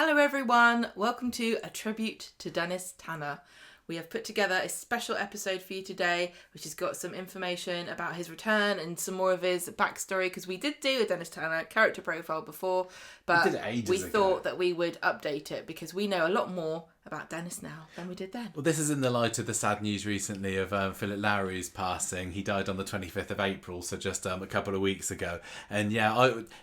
Hello everyone, welcome to A Tribute to Dennis Tanner. We have put together a special episode for you today, which has got some information about his return and some more of his backstory, because we did do a Dennis Tanner character profile before, but we thought that we would update it because we know a lot more about Dennis now than we did then. Well, this is in the light of the sad news recently of Philip Lowrie's passing. He died on the 25th of April, so just a couple of weeks ago. And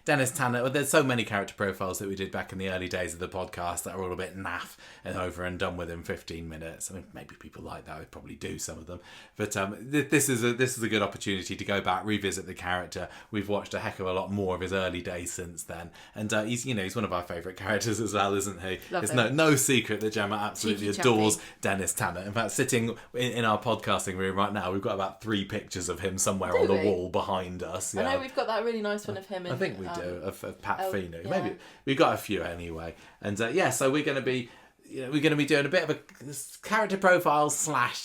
Dennis Tanner, there's so many character profiles that we did back in the early days of the podcast that are all a bit naff and over and done within 15 minutes. I mean, maybe people like that would probably do some of them. But this is a good opportunity to go back, revisit the character. We've watched a heck of a lot more of his early days since then. And he's one of our favourite characters as well, isn't he? It's no secret that Gemma absolutely adores Dennis Tanner. In fact, sitting in our podcasting room right now, we've got about 3 pictures of him somewhere on the wall behind us. I know we've got that really nice one of him. I think we do, of Pat Feeney. Yeah. Maybe we've got a few anyway. And so we're going to be doing a bit of a character profile /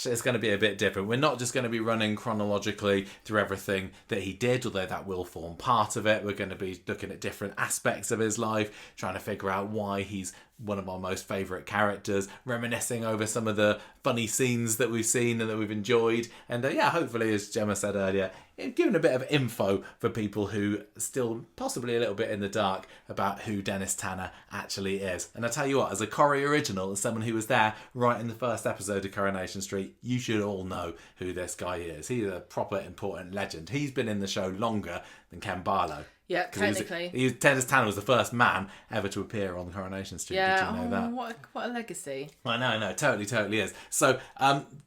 it's going to be a bit different. We're not just going to be running chronologically through everything that he did, although that will form part of it. We're going to be looking at different aspects of his life, trying to figure out why he's one of our most favourite characters, reminiscing over some of the funny scenes that we've seen and that we've enjoyed. And hopefully, as Gemma said earlier, giving a bit of info for people who are still possibly a little bit in the dark about who Dennis Tanner actually is. And I tell you what, as a Corrie original, as someone who was there right in the first episode of Coronation Street, you should all know who this guy is. He's a proper important legend. He's been in the show longer than Ken Barlow. Yeah, technically. Dennis Tanner was the first man ever to appear on Coronation Street. Yeah, did you know that? What a legacy. I know, totally is. So,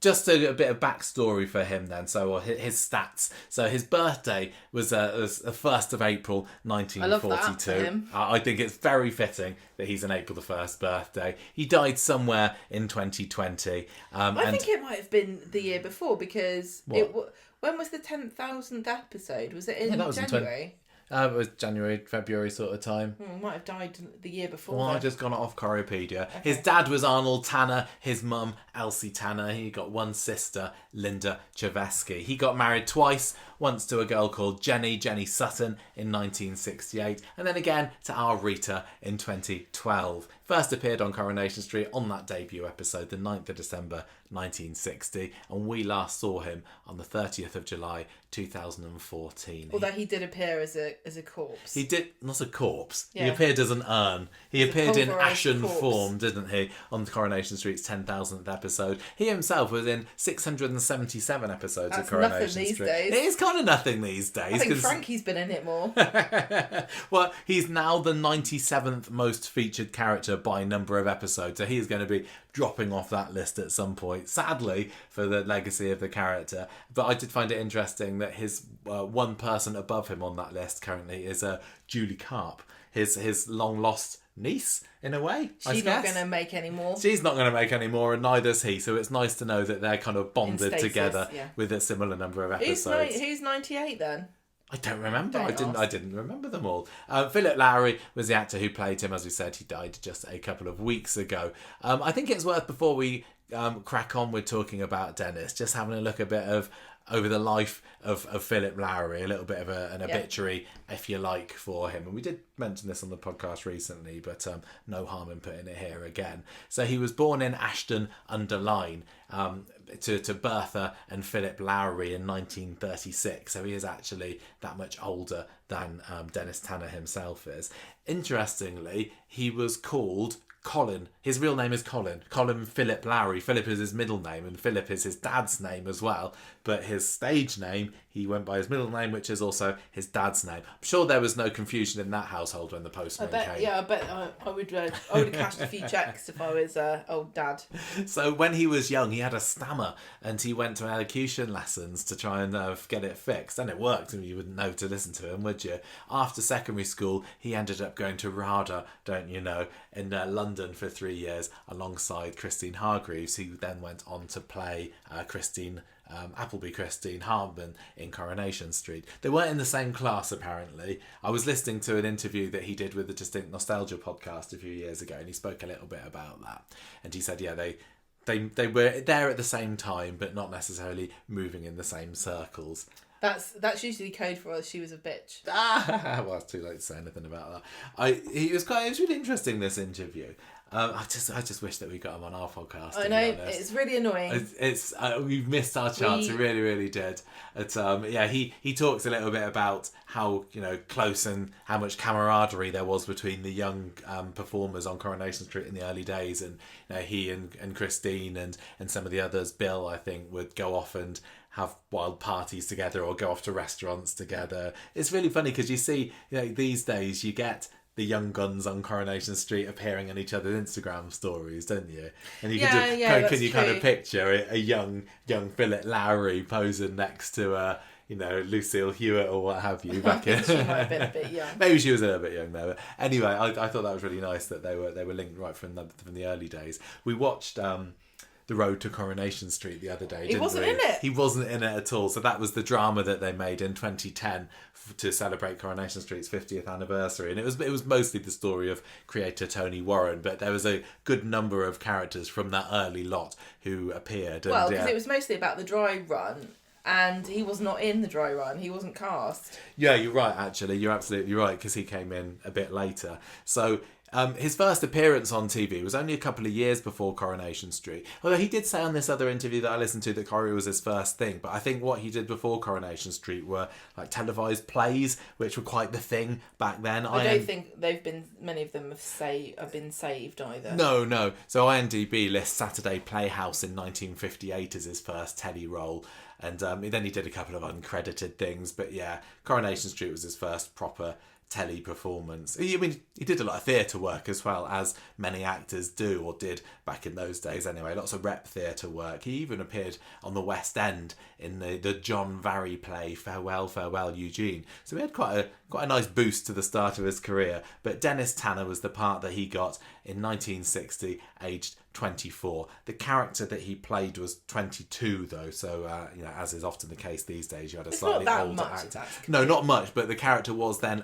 just a bit of backstory for him then. So, his stats. So, his birthday was the 1st of April, 1942. I love that for him. I think it's very fitting that he's an April the 1st birthday. He died somewhere in 2020. I think it might have been the year before because when was the 10,000th episode? Was it in January? It was January, February sort of time. Might have died the year before. Well, I just gone off Corriepedia. Okay. His dad was Arnold Tanner, his mum Elsie Tanner. He got one sister, Linda Chavesky. He got married twice, once to a girl called Jenny Sutton in 1968, and then again to our Rita in 2012. First appeared on Coronation Street on that debut episode, the 9th of December 1960, and we last saw him on the 30th of July 2014. Although he did appear as a corpse. He did, not a corpse. Yeah. He appeared as an urn. He appeared in ashen form, didn't he, on Coronation Street's 10,000th episode. He himself was in 677 episodes of Coronation Street. That's nothing these days. It is kind of nothing these days. I think Frankie's been in it more. Well, he's now the 97th most featured character by number of episodes, so he is going to be dropping off that list at some point, sadly, for the legacy of the character. But I did find it interesting that his one person above him on that list currently is Julie Carp, his long-lost niece, in a way. She's not going to make any more. She's not going to make any more, and neither's he. So it's nice to know that they're kind of bonded together with a similar number of episodes. Who's 98 then? I don't remember. I didn't remember them all. Philip Lowrie was the actor who played him. As we said, he died just a couple of weeks ago. I think it's worth, before we crack on with talking about Dennis, just having a look a bit over the life of Philip Lowrie, a little bit of an obituary, if you like, for him. And we did mention this on the podcast recently, but no harm in putting it here again. So he was born in Ashton-under-Lyne to Bertha and Philip Lowrie in 1936. So he is actually that much older than Dennis Tanner himself is. Interestingly, he was called Colin. His real name is Colin Philip Lowrie. Philip is his middle name, and Philip is his dad's name as well. But his stage name, he went by his middle name, which is also his dad's name. I'm sure there was no confusion in that household when the postman came. Yeah, I bet I would have cashed a few checks if I was old dad. So when he was young, he had a stammer, and he went to elocution lessons to try and get it fixed. And it worked, and you wouldn't know to listen to him, would you? After secondary school, he ended up going to RADA, don't you know, in London for 3 years alongside Christine Hargreaves, who then went on to play Christine Hardman in Coronation Street. They weren't in the same class, apparently. I was listening to an interview that he did with the Distinct Nostalgia podcast a few years ago, and he spoke a little bit about that. And he said, they were there at the same time, but not necessarily moving in the same circles. That's usually code for us. She was a bitch. Well, it's too late to say anything about that. It was really interesting, this interview. I just wish that we got him on our podcast. I know, it's really annoying. We've missed our chance. We really, really did. He talks a little bit about how close and how much camaraderie there was between the young performers on Coronation Street in the early days, and he and Christine and some of the others, Bill, I think, would go off and have wild parties together or go off to restaurants together. It's really funny because you see, these days you get the young guns on Coronation Street appearing on each other's Instagram stories, don't you? And you can kind of picture a young Philip Lowrie posing next to Lucille Hewitt or what have you back in. She might have been a bit young. Maybe she was a little bit young there, but anyway, I thought that was really nice that they were linked right from the early days. We watched The Road to Coronation Street the other day. He wasn't in it. He wasn't in it at all. So that was the drama that they made in 2010 to celebrate Coronation Street's 50th anniversary, and it was mostly the story of creator Tony Warren, but there was a good number of characters from that early lot who appeared. Well, because it was mostly about the dry run. And he was not in the dry run. He wasn't cast. Yeah, you're right, actually. You're absolutely right, because he came in a bit later. So his first appearance on TV was only a couple of years before Coronation Street. Although he did say on this other interview that I listened to that Corrie was his first thing. But I think what he did before Coronation Street were like televised plays, which were quite the thing back then. I don't think many of them have been saved either. No. So IMDb lists Saturday Playhouse in 1958 as his first telly role. And then he did a couple of uncredited things. But yeah, Coronation Street was his first proper telly performance. I mean, he did a lot of theatre work as well, as many actors do, or did back in those days anyway. Lots of rep theatre work. He even appeared on the West End in the John Varry play Farewell, Farewell, Eugene. So he had quite a nice boost to the start of his career. But Dennis Tanner was the part that he got in 1960, aged 24. The character that he played was 22 though, so as is often the case these days, you had a slightly older actor. No, not much, but the character was then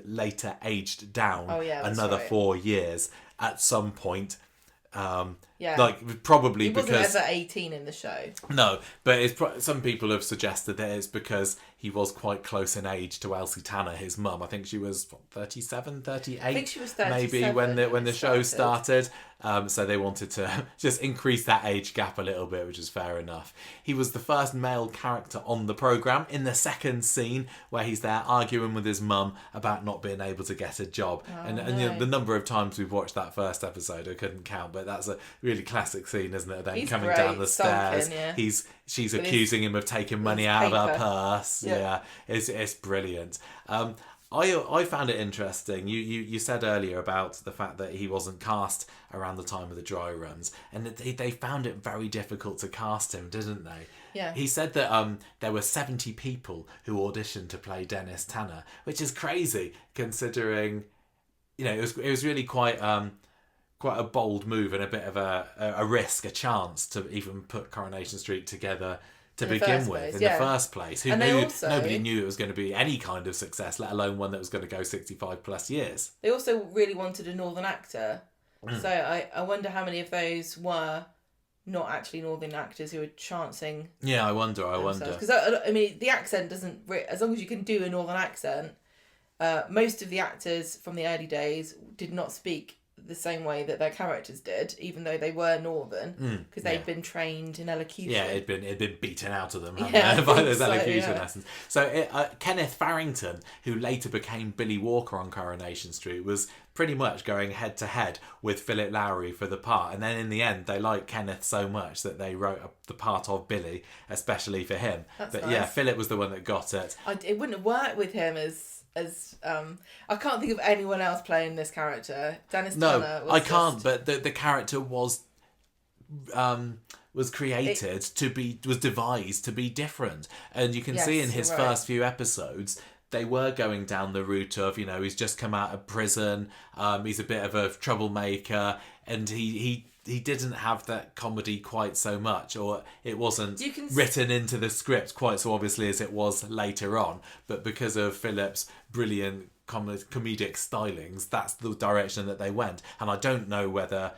later aged down another 4 years at some point. Probably he because he wasn't ever 18 in the show. No, but some people have suggested that it's because he was quite close in age to Elsie Tanner, his mum. I think she was 37, 38. I think she was 37 maybe when the show started. So they wanted to just increase that age gap a little bit, which is fair enough. He was the first male character on the programme in the second scene where he's there arguing with his mum about not being able to get a job. The number of times we've watched that first episode, I couldn't count, but that's a really classic scene, isn't it? Then he's coming down the stairs. She's accusing him of taking money out of her purse. Yeah. It's brilliant. I found it interesting. You said earlier about the fact that he wasn't cast around the time of the dry runs, and they found it very difficult to cast him, didn't they? Yeah. He said that there were 70 people who auditioned to play Dennis Tanner, which is crazy considering, it was really quite a bold move and a bit of a risk, a chance to even put Coronation Street together to begin with, in the first place. Nobody knew it was going to be any kind of success, let alone one that was going to go 65 plus years. They also really wanted a northern actor. So I wonder how many of those were not actually northern actors who were chancing. Yeah, I wonder. Because the accent doesn't, as long as you can do a northern accent, most of the actors from the early days did not speak the same way that their characters did, even though they were northern, because they'd been trained in elocution. Yeah, it'd been beaten out of them by those elocution lessons. So Kenneth Farrington, who later became Billy Walker on Coronation Street, was pretty much going head to head with Philip Lowrie for the part, and then in the end they liked Kenneth so much that they wrote the part of Billy especially for him. That's nice. Philip was the one that got it. It wouldn't have worked with him as I can't think of anyone else playing this character. Dennis Tanner was can't, but the character was created was devised to be different, and you can see in his first few episodes they were going down the route of, he's just come out of prison, he's a bit of a troublemaker, and he didn't have that comedy quite so much, or it wasn't written into the script quite so obviously as it was later on. But because of Philip's brilliant comedic stylings, that's the direction that they went. And I don't know whether,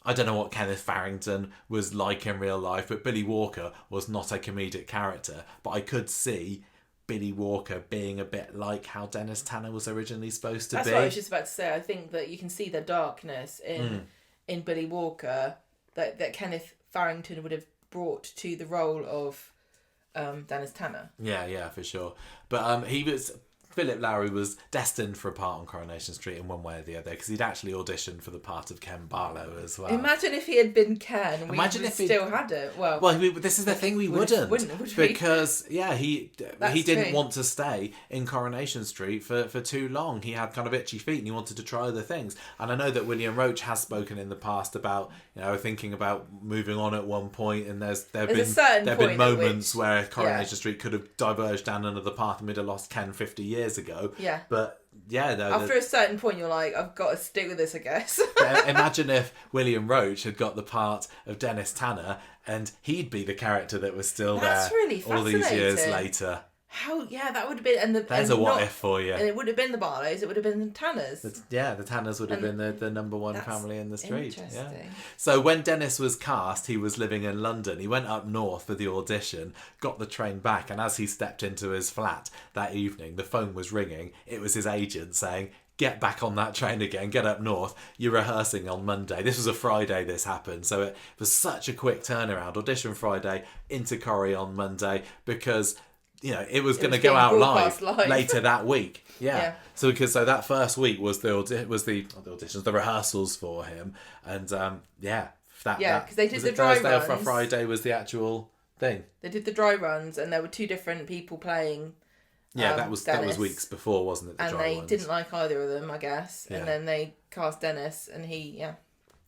I don't know what Kenneth Farrington was like in real life, but Billy Walker was not a comedic character. But I could see Billy Walker being a bit like how Dennis Tanner was originally supposed to be. That's what I was just about to say. I think that you can see the darkness in Billy Walker that Kenneth Farrington would have brought to the role of Dennis Tanner. Yeah, for sure. But Philip Lowrie was destined for a part on Coronation Street in one way or the other, because he'd actually auditioned for the part of Ken Barlow as well. Imagine if he had been Ken and we still had it. Well, this is the thing, we wouldn't because he didn't want to stay in Coronation Street for too long. He had kind of itchy feet and he wanted to try other things. And I know that William Roach has spoken in the past about thinking about moving on at one point, and there have been moments where Coronation Street could have diverged down another path and we'd have lost Ken 50 years ago. Yeah. But after a certain point you're like, I've got to stick with this, I guess. Imagine if William Roach had got the part of Dennis Tanner and he'd be the character that was still there really all these years later. That would have been... There's a what if for you. And it would have been the Barlows, it would have been the Tanners. The Tanners would have been the number one family in the street. Interesting. Yeah. So when Dennis was cast, he was living in London. He went up north for the audition, got the train back, and as he stepped into his flat that evening, the phone was ringing. It was his agent saying, get back on that train again, get up north, you're rehearsing on Monday. This was a Friday this happened, so it was such a quick turnaround. Audition Friday, into Corrie on Monday, because... it was going to go out live later that week. Yeah. So that first week was the auditions, the rehearsals for him, and because they did the dry runs. For Friday was the actual thing. They did the dry runs, and there were two different people playing. That was weeks before, wasn't it? And they didn't like either of them, I guess. Yeah. And then they cast Dennis, and he.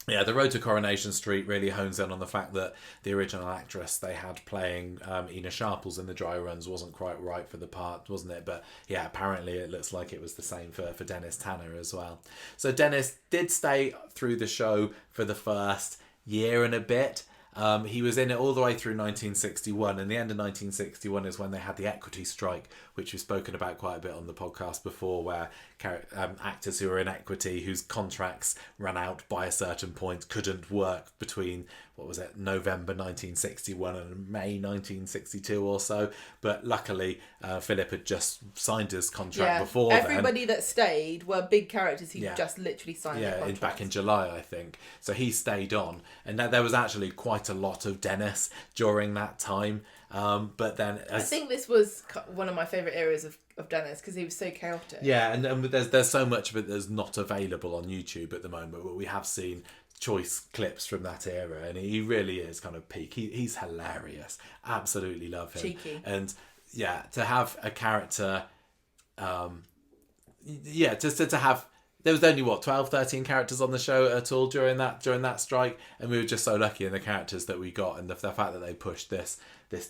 Yeah, the road to Coronation Street really hones in on the fact that the original actress they had playing Ina Sharples in the dry runs wasn't quite right for the part, wasn't it? But yeah, apparently it looks like it was the same for Dennis Tanner as well. So Dennis did stay through the show for the first year and a bit. He was in it all the way through 1961, and the end of 1961 is when they had the equity strike, which we've spoken about quite a bit on the podcast before, where actors who were in equity whose contracts ran out by a certain point couldn't work between November 1961 and May 1962 or so. But luckily Philip had just signed his contract before everybody that stayed were big characters who just literally signed their contracts. Back in July, I think. So he stayed on, and there was actually quite a lot of Dennis during that time. But then I think this was one of my favourite areas of Dennis, because he was so chaotic. Yeah, and there's so much of it that's not available on YouTube at the moment, but we have seen choice clips from that era, and he really is kind of peak. He's hilarious. Absolutely love him. Cheeky. And to have a character, to have. There was only 12, 13 characters on the show at all during that strike, and we were just so lucky in the characters that we got, and the fact that they pushed this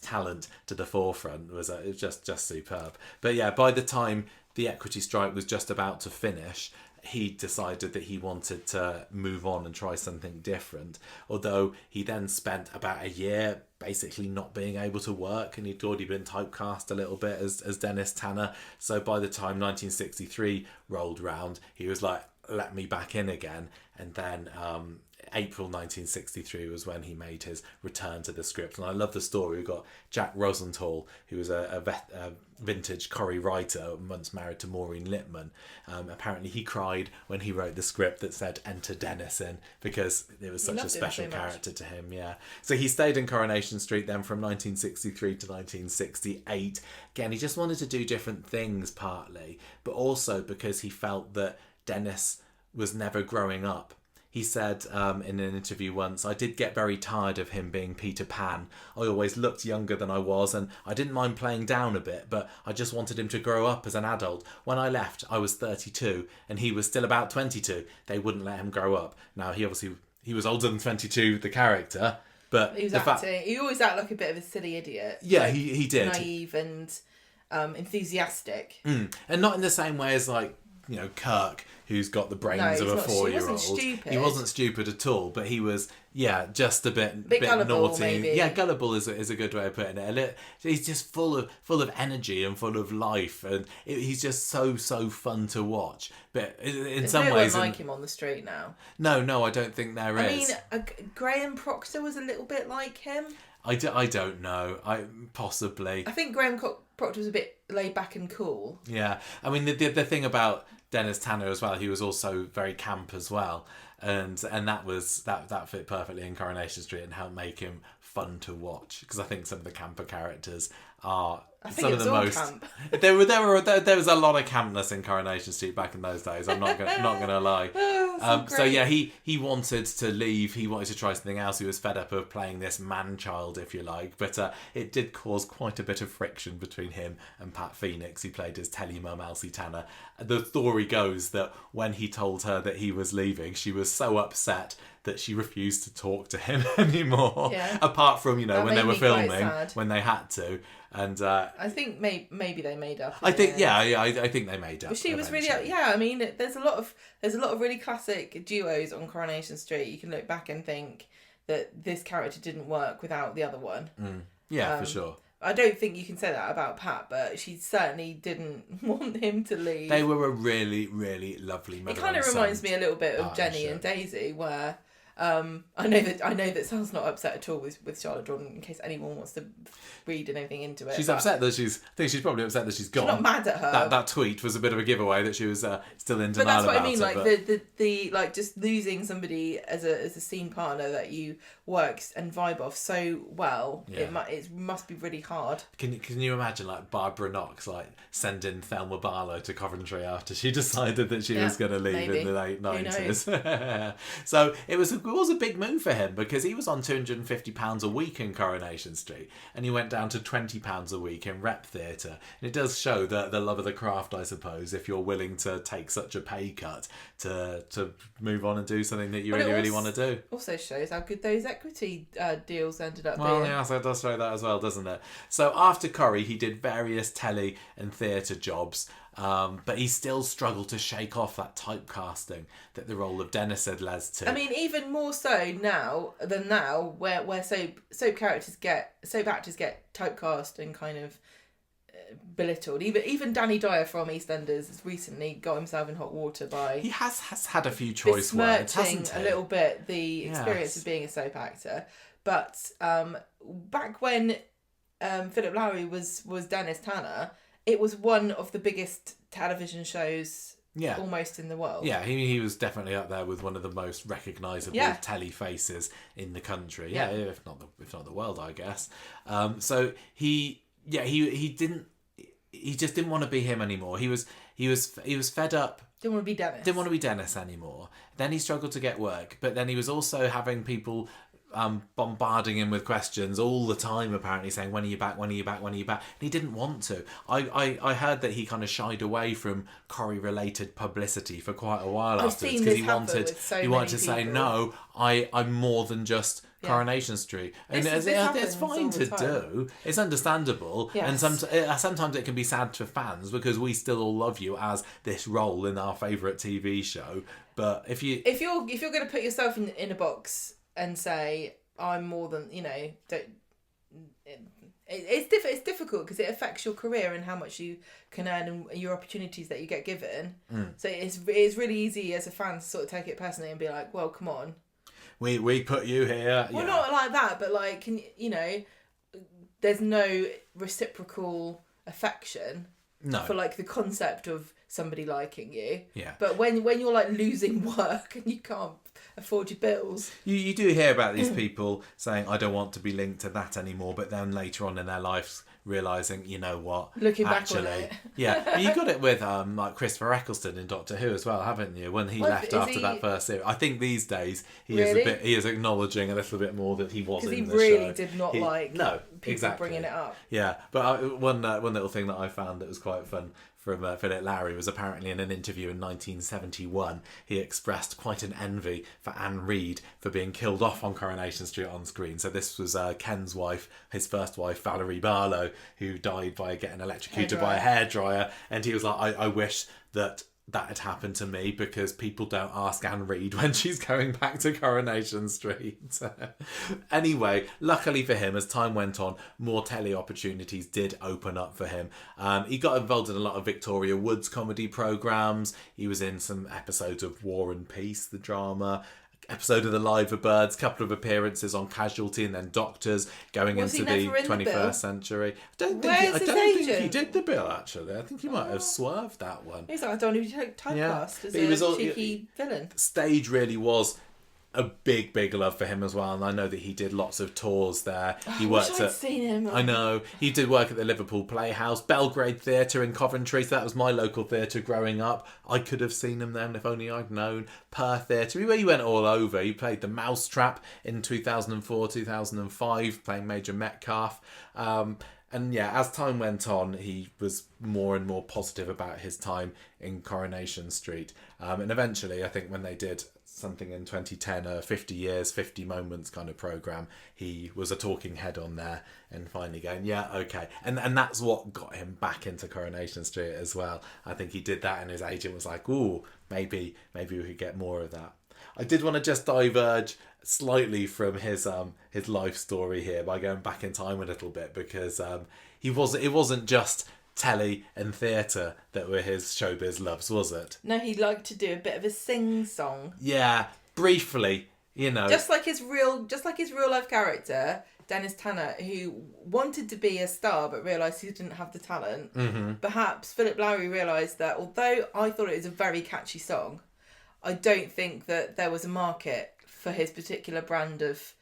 talent to the forefront was just superb. But by the time the equity strike was just about to finish, he decided that he wanted to move on and try something different, although he then spent about a year basically not being able to work, and he'd already been typecast a little bit as Dennis Tanner. So by the time 1963 rolled round, he was like, let me back in again. And then April 1963 was when he made his return to the script. And I love the story. We've got Jack Rosenthal, who was a vintage Corrie writer, once married to Maureen Lipman. Apparently he cried when he wrote the script that said "Enter Dennis" in, because it was such a special character to him. Yeah. So he stayed in Coronation Street then from 1963 to 1968. Again, he just wanted to do different things, partly, but also because he felt that Dennis was never growing up. He said in an interview once, I did get very tired of him being Peter Pan. I always looked younger than I was, and I didn't mind playing down a bit, but I just wanted him to grow up as an adult. When I left, I was 32, and he was still about 22. They wouldn't let him grow up. Now, he was older than 22, the character, but he was acting. He always acted like a bit of a silly idiot. Yeah, like, he did. Naive and enthusiastic. And not in the same way as, like, Kirk, who's got the brains No, of a he's not. 4-year-old. He wasn't stupid. He wasn't stupid at all, but he was, just a bit gullible, naughty. maybe. Yeah, gullible is a good way of putting it. And he's just full of energy and full of life, and he's just so fun to watch. But in There's some no ways, one like him on the street now. No, I don't think there is. I mean, Graham Proctor was a little bit like him. I don't know. Possibly. I think Graham Proctor was a bit laid back and cool. Yeah, I mean the thing about Dennis Tanner as well, he was also very camp as well, and that fit perfectly in Coronation Street and helped make him fun to watch, because I think some of the camper characters are some of the most camp. there was a lot of campness in Coronation Street back in those days. I'm not gonna lie. So yeah, he wanted to leave. He wanted to try something else. He was fed up of playing this man-child, if you like. But it did cause quite a bit of friction between him and Pat Phoenix, who played his telly mum Elsie Tanner. The story goes that when he told her that he was leaving, she was so upset that she refused to talk to him anymore. Yeah. Apart from when they were filming, when they had to. And I think maybe they made up. I think I think they made up. But she was really I mean, there's a lot of really classic duos on Coronation Street. You can look back and think that this character didn't work without the other one. Yeah, for sure. I don't think you can say that about Pat, but she certainly didn't want him to leave. They were a really, really lovely mother. It kind of reminds me a little bit of Jenny and Daisy, where I know that Sal's not upset at all with Charlotte Jordan, in case anyone wants to read anything into it. She's upset that I think she's probably upset that she's gone. She's not mad at her. That tweet was a bit of a giveaway that she was still in denial about it. But that's what I mean, like the like just losing somebody as a scene partner that you work and vibe off so well. Yeah. It must be really hard. Can you imagine like Barbara Knox like sending Thelma Barlow to Coventry after she decided that she was going to leave in the late 90s? So it was a big move for him, because he was on £250 a week in Coronation Street, and he went down to £20 a week in Rep Theatre. And it does show the love of the craft, I suppose, if you're willing to take such a pay cut to move on and do something that you really want to do. Also shows how good those equity deals ended up being. Well, yeah, so it does show that as well, doesn't it? So after Corrie, he did various telly and theatre jobs. But he still struggled to shake off that typecasting that the role of Dennis had led to. I mean, even more so now, where soap actors get typecast and kind of belittled. Even Danny Dyer from EastEnders has recently got himself in hot water by... He has had a few choice words, hasn't he? A little bit the experience of being a soap actor. But back when Philip Lowrie was Dennis Tanner, it was one of the biggest television shows almost in the world. Yeah, he was definitely up there with one of the most recognisable telly faces in the country. Yeah, if not the world, I guess. So he just didn't want to be him anymore. He was fed up. Didn't want to be Dennis anymore. Then he struggled to get work, but then he was also having people bombarding him with questions all the time, apparently saying, when are you back, when are you back, when are you back? And he didn't want to. I heard that he kind of shied away from Corrie related publicity for quite a while afterwards, because he wanted to say, no, I'm more than just Coronation Street. And it's fine to do. It's understandable. Yes. And sometimes it can be sad for fans, because we still all love you as this role in our favourite TV show. But if you're going to put yourself in a box and say, I'm more than, it's difficult, because it affects your career and how much you can earn and your opportunities that you get given. So it's really easy as a fan to sort of take it personally and be like, well, come on. We put you here. Well, not like that, but like, there's no reciprocal affection for like the concept of somebody liking you. Yeah. But when you're like losing work and you can't afford your bills. You do hear about these people saying, I don't want to be linked to that anymore, but then later on in their lives realising, you know what, looking back on it. Yeah. You got it with like Christopher Eccleston in Doctor Who as well, haven't you? When he left after that first series. I think these days he is acknowledging a little bit more that he was in the show. Because he really did not like people bringing it up. Yeah, but one little thing that I found that was quite fun from Philip Lowrie was apparently in an interview in 1971, he expressed quite an envy for Anne Reid for being killed off on Coronation Street on screen. So this was Ken's wife, his first wife, Valerie Barlow, who died by getting electrocuted by a hairdryer. And he was like, I wish that that had happened to me because people don't ask Anne Reid when she's going back to Coronation Street. Anyway, luckily for him, as time went on, more telly opportunities did open up for him. He got involved in a lot of Victoria Wood's comedy programmes. He was in some episodes of War and Peace, the drama, episode of The Liver Birds, couple of appearances on Casualty, and then Doctors, going into the 21st century. I don't think he did the bill, actually. I think he might have swerved that one. He's like, I don't need to take typecast as a cheeky villain. Stage really was a big love for him as well, and I know that he did lots of tours there. He worked at seen him. I know he did work at the Liverpool Playhouse, Belgrade Theatre in Coventry, so that was my local theatre growing up. I could have seen him then if only I'd known. Perth Theatre, he went all over. He played the Mousetrap in 2004 2005, playing Major Metcalf. And yeah, as time went on, he was more and more positive about his time in Coronation Street. And eventually, I think when they did something in 2010, a 50 years, 50 moments kind of programme, he was a talking head on there and finally going, yeah, okay. And that's what got him back into Coronation Street as well. I think he did that and his agent was like, ooh, maybe we could get more of that. I did want to just diverge slightly from his life story here by going back in time a little bit, because it wasn't just telly and theatre that were his showbiz loves, was it? No, he liked to do a bit of a sing-song. Yeah, briefly, you know. Just like his real life character, Dennis Tanner, who wanted to be a star but realised he didn't have the talent. Mm-hmm. Perhaps Philip Lowrie realised that although I thought it was a very catchy song, I don't think that there was a market for his particular brand of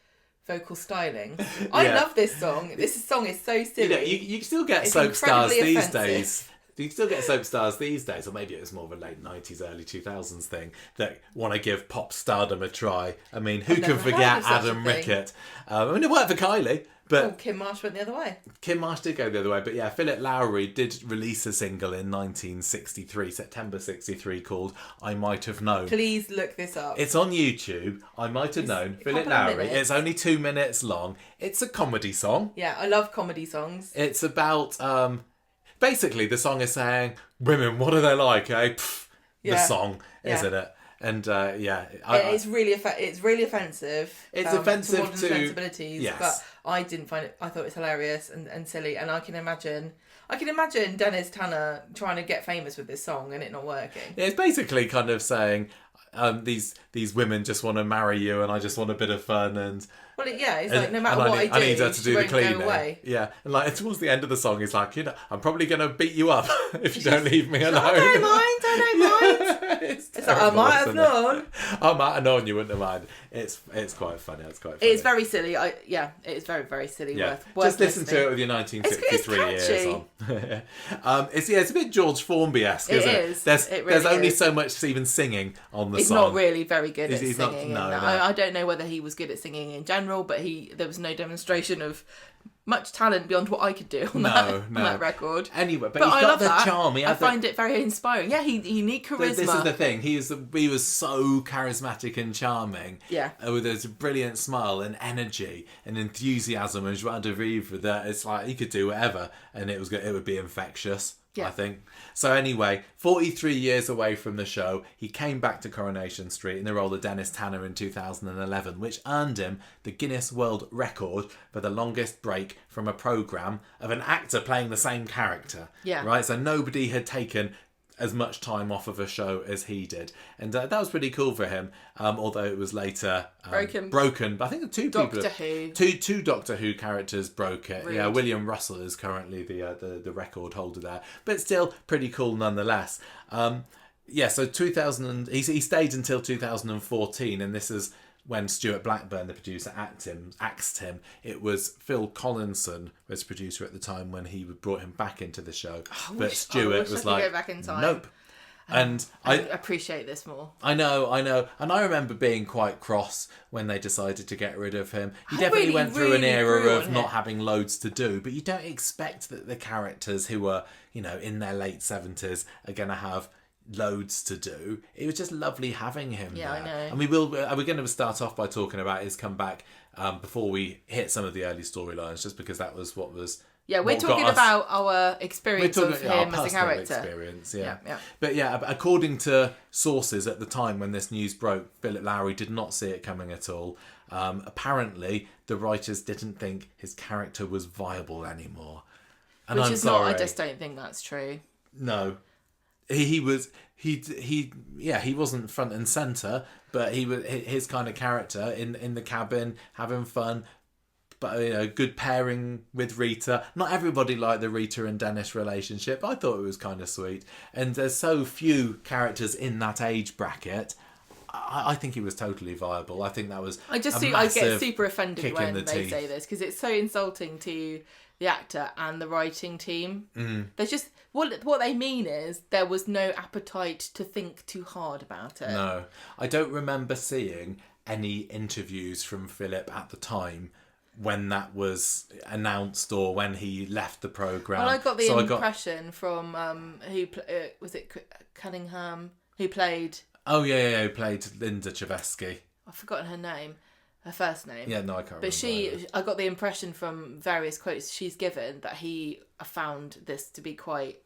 vocal styling. I love this song. This song is so silly. You know, you still get soap stars these days. You still get soap stars these days, or maybe it was more of a late 90s, early 2000s thing, that want to give pop stardom a try. I mean, who can forget Adam Rickett? I mean, it worked for Kylie, but... Kim Marsh went the other way. Kim Marsh did go the other way, but yeah, Philip Lowrie did release a single in 1963, September 63, called I Might Have Known. Please look this up. It's on YouTube. I Might Have Known. Philip Lowrie. It's only 2 minutes long. It's a comedy song. Yeah, I love comedy songs. It's about... basically, the song is saying, women, what are they like, eh? Pff, the song, isn't it? And it's really offensive. It's offensive to modern to sensibilities, yes. But I didn't find it. I thought it was hilarious and silly, and I can imagine Dennis Tanner trying to get famous with this song and it not working. Yeah, it's basically kind of saying, these women just want to marry you, and I just want a bit of fun and. Well, it's like no matter what I do, I need her to do the cleaning. Go away. Yeah, and like towards the end of the song, he's like, I'm probably going to beat you up if you don't leave me alone. I don't mind. It's like, I might have known. I might have known you wouldn't have mind. It's quite funny. It's quite funny. It's very silly. It's very, very silly. Yeah. Worth just listen listening. to it with your 1963 ears on. It's a bit George Formby-esque, isn't it? There's only so much even singing on the song. He's not really very good at he's singing. No. I don't know whether he was good at singing in general, but there was no demonstration of much talent beyond what I could do on that record. Anyway, but he's got the charm. I find it very inspiring. Yeah, he neat charisma. This is the thing. He was so charismatic and charming. Yeah. With his brilliant smile and energy and enthusiasm and joie de vivre that it's like he could do whatever and it would be infectious. Yeah. I think. So anyway, 43 years away from the show, he came back to Coronation Street in the role of Dennis Tanner in 2011, which earned him the Guinness World Record for the longest break from a programme of an actor playing the same character. Yeah. Right? So nobody had taken as much time off of a show as he did. And that was pretty cool for him, although it was later broken. But I think two Doctor Who characters broke it. Rude. Yeah, William Russell is currently the record holder there. But still pretty cool nonetheless. So he stayed until 2014, and this is when Stuart Blackburn, the producer, axed him. It was Phil Collinson was producer at the time when he brought him back into the show. But Stuart was like, go back in time. Nope. And I appreciate this more. I know. And I remember being quite cross when they decided to get rid of him. He definitely went through an era of not having loads to do, but you don't expect that the characters who are, in their late 70s are going to have loads to do. It was just lovely having him there. I know. And we're going to start off by talking about his comeback before we hit some of the early storylines, just because that was what was Yeah, we're talking about our experience of him as a character. Experience, yeah. But yeah, according to sources at the time when this news broke, Philip Lowrie did not see it coming at all. Apparently, the writers didn't think his character was viable anymore. And Which is not, I just don't think that's true. No. He wasn't front and centre, but he was his kind of character in the cabin, having fun. But good pairing with Rita. Not everybody liked the Rita and Dennis relationship. I thought it was kind of sweet. And there's so few characters in that age bracket. I think he was totally viable. I think that was. I get super offended when they say this because it's so insulting to the actor and the writing team. There's just what they mean is there was no appetite to think too hard about it. No, I don't remember seeing any interviews from Philip at the time when that was announced or when he left the programme. Well, I got the impression from was it Cunningham who played. Oh yeah, who played Linda Chavesky. I've forgotten her name. Her first name. Yeah, no, I can't remember. But I got the impression from various quotes she's given that he found this to be quite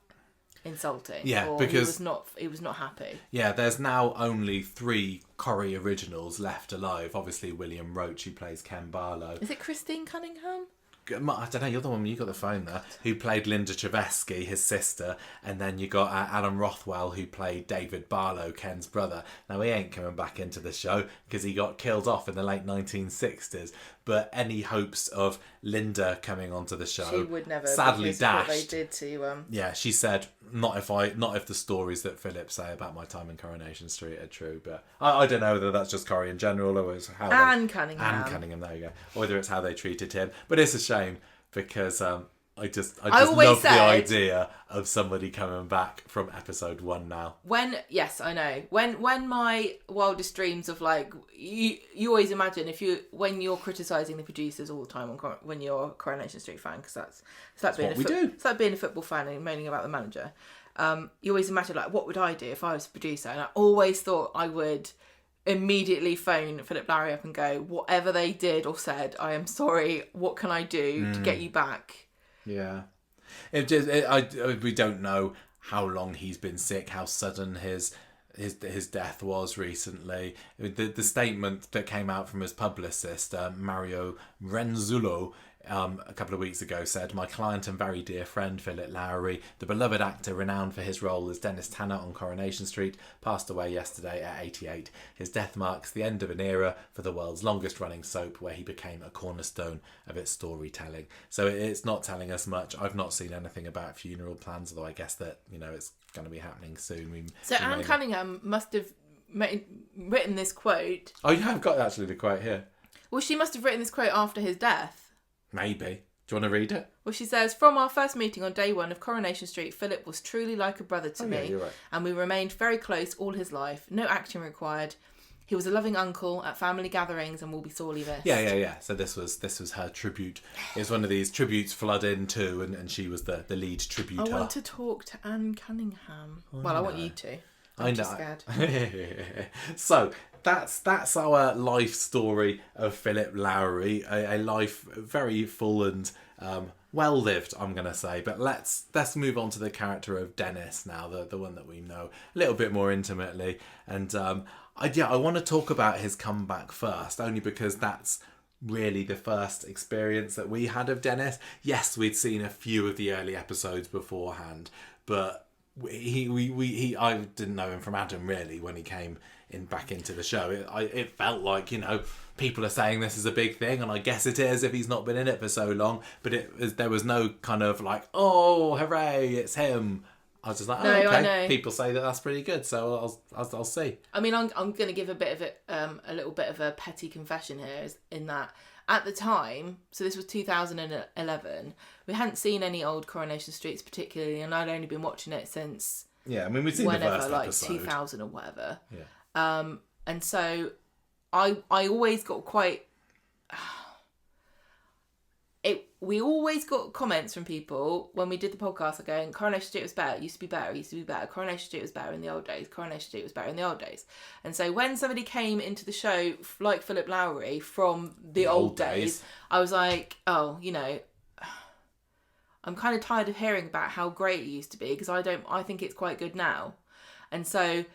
insulting. Yeah, or because he was not happy. Yeah, there's now only 3 Corrie originals left alive. Obviously, William Roach, who plays Ken Barlow. Is it Christine Cunningham? I don't know, you're the one, you got the phone there, who played Linda Chavesky, his sister, and then you got Alan Rothwell, who played David Barlow, Ken's brother. Now, he ain't coming back into the show because he got killed off in the late 1960s, but any hopes of Linda coming onto the show she would never, sadly dashed. What they did to yeah, she said, not if the stories that Philip say about my time in Coronation Street are true, but I don't know whether that's just Corrie in general or it's how Cunningham, there you go, or whether it's how they treated him. But it's a shame because I just love the idea of somebody coming back from episode 1 now. Yes, I know. When my wildest dreams of like you always imagine when you're criticising the producers all the time when you're a Coronation Street fan, because that's being a football fan and moaning about the manager. You always imagine like, what would I do if I was a producer? And I always thought I would immediately phone Philip Lowrie up and go, whatever they did or said, I am sorry. What can I do to get you back? Yeah, we don't know how long he's been sick, how sudden his death was recently. The statement that came out from his publicist, Mario Renzullo, a couple of weeks ago said, "My client and very dear friend Philip Lowrie, the beloved actor renowned for his role as Dennis Tanner on Coronation Street, passed away yesterday at 88. His death marks the end of an era for the world's longest running soap where he became a cornerstone of its storytelling." So it's not telling us much. I've not seen anything about funeral plans, although I guess that it's going to be happening soon. Anne Cunningham must have written this quote. Oh, yeah, I've got actually the quote here. Well, she must have written this quote after his death. Maybe. Do you want to read it? Well, she says, "From our first meeting on day 1 of Coronation Street, Philip was truly like a brother to me. Yeah, you're right. And we remained very close all his life. No acting required. He was a loving uncle at family gatherings and will be sorely missed." Yeah. So this was her tribute. It was one of these tributes flood in too, and she was the lead tributer. I want to talk to Anne Cunningham. I want you to. I'm just scared. So that's our life story of Philip Lowrie, a life very full and well lived, I'm gonna say. But let's move on to the character of Dennis now, the one that we know a little bit more intimately. And I want to talk about his comeback first, only because that's really the first experience that we had of Dennis. Yes, we'd seen a few of the early episodes beforehand, but I didn't know him from Adam really when he came back into the show. It felt like people are saying this is a big thing, and I guess it is if he's not been in it for so long. But there was no kind of like, oh hooray, it's him. I was just like, no, okay. I know. People say that's pretty good, so I'll see. I mean, I'm going to give a bit of a little bit of a petty confession here, in that at the time, so this was 2011, we hadn't seen any old Coronation Streets particularly, and I'd only been watching it since we've seen the first episode, 2000 or whatever. Yeah. And so I always got quite. We always got comments from people when we did the podcast going, Coronation Street was better, it used to be better, Coronation Street was better in the old days, Coronation Street was better in the old days. And so when somebody came into the show like Philip Lowrie from the old days, I was like, I'm kind of tired of hearing about how great it used to be, because I think it's quite good now. And so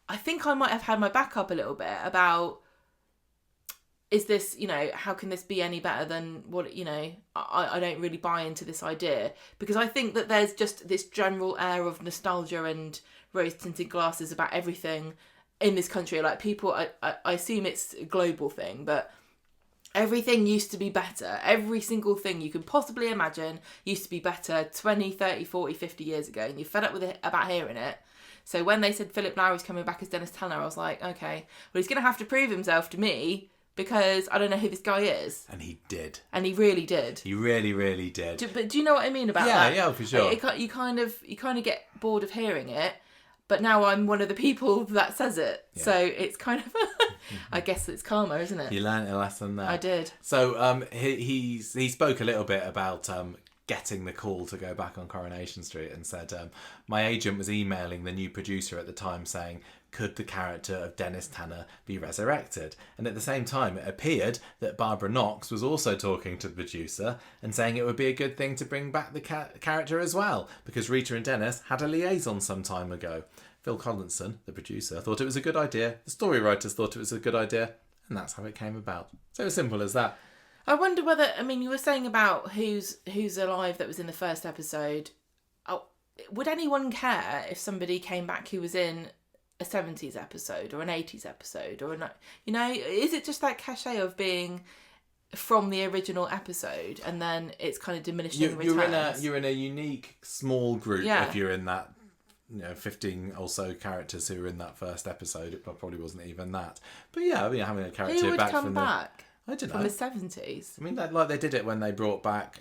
I think I might have had my back up a little bit about, is this, how can this be any better than what, I don't really buy into this idea, because I think that there's just this general air of nostalgia and rose-tinted glasses about everything in this country. Like, people, I assume it's a global thing, but everything used to be better. Every single thing you can possibly imagine used to be better 20, 30, 40, 50 years ago, and you're fed up with it about hearing it. So when they said Philip Lowrie's coming back as Dennis Tanner, I was like, okay, well, he's going to have to prove himself to me, because I don't know who this guy is. And he did. And he really did. He really, really did. But do you know what I mean about that? Yeah, for sure. You kind of get bored of hearing it, but now I'm one of the people that says it. Yeah. So it's kind of, I guess it's karma, isn't it? You learned a lesson there. I did. So he spoke a little bit about getting the call to go back on Coronation Street, and said, my agent was emailing the new producer at the time saying, could the character of Dennis Tanner be resurrected? And at the same time, it appeared that Barbara Knox was also talking to the producer and saying it would be a good thing to bring back the character as well, because Rita and Dennis had a liaison some time ago. Phil Collinson, the producer, thought it was a good idea. The story writers thought it was a good idea. And that's how it came about. So as simple as that. I wonder whether, you were saying about who's alive that was in the first episode. Would anyone care if somebody came back who was in a 70s episode or an 80s episode, or is it just that cachet of being from the original episode, and then it's kind of diminishing returns? You're in a unique small group. If you're in that 15 or so characters who were in that first episode. It probably wasn't even that, but having a character who would back come from back I don't know, from the 70s. I mean, like they did it when they brought back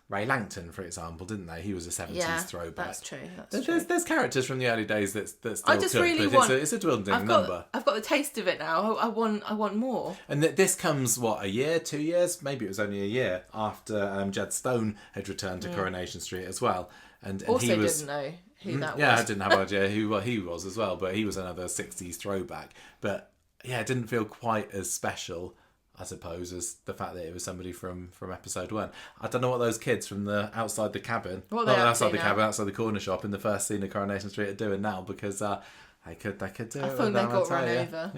Ray Langton, for example, didn't they? He was a 70s throwback. That's true. There's characters from the early days that still I just really want. It's a dwindling number. I've got the taste of it now. I want more. And this comes a year, 2 years, maybe it was only a year after Jed Stone had returned to Coronation Street as well, and also he was, didn't know who that was. Yeah, I didn't have an idea who he was as well, but he was another 60s throwback. But yeah, it didn't feel quite as special, I suppose, as the fact that it was somebody from episode 1. I don't know what those kids from outside the cabin, outside the corner shop in the first scene of Coronation Street are doing now, because they could do it. I thought they got run over.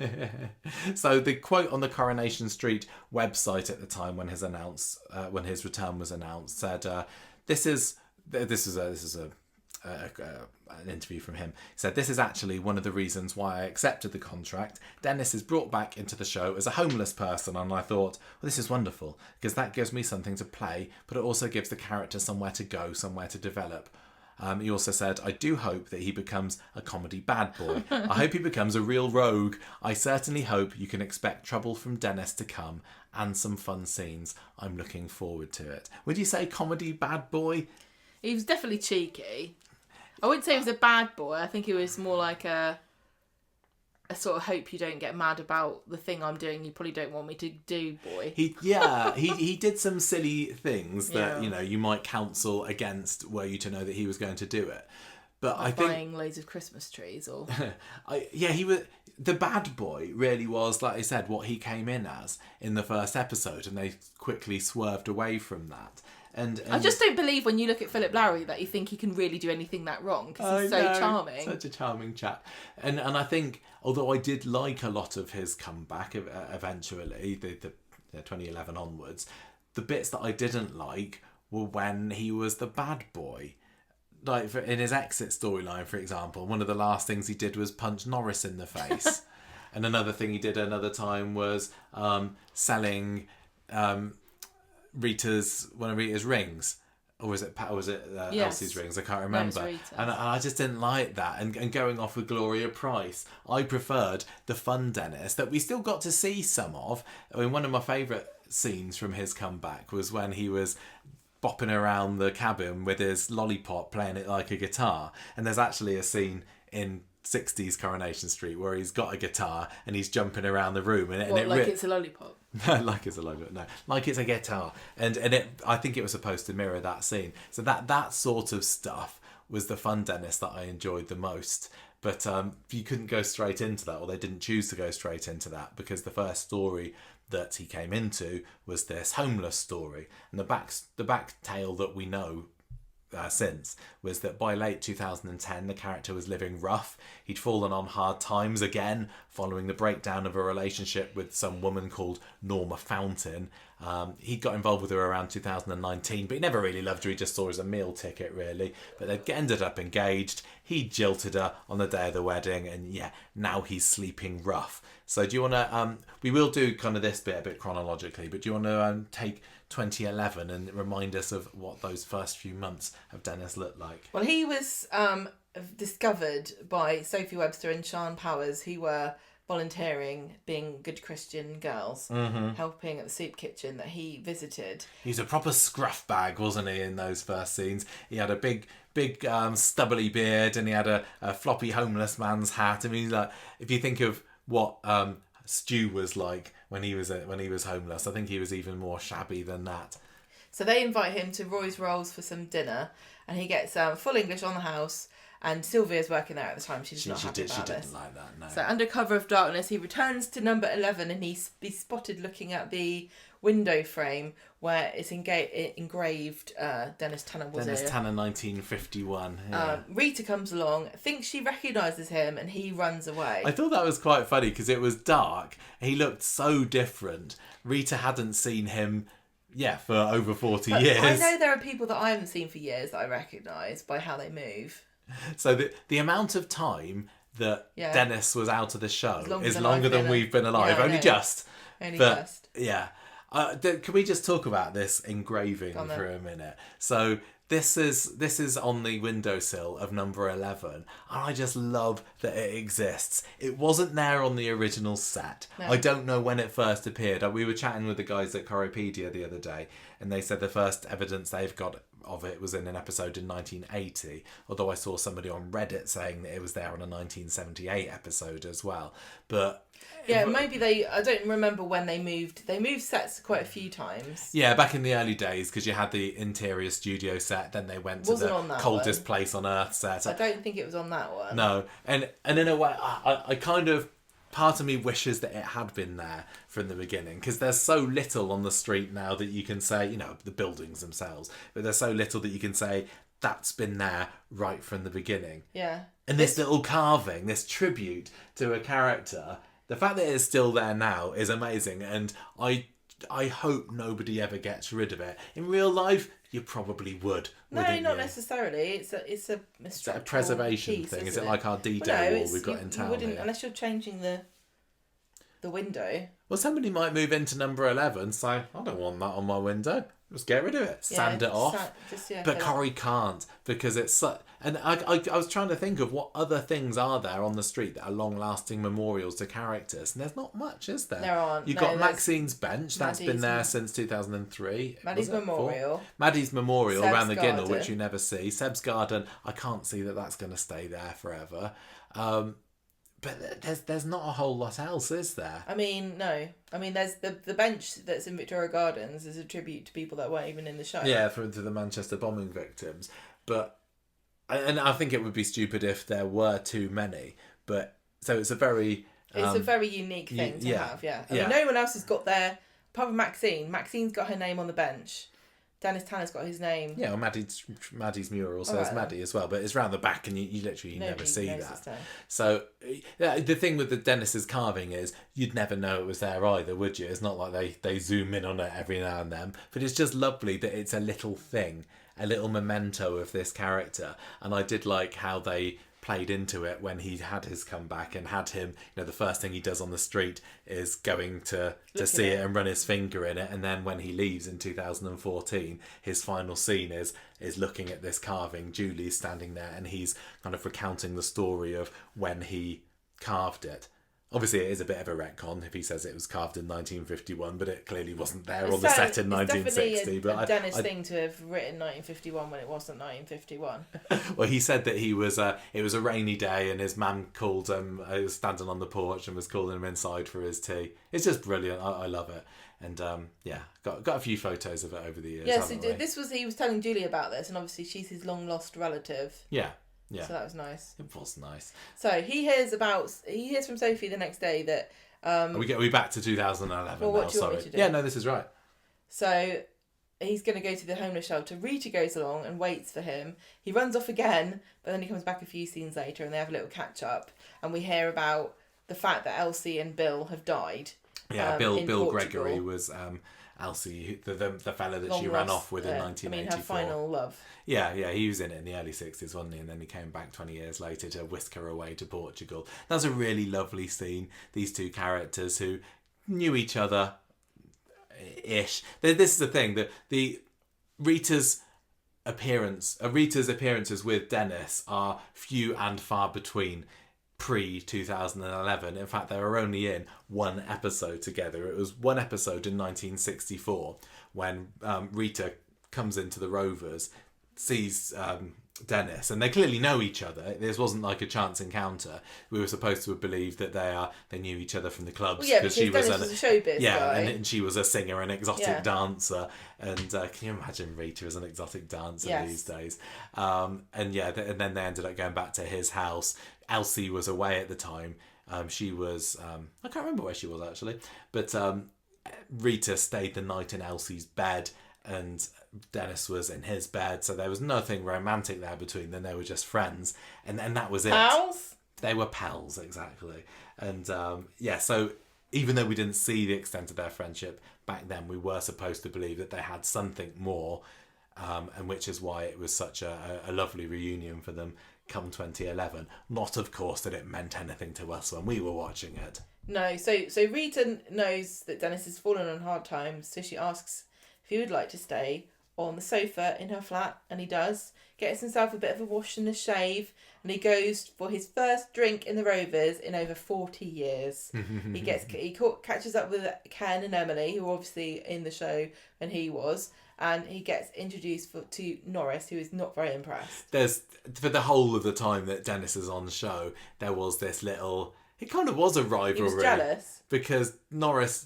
So the quote on the Coronation Street website at the time when his return was announced said, "This is an interview from him." He said, "This is actually one of the reasons why I accepted the contract. Dennis is brought back into the show as a homeless person, and I thought, well, this is wonderful, because that gives me something to play, but it also gives the character somewhere to go, somewhere to develop." He also said, "I do hope that he becomes a comedy bad boy. I hope he becomes a real rogue. I certainly hope you can expect trouble from Dennis to come, and some fun scenes. I'm looking forward to it." Would you say comedy bad boy? He was definitely cheeky. I wouldn't say he was a bad boy. I think he was more like a sort of hope you don't get mad about the thing I'm doing. You probably don't want me to do, boy. He did some silly things that you might counsel against were you to know that he was going to do it. But like I think buying loads of Christmas trees, or he was the bad boy. Really was, like I said, what he came in as in the first episode, and they quickly swerved away from that. And I just don't believe when you look at Philip Lowrie that you think he can really do anything that wrong, because he's so charming. Such a charming chap. And I think, although I did like a lot of his comeback eventually, the 2011 onwards, the bits that I didn't like were when he was the bad boy. Like in his exit storyline, for example, one of the last things he did was punch Norris in the face. And another thing he did another time was selling one of Rita's rings, or was it Elsie's rings? I can't remember. And I just didn't like that. And going off with Gloria Price, I preferred the fun Dennis that we still got to see some of. I mean, one of my favourite scenes from his comeback was when he was bopping around the cabin with his lollipop, playing it like a guitar. And there's actually a scene in 60s Coronation Street where he's got a guitar and he's jumping around the room, it's a lollipop. No, like it's a lollipop. No, like it's a guitar, and I think it was supposed to mirror that scene. So that sort of stuff was the fun Dennis that I enjoyed the most. But you couldn't go straight into that, or they didn't choose to go straight into that, because the first story that he came into was this homeless story, and the back tale that we know since, was that by late 2010 the character was living rough. He'd fallen on hard times again following the breakdown of a relationship with some woman called Norma Fountain. He got involved with her around 2019, but he never really loved her. He just saw her as a meal ticket, really. But they ended up engaged. He jilted her on the day of the wedding, and now he's sleeping rough. So do you want to... we will do kind of this bit a bit chronologically, but do you want to take 2011 and remind us of what those first few months of Dennis looked like? Well, he was discovered by Sophie Webster and Sian Powers, who were volunteering, being good Christian girls, helping at the soup kitchen that he visited. He's a proper scruff bag, wasn't he, in those first scenes? He had a big stubbly beard, and he had a floppy homeless man's hat. I mean, like, if you think of what Stu was like when he was homeless, I think he was even more shabby than that. So they invite him to Roy's Rolls for some dinner, and he gets full English on the house. And Sylvia's working there at the time. She's not happy about this. She didn't like that, no. So under cover of darkness, he returns to number 11, and he's spotted looking at the window frame where it's engraved Dennis Tanner was Dennis Tanner, 1951. Yeah. Rita comes along, thinks she recognises him, and he runs away. I thought that was quite funny because it was dark. He looked so different. Rita hadn't seen him... for over 40 years. I know there are people that I haven't seen for years that I recognise by how they move. So the amount of time that Dennis was out of the show is longer than we've been alive. Yeah, Only just. Yeah. Can we just talk about this engraving for a minute? So this is on the windowsill of number 11, and I just love that it exists. It wasn't there on the original set. No. I don't know when it first appeared. We were chatting with the guys at Corriepedia the other day, and they said the first evidence they've got of it was in an episode in 1980, although I saw somebody on Reddit saying that it was there on a 1978 episode as well. But maybe I don't remember when they moved sets quite a few times. Back in the early days, because you had the interior studio set, then they went to the coldest place on earth set. I don't think it was on that one. No, and in a way I kind of, part of me wishes that it had been there from the beginning, because there's so little on the street now that you can say, the buildings themselves, but there's so little that you can say that's been there right from the beginning. Yeah. And this little carving, this tribute to a character, the fact that it's still there now is amazing, and I hope nobody ever gets rid of it. In real life, you probably would. No, not necessarily. It's a preservation piece, thing. Is it like our D-Day wall we've got in town? You wouldn't, unless you're changing the window. Well, somebody might move into number 11, say, I don't want that on my window. Just get rid of it. Sand it off. But Corrie can't, because it's such... And I was trying to think of what other things are there on the street that are long-lasting memorials to characters. And there's not much, is there? There aren't. You've got Maxine's bench. That's been there since 2003. Maddie's Memorial. Maddie's Memorial Seb's around the Garden. Ginnell, which you never see. Seb's Garden, I can't see that that's going to stay there forever. But there's not a whole lot else, is there? I mean, no. I mean, there's the bench that's in Victoria Gardens is a tribute to people that weren't even in the show. Yeah, to the Manchester bombing victims. But, and I think it would be stupid if there were too many. But, so it's a very... it's a very unique thing to have, I mean, no one else has got their... Apart from Maxine. Maxine's got her name on the bench. Dennis Tanner's got his name. Yeah, well, Maddie's mural says Maddie as well, but it's round the back and you literally never see that. So the thing with the Dennis's carving is you'd never know it was there either, would you? It's not like they zoom in on it every now and then, but it's just lovely that it's a little thing, a little memento of this character. And I did like how they played into it when he had his comeback and had him, the first thing he does on the street is going to see it and run his finger in it, and then when he leaves in 2014, his final scene is looking at this carving. Julie's standing there and he's kind of recounting the story of when he carved it. Obviously, it is a bit of a retcon if he says it was carved in 1951, but it clearly wasn't there on the set in 1960. It's definitely a Dennis thing to have written 1951 when it wasn't 1951. Well, he said that it was a rainy day and his mum called him. He was standing on the porch and was calling him inside for his tea. It's just brilliant. I love it. And got a few photos of it over the years. Yeah, so he was telling Julie about this, and obviously she's his long lost relative. Yeah. Yeah. So that was nice. It was nice. So he hears from Sophie the next day that... Are we back to 2011 well, what do you want me to do? Yeah, no, this is right. So he's going to go to the homeless shelter. Rita goes along and waits for him. He runs off again, but then he comes back a few scenes later and they have a little catch up. And we hear about the fact that Elsie and Bill have died. Yeah, Bill Gregory was Elsie, the fella that she ran off with in 1984. Her final love. Yeah, he was in it in the early 60s, wasn't he? And then he came back 20 years later to whisk her away to Portugal. That's a really lovely scene. These two characters who knew each other ish. This is the thing, that Rita's appearances with Dennis are few and far between pre-2011. In fact, they were only in one episode together. It was one episode in 1964 when Rita comes into the Rovers, sees Dennis, and they clearly know each other. This wasn't like a chance encounter. We were supposed to have believed that they knew each other from the clubs. Well, yeah, because she was a showbiz guy. And she was a singer and exotic dancer. And can you imagine Rita as an exotic dancer these days? And then they ended up going back to his house. Elsie was away at the time. She was I can't remember where she was actually, but Rita stayed the night in Elsie's bed, and Dennis was in his bed, so there was nothing romantic there between them. They were just friends, and that was it. Pals? They were pals, exactly. And so even though we didn't see the extent of their friendship back then, we were supposed to believe that they had something more, and which is why it was such a lovely reunion for them come 2011. Not, of course, that it meant anything to us when we were watching it. No, so Rita knows that Dennis has fallen on hard times, so she asks if he would like to stay on the sofa in her flat, and he does. Gets himself a bit of a wash and a shave, and he goes for his first drink in the Rovers in over 40 years. He catches up with Ken and Emily, who were obviously in the show when he was, and he gets introduced to Norris, who is not very impressed. For the whole of the time that Dennis is on the show, there was this little... It kind of was a rivalry. He was jealous. Because Norris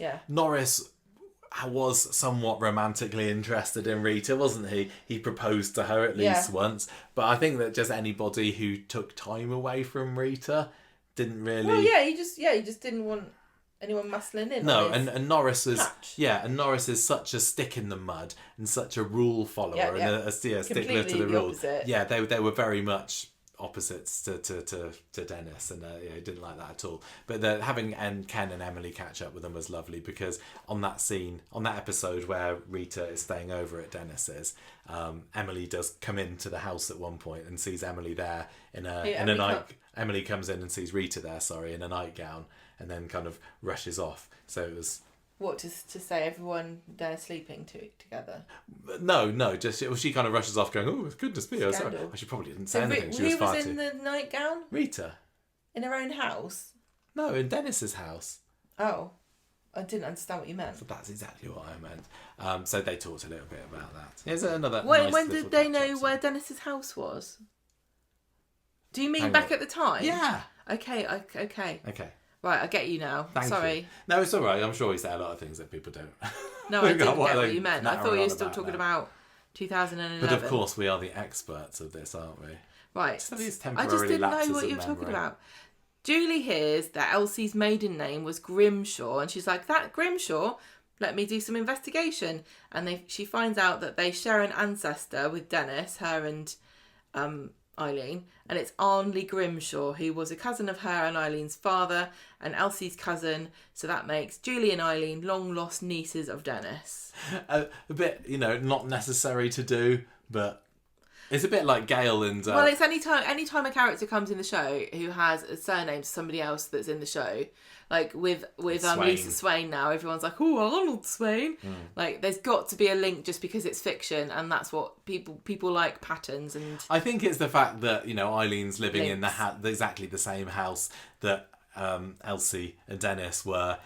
was somewhat romantically interested in Rita, wasn't he? He proposed to her at least once. But I think that just anybody who took time away from Rita didn't really... Well, he just didn't want anyone muscling in. No, and Norris is... Patch. Yeah, and Norris is such a stick in the mud and such a rule follower and a stickler to the rules. Yeah, they were very much opposites to Dennis, and he didn't like that at all. But having Ken and Emily catch up with them was lovely, because on that episode where Rita is staying over at Dennis's, Emily does come into the house at one point and sees Emily there Emily comes in and sees Rita there, in a nightgown, and then kind of rushes off. So it was... What, to say everyone there sleeping together? No, just she kind of rushes off going, oh, goodness me. Sorry. She probably didn't say anything. She was far too... Who was in the nightgown? Rita. In her own house? No, in Dennis's house. Oh, I didn't understand what you meant. So that's exactly what I meant. So they talked a little bit about that. Here's another when did they know where Dennis's house was? Do you mean back at the time? Yeah. Okay. Right, I get you now. Sorry. You. No, it's all right. I'm sure we say a lot of things that people don't. No, I didn't get what you meant. I thought you were still talking about 2011. But of course, we are the experts of this, aren't we? Right. So these temporary I just didn't know what you were talking about. Julie hears that Elsie's maiden name was Grimshaw, and she's like, that Grimshaw? Let me do some investigation. And she finds out that they share an ancestor with Dennis, her and Eileen, and it's Arnley Grimshaw, who was a cousin of her and Eileen's father, and Elsie's cousin, so that makes Julie and Eileen long lost nieces of Dennis. A bit, not necessary to do, but it's a bit like Gail and... Well, it's any time a character comes in the show who has a surname to somebody else that's in the show, like with Lisa Swain now, everyone's like, oh, Arnold Swain. Like, there's got to be a link just because it's fiction, and that's what people like patterns. And I think it's the fact that Eileen's living in exactly the same house that Elsie and Dennis were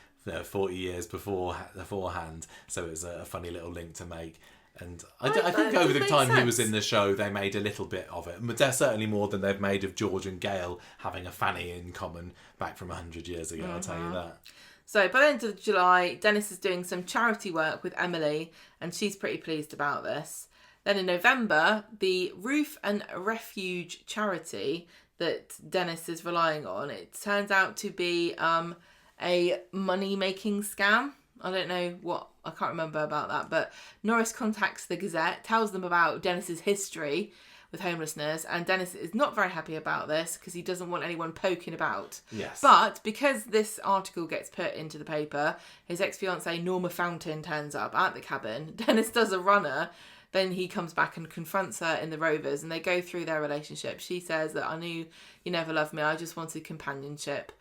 40 years beforehand, so it's a funny little link to make. And I think over the time he was in the show, they made a little bit of it. But they're certainly more than they've made of George and Gail having a fanny in common back from 100 years ago, I'll tell you that. So by the end of July, Dennis is doing some charity work with Emily, and she's pretty pleased about this. Then in November, the Roof and Refuge charity that Dennis is relying on, it turns out to be a money-making scam. I don't know what, I can't remember about that, but Norris contacts the Gazette, tells them about Dennis's history with homelessness, and Dennis is not very happy about this because he doesn't want anyone poking about. Yes. But because this article gets put into the paper, his ex-fiancée Norma Fountain turns up at the cabin. Dennis does a runner. Then he comes back and confronts her in the Rovers, and they go through their relationship. She says that I knew you never loved me. I just wanted companionship.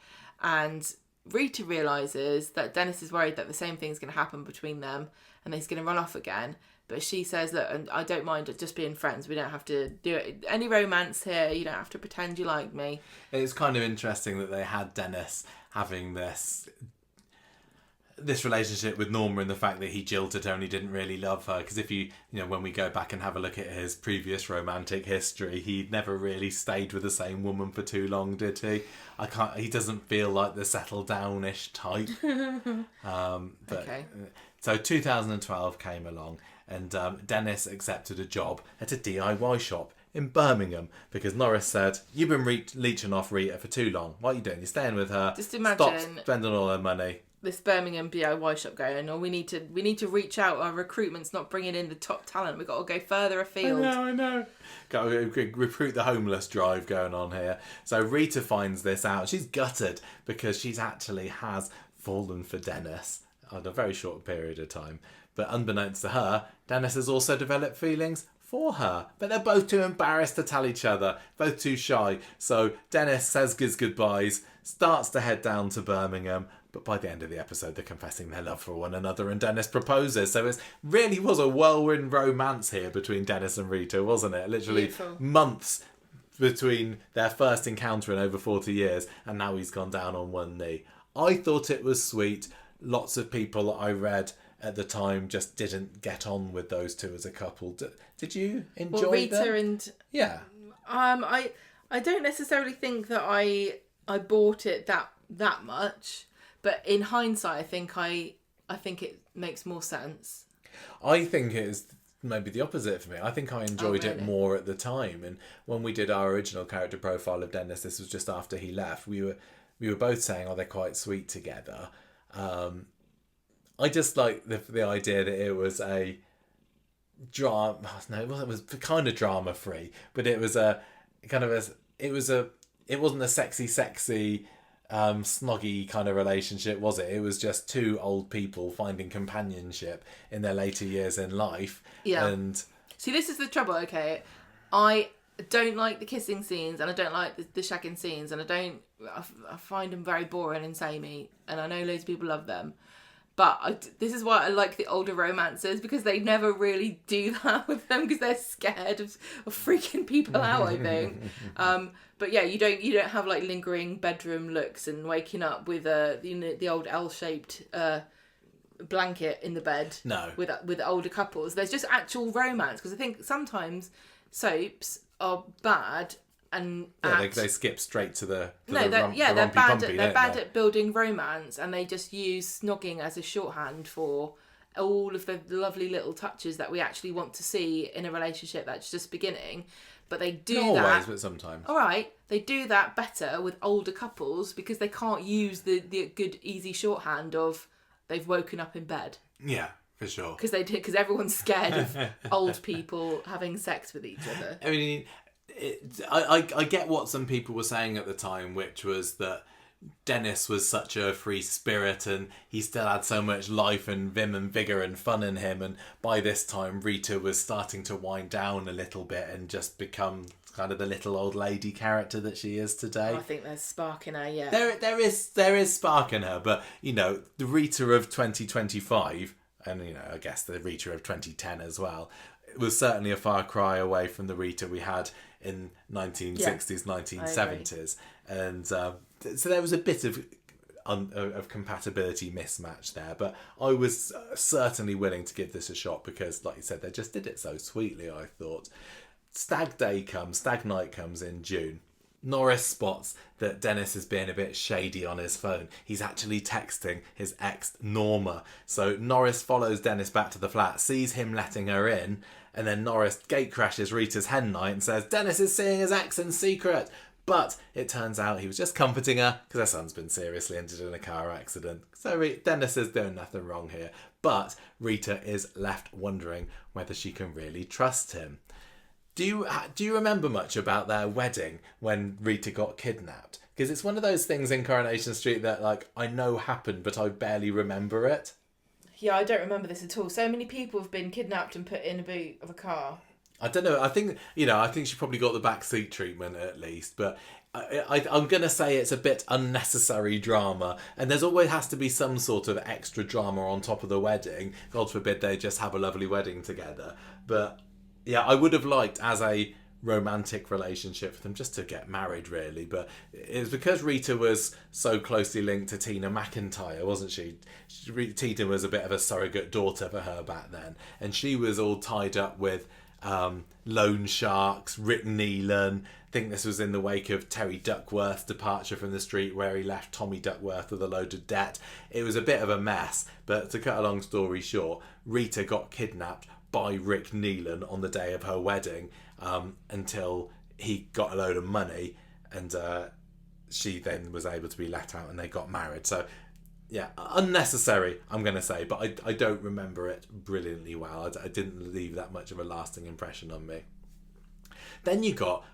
And Rita realises that Dennis is worried that the same thing's going to happen between them and he's going to run off again. But she says, look, and I don't mind just being friends. We don't have to do any romance here. You don't have to pretend you like me. It's kind of interesting that they had Dennis having this relationship with Norma, and the fact that he jilted her and he didn't really love her. Because if when we go back and have a look at his previous romantic history, he never really stayed with the same woman for too long, did he? He doesn't feel like the settle down-ish type. Okay. So 2012 came along, and Dennis accepted a job at a DIY shop in Birmingham because Norris said, you've been leeching off Rita for too long. What are you doing? You're staying with her. Just imagine Stop spending all her money. This Birmingham DIY shop going, or we need to reach out. Our recruitment's not bringing in the top talent. We've got to go further afield. I know. Got to recruit the homeless drive going on here. So Rita finds this out. She's gutted because she's actually has fallen for Dennis on a very short period of time. But unbeknownst to her, Dennis has also developed feelings for her. But they're both too embarrassed to tell each other, both too shy. So Dennis says his goodbyes, starts to head down to Birmingham. But by the end of the episode, they're confessing their love for one another and Dennis proposes. So it really was a whirlwind romance here between Dennis and Rita, wasn't it? Literally Beautiful. Months between their first encounter in over 40 years, and now he's gone down on one knee. I thought it was sweet. Lots of people I read at the time just didn't get on with those two as a couple. Did you enjoy Rita them? and... Yeah. I don't necessarily think that I bought it that much. But in hindsight, I think it makes more sense. I think it's maybe the opposite for me. I think I enjoyed it more at the time. And when we did our original character profile of Dennis, this was just after he left. We were both saying, "Oh, they're quite sweet together." I just like the idea that it was a drama. No, it was kind of drama free, but it was a kind of it wasn't a sexy. Snoggy kind of relationship, was it? It was just two old people finding companionship in their later years in life. Yeah. And see, this is the trouble. Okay, I don't like the kissing scenes, and I don't like the shagging scenes, and I find them very boring and samey. And I know loads of people love them, but this is why I like the older romances, because they never really do that with them because they're scared of freaking people out. I think. But yeah, you don't have like lingering bedroom looks and waking up with the old L-shaped blanket in the bed. No. With older couples, there's just actual romance, because I think sometimes soaps are bad and they skip straight to the they're bad. Pumpy, they're bad at building romance, and they just use snogging as a shorthand for all of the lovely little touches that we actually want to see in a relationship that's just beginning. But they do Not that. always, but sometimes. All right, they do that better with older couples because they can't use the good easy shorthand of they've woken up in bed. Yeah, for sure. Because everyone's scared of old people having sex with each other. I mean, I get what some people were saying at the time, which was that Dennis was such a free spirit and he still had so much life and vim and vigour and fun in him, and by this time Rita was starting to wind down a little bit and just become kind of the little old lady character that she is today. I think there's spark in her, yeah. There is spark in her, but the Rita of 2025, and I guess the Rita of 2010 as well, was certainly a far cry away from the Rita we had in 1960s, 1970s, and so there was a bit of compatibility mismatch there, but I was certainly willing to give this a shot because, like you said, they just did it so sweetly. I thought stag night comes in June. Norris spots that Dennis is being a bit shady on his phone. He's actually texting his ex Norma. So Norris follows Dennis back to the flat, sees him letting her in, and then Norris gate crashes Rita's hen night and says Dennis is seeing his ex in secret. But it turns out he was just comforting her because her son's been seriously injured in a car accident. So Dennis is doing nothing wrong here. But Rita is left wondering whether she can really trust him. Do you remember much about their wedding when Rita got kidnapped? Because it's one of those things in Coronation Street that, like, I know happened, but I barely remember it. Yeah, I don't remember this at all. So many people have been kidnapped and put in a boot of a car. I don't know. I think she probably got the backseat treatment at least, but I'm going to say it's a bit unnecessary drama, and there's always has to be some sort of extra drama on top of the wedding. God forbid they just have a lovely wedding together. But yeah, I would have liked as a romantic relationship for them just to get married, really. But it was because Rita was so closely linked to Tina McIntyre, wasn't she? Tina was a bit of a surrogate daughter for her back then, and she was all tied up with loan sharks, Rick Neelan. I think this was in the wake of Terry Duckworth's departure from the street, where he left Tommy Duckworth with a load of debt. It was a bit of a mess, but to cut a long story short, Rita got kidnapped by Rick Neelan on the day of her wedding, until he got a load of money, and she then was able to be let out and they got married. So yeah, unnecessary, I'm going to say, but I don't remember it brilliantly well. I didn't leave that much of a lasting impression on me. Then you got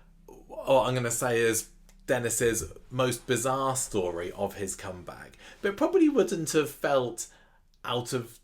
what I'm going to say is Dennis's most bizarre story of his comeback, but probably wouldn't have felt out of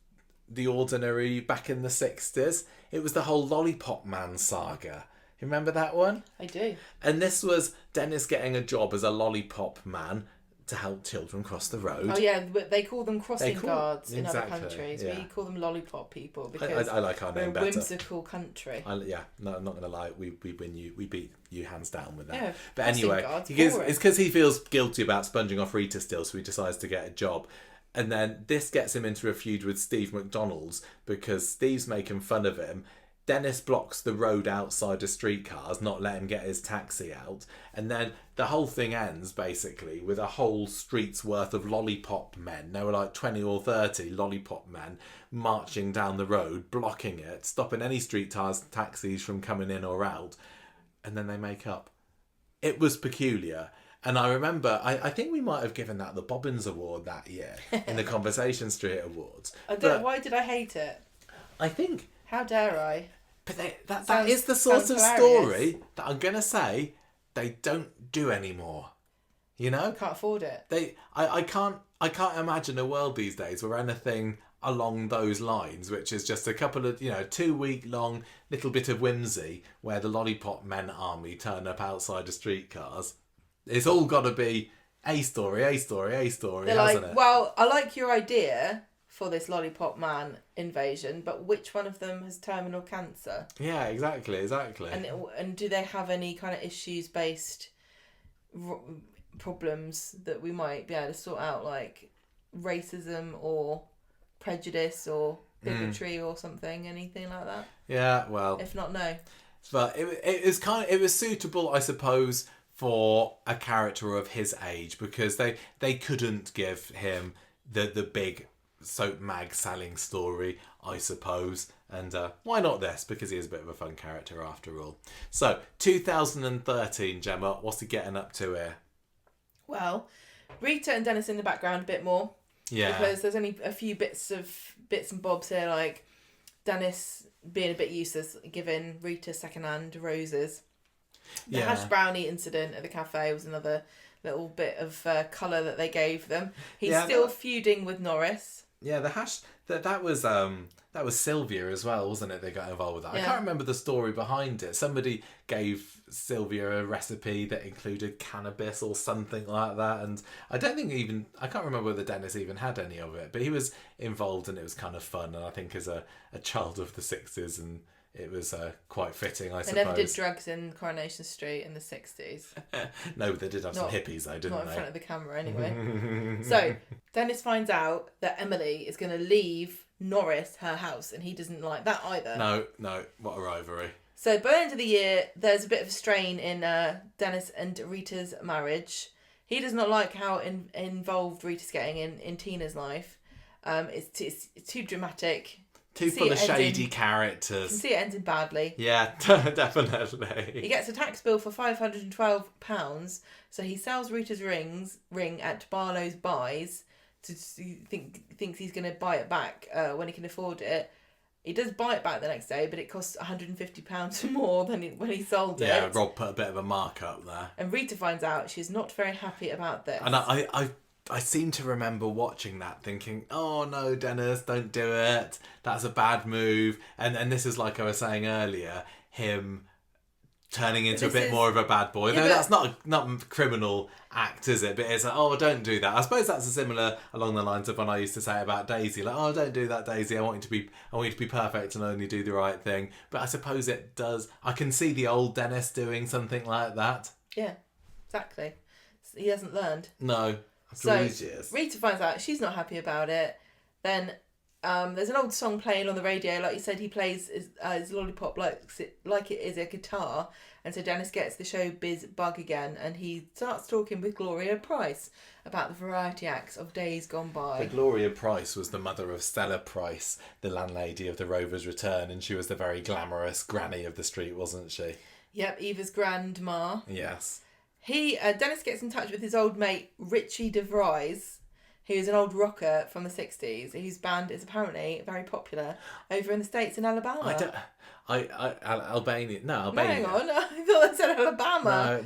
the ordinary back in the 60s. It was the whole Lollipop Man saga. You remember that one? I do. And this was Dennis getting a job as a Lollipop Man to help children cross the road. Oh yeah, but they call them crossing guards in other countries. Yeah. We call them lollipop people because I like our name we're a whimsical country. No, I'm not gonna lie. We beat you hands down with that. Yeah, but anyway, it's because he feels guilty about sponging off Rita still, so he decides to get a job. And then this gets him into a feud with Steve McDonald's because Steve's making fun of him. Dennis blocks the road outside of streetcars, not let him get his taxi out. And then the whole thing ends, basically, with a whole street's worth of lollipop men. There were like 20 or 30 lollipop men marching down the road, blocking it, stopping any streetcars, taxis from coming in or out. And then they make up. It was peculiar. And I remember, I think we might have given that the Bobbins Award that year in the Conversation Street Awards. Why did I hate it? I think... How dare I? But that is the sort of story that I'm going to say they don't do anymore. You know? Can't afford it. I can't imagine a world these days where anything along those lines, which is just a couple of, 2-week long little bit of whimsy where the Lollipop Men army turn up outside of streetcars. It's all got to be a story, They're hasn't it? Well, I like your idea for this Lollipop Man invasion, but which one of them has terminal cancer? Yeah, exactly. And do they have any kind of issues-based problems that we might be able to sort out, like racism or prejudice or bigotry or something, anything like that? Yeah, well... If not, no. But it was suitable, I suppose, for a character of his age, because they couldn't give him the big soap mag selling story, I suppose, and why not this, because he is a bit of a fun character after all. So 2013, Gemma, what's he getting up to here? Well, Rita and Dennis in the background a bit more, because there's only a few bits and bobs here, like Dennis being a bit useless, giving Rita secondhand roses. The hash brownie incident at the cafe was another little bit of colour that they gave them. He's still feuding with Norris. Yeah, the hash that was Sylvia as well, wasn't it? They got involved with that. Yeah. I can't remember the story behind it. Somebody gave Sylvia a recipe that included cannabis or something like that, and I can't remember whether Dennis even had any of it, but he was involved and it was kind of fun. And I think as a child of the 60s, and it was quite fitting, I suppose. They never did drugs in Coronation Street in the 60s. No, but they did have some hippies though, didn't they? Not in front of the camera anyway. So, Dennis finds out that Emily is going to leave Norris her house, and he doesn't like that either. No, what a rivalry. So, by the end of the year, there's a bit of a strain in Dennis and Rita's marriage. He does not like how involved Rita's getting in Tina's life. It's too dramatic. Too full of shady characters. You can see it ending badly. Yeah, definitely. He gets a tax bill for £512, so he sells Rita's ring at Barlow's Buys. Thinks he's going to buy it back when he can afford it. He does buy it back the next day, but it costs £150 more than when he sold it. Yeah, Rob put a bit of a markup there. And Rita finds out she's not very happy about this. And I seem to remember watching that thinking, oh no, Dennis, don't do it. That's a bad move. And this is like I was saying earlier, him turning into a bit more of a bad boy. Yeah, no, that's not a criminal act, is it? But it's like, oh, don't do that. I suppose that's a similar along the lines of when I used to say about Daisy, like, oh, don't do that, Daisy. I want you to be perfect and only do the right thing. But I suppose it does. I can see the old Dennis doing something like that. Yeah, exactly. He hasn't learned. No. So Rita finds out she's not happy about it. Then there's an old song playing on the radio. Like you said, he plays his lollipop like it is a guitar. And so Dennis gets the showbiz bug again, and he starts talking with Gloria Price about the variety acts of days gone by. But Gloria Price was the mother of Stella Price, the landlady of the Rover's Return, and she was the very glamorous granny of the street, wasn't she? Yep, Eva's grandma. Yes. Dennis gets in touch with his old mate Richie DeVries, who is an old rocker from the 60s, whose band is apparently very popular over in the States in Alabama. Albania. No, Albania. No, hang on. I thought I said Alabama.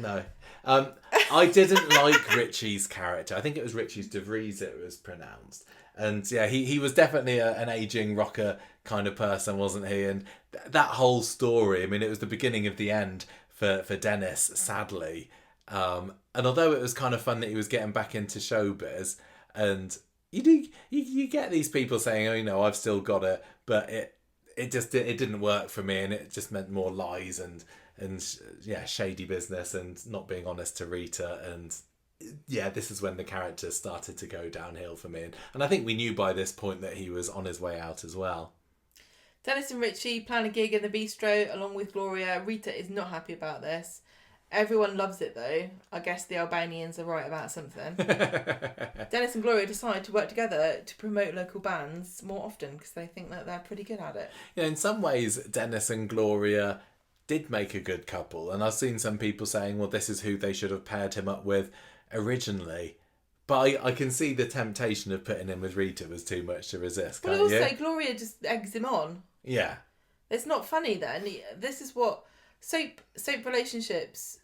No. I didn't like Richie's character. I think it was Richie's DeVries it was pronounced. And yeah, he was definitely an ageing rocker kind of person, wasn't he? And that whole story, I mean, it was the beginning of the end for Dennis, sadly. And although it was kind of fun that he was getting back into showbiz, and you get these people saying, oh, you know, I've still got it, but it didn't work for me, and it just meant more lies and shady business and not being honest to Rita, and yeah, this is when the character started to go downhill for me, and I think we knew by this point that he was on his way out as well. Dennis and Richie plan a gig in the bistro along with Gloria. Rita is not happy about this. Everyone loves it though. I guess the Albanians are right about something. Dennis and Gloria decide to work together to promote local bands more often because they think that they're pretty good at it. Yeah, in some ways, Dennis and Gloria did make a good couple. And I've seen some people saying, well, this is who they should have paired him up with originally. But I can see the temptation of putting him with Rita was too much to resist, can't you? But also, Gloria just eggs him on. Yeah. It's not funny then. This is what... Soap relationships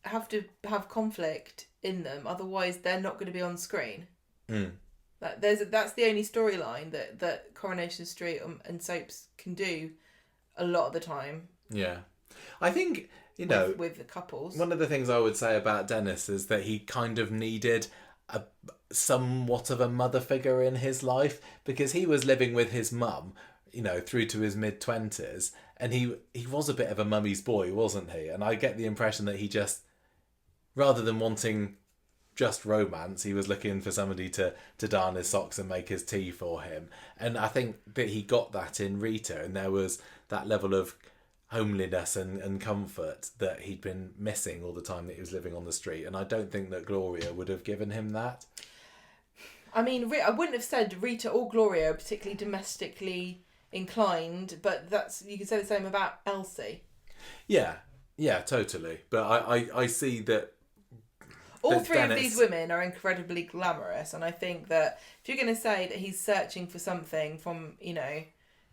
have to have conflict in them, otherwise they're not going to be on screen. That's the only storyline that Coronation Street and soaps can do a lot of the time. Yeah. I think, you know... With the couples. One of the things I would say about Dennis is that he kind of needed somewhat of a mother figure in his life, because he was living with his mum, you know, through to his mid-20s, and he was a bit of a mummy's boy, wasn't he? And I get the impression that he just, rather than wanting just romance, he was looking for somebody to darn his socks and make his tea for him. And I think that he got that in Rita, and there was that level of homeliness and comfort that he'd been missing all the time that he was living on the street. And I don't think that Gloria would have given him that. I mean, I wouldn't have said Rita or Gloria are particularly domestically inclined, but you could say the same about Elsie. Yeah, totally. But I see that all three of these women are incredibly glamorous, and I think that if you're going to say that he's searching for something from, you know,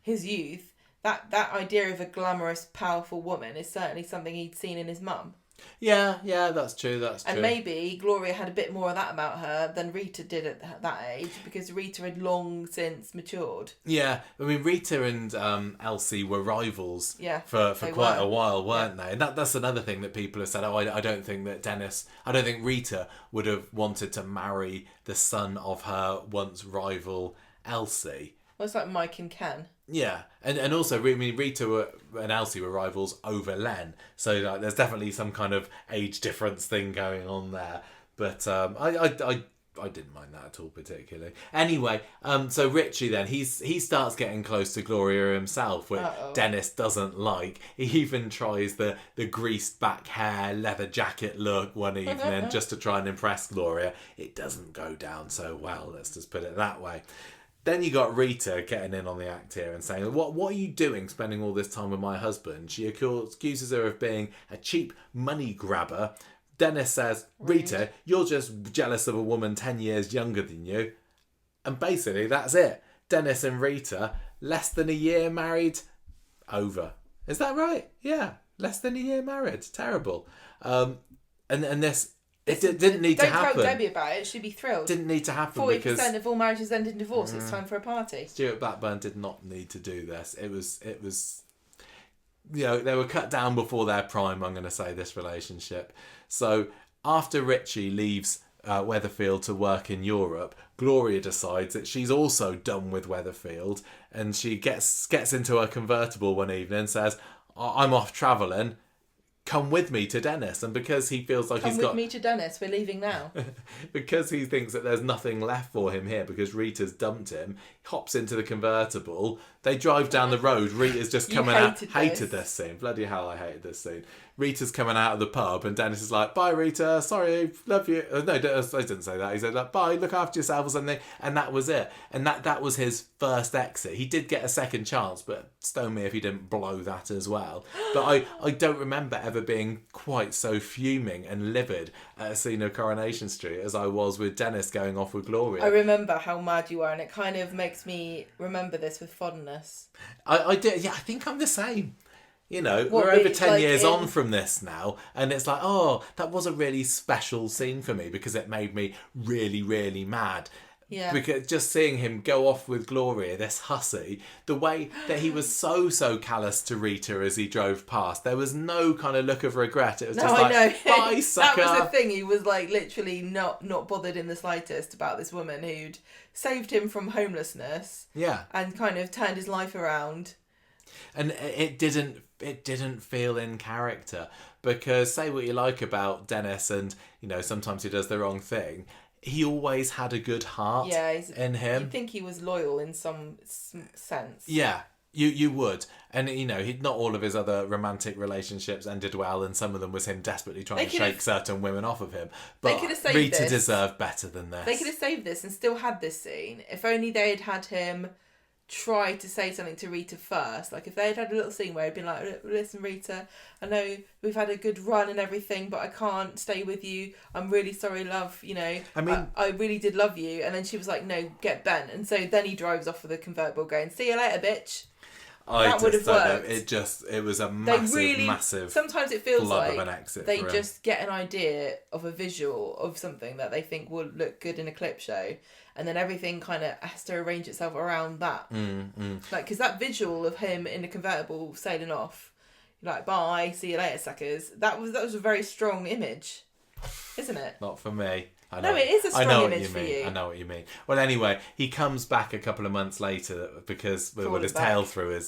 his youth, that idea of a glamorous, powerful woman is certainly something he'd seen in his mum. Yeah, that's true. And maybe Gloria had a bit more of that about her than Rita did at that age, because Rita had long since matured. Yeah, I mean, Rita and Elsie were rivals for quite a while, weren't they? And that's another thing that people have said, I don't think Rita would have wanted to marry the son of her once rival Elsie. Well, it's like Mike and Ken. Yeah, and also, I mean, Rita and Elsie were rivals over Len, so like, there's definitely some kind of age difference thing going on there. But I didn't mind that at all particularly. Anyway, so Richie then, he starts getting close to Gloria himself, which Dennis doesn't like. He even tries the greased back hair, leather jacket look one evening just to try and impress Gloria. It doesn't go down so well, let's just put it that way. Then you got Rita getting in on the act here and saying, what are you doing spending all this time with my husband? She accuses her of being a cheap money grabber. Dennis says, Rita, you're just jealous of a woman 10 years younger than you. And basically, that's it. Dennis and Rita, less than a year married, over. Is that right? Yeah. Less than a year married. Terrible. And this... It didn't need to happen. Don't tell Debbie about it. She'd be thrilled. Didn't need to happen 40% because... 40% of all marriages end in divorce. It's time for a party. Stuart Blackburn did not need to do this. It was... they were cut down before their prime, I'm going to say, this relationship. So after Richie leaves Weatherfield to work in Europe, Gloria decides that she's also done with Weatherfield, and she gets into her convertible one evening and says, I'm off travelling. Come with me to Dennis. And because he feels like Come with me to Dennis, we're leaving now. Because he thinks that there's nothing left for him here because Rita's dumped him, he hops into the convertible. They drive down the road. Rita's just coming out. Hated this scene. Bloody hell, I hated this scene. Rita's coming out of the pub and Dennis is like, bye Rita, sorry, love you. No, I didn't say that. He said, like, bye, look after yourself or something. And that was it. And that was his first exit. He did get a second chance, but stone me if he didn't blow that as well. But I don't remember ever being quite so fuming and livid at a scene of Coronation Street as I was with Dennis going off with Gloria. I remember how mad you were, and it kind of makes me remember this with fondness. I did. Yeah, I think I'm the same. You know, What, we're over really, 10 years on from this now, and it's like, oh, that was a really special scene for me because it made me really, really mad. Yeah. Because just seeing him go off with Gloria, this hussy, the way that he was so callous to Rita as he drove past, there was no kind of look of regret. It was just like, bye, sucker. That was the thing. He was like literally not bothered in the slightest about this woman who'd saved him from homelessness. Yeah. And kind of turned his life around. And it didn't feel in character, because say what you like about Dennis, and you know sometimes he does the wrong thing, he always had a good heart in him. You'd think he was loyal in some sense. Yeah, you would. And you know, not all of his other romantic relationships ended well, and some of them was him desperately trying to shake certain women off of him. But Rita deserved better than this. They could have saved this and still had this scene if only they had him try to say something to Rita first. Like if they had a little scene where he'd been like, listen Rita, I know we've had a good run and everything, but I can't stay with you, I'm really sorry love, you know, I mean I really did love you. And then she was like, no, get Ben. And so then he drives off with a convertible going, see you later bitch. That would have worked. It was a massive sometimes it feels like of an exit they just get an idea of a visual of something that they think would look good in a clip show, and then everything kind of has to arrange itself around that. Like, because that visual of him in a convertible sailing off, like, bye, see you later, suckers, that was a very strong image, isn't it? Not for me. No, it is a strong image for you. I know what you mean. Well, anyway, he comes back a couple of months later because with his tail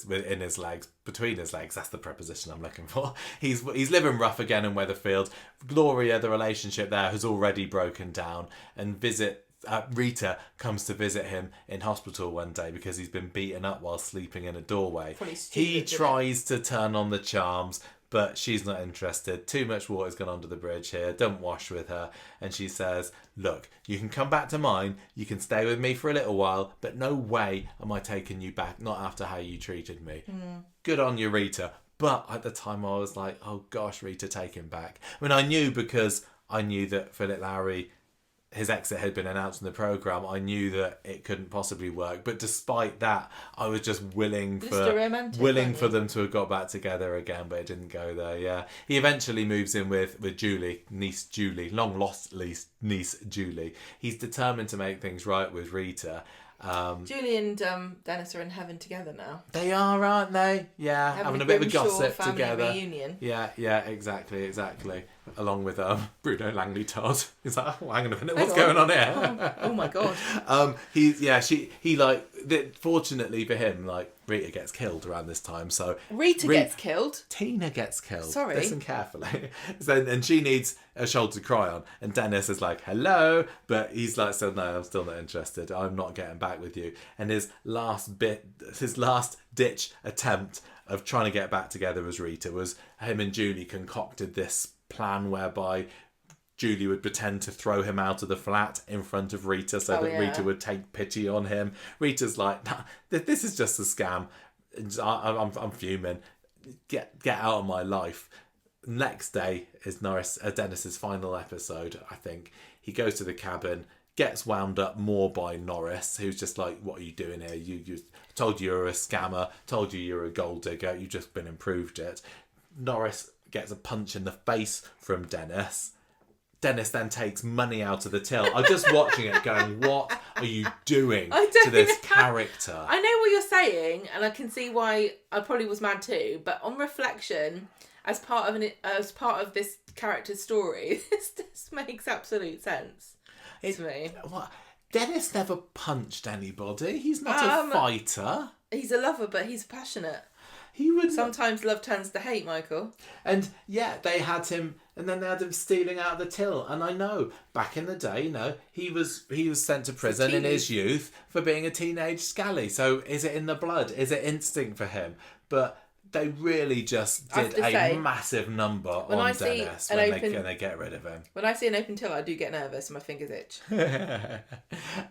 in his legs, between his legs. That's the preposition I'm looking for. He's living rough again in Weatherfield. Gloria, the relationship there has already broken down, and Rita comes to visit him in hospital one day because he's been beaten up while sleeping in a doorway. He tries to turn on the charms, but she's not interested. Too much water's gone under the bridge here. Don't wash with her. And she says, look, you can come back to mine. You can stay with me for a little while, but no way am I taking you back. Not after how you treated me. Good on you, Rita. But at the time I was like, oh gosh, Rita, take him back. I mean, I knew that Philip Lowrie, his exit had been announced in the programme. I knew that it couldn't possibly work, but despite that, I was just willing for them to have got back together again, but it didn't go there. Yeah, he eventually moves in with Julie, long lost niece Julie. He's determined to make things right with Rita. Julie and Dennis are in heaven together now. They are, aren't they? Yeah, having a bit of a gossip together. Reunion. Yeah, exactly. Along with Bruno Langley Todd. He's like, oh, hang on a minute, what's going on here? Oh my god. Fortunately for him, like, Rita gets killed around this time. So Rita gets killed. Tina gets killed. Sorry. Listen carefully. And she needs a shoulder to cry on. And Dennis is like, hello, but he's like, so no, I'm still not interested. I'm not getting back with you. And his last ditch attempt of trying to get back together as Rita was him and Julie concocted this plan whereby Julie would pretend to throw him out of the flat in front of Rita so that Rita would take pity on him. Rita's like, nah, this is just a scam. I'm fuming. Get out of my life. Next day is Dennis's final episode, I think. He goes to the cabin, gets wound up more by Norris, who's just like, what are you doing here? You told you were a scammer, told you you're a gold digger, you've just been and proved it. Norris gets a punch in the face from Dennis. Dennis then takes money out of the till. I'm just watching it going, what are you doing to this character? I know what you're saying, and I can see why I probably was mad too, but on reflection, as part of this character's story, this just makes absolute sense to me. What? Dennis never punched anybody. He's not a fighter. He's a lover, but he's passionate. He would sometimes love turns to hate, Michael. And yeah, they had him, and then they had him stealing out of the till. And I know back in the day, he was sent to prison in his youth for being a teenage scally. So is it in the blood? Is it instinct for him? But they really just did a massive number on Dennis when they get rid of him. When I see an open till, I do get nervous and my fingers itch.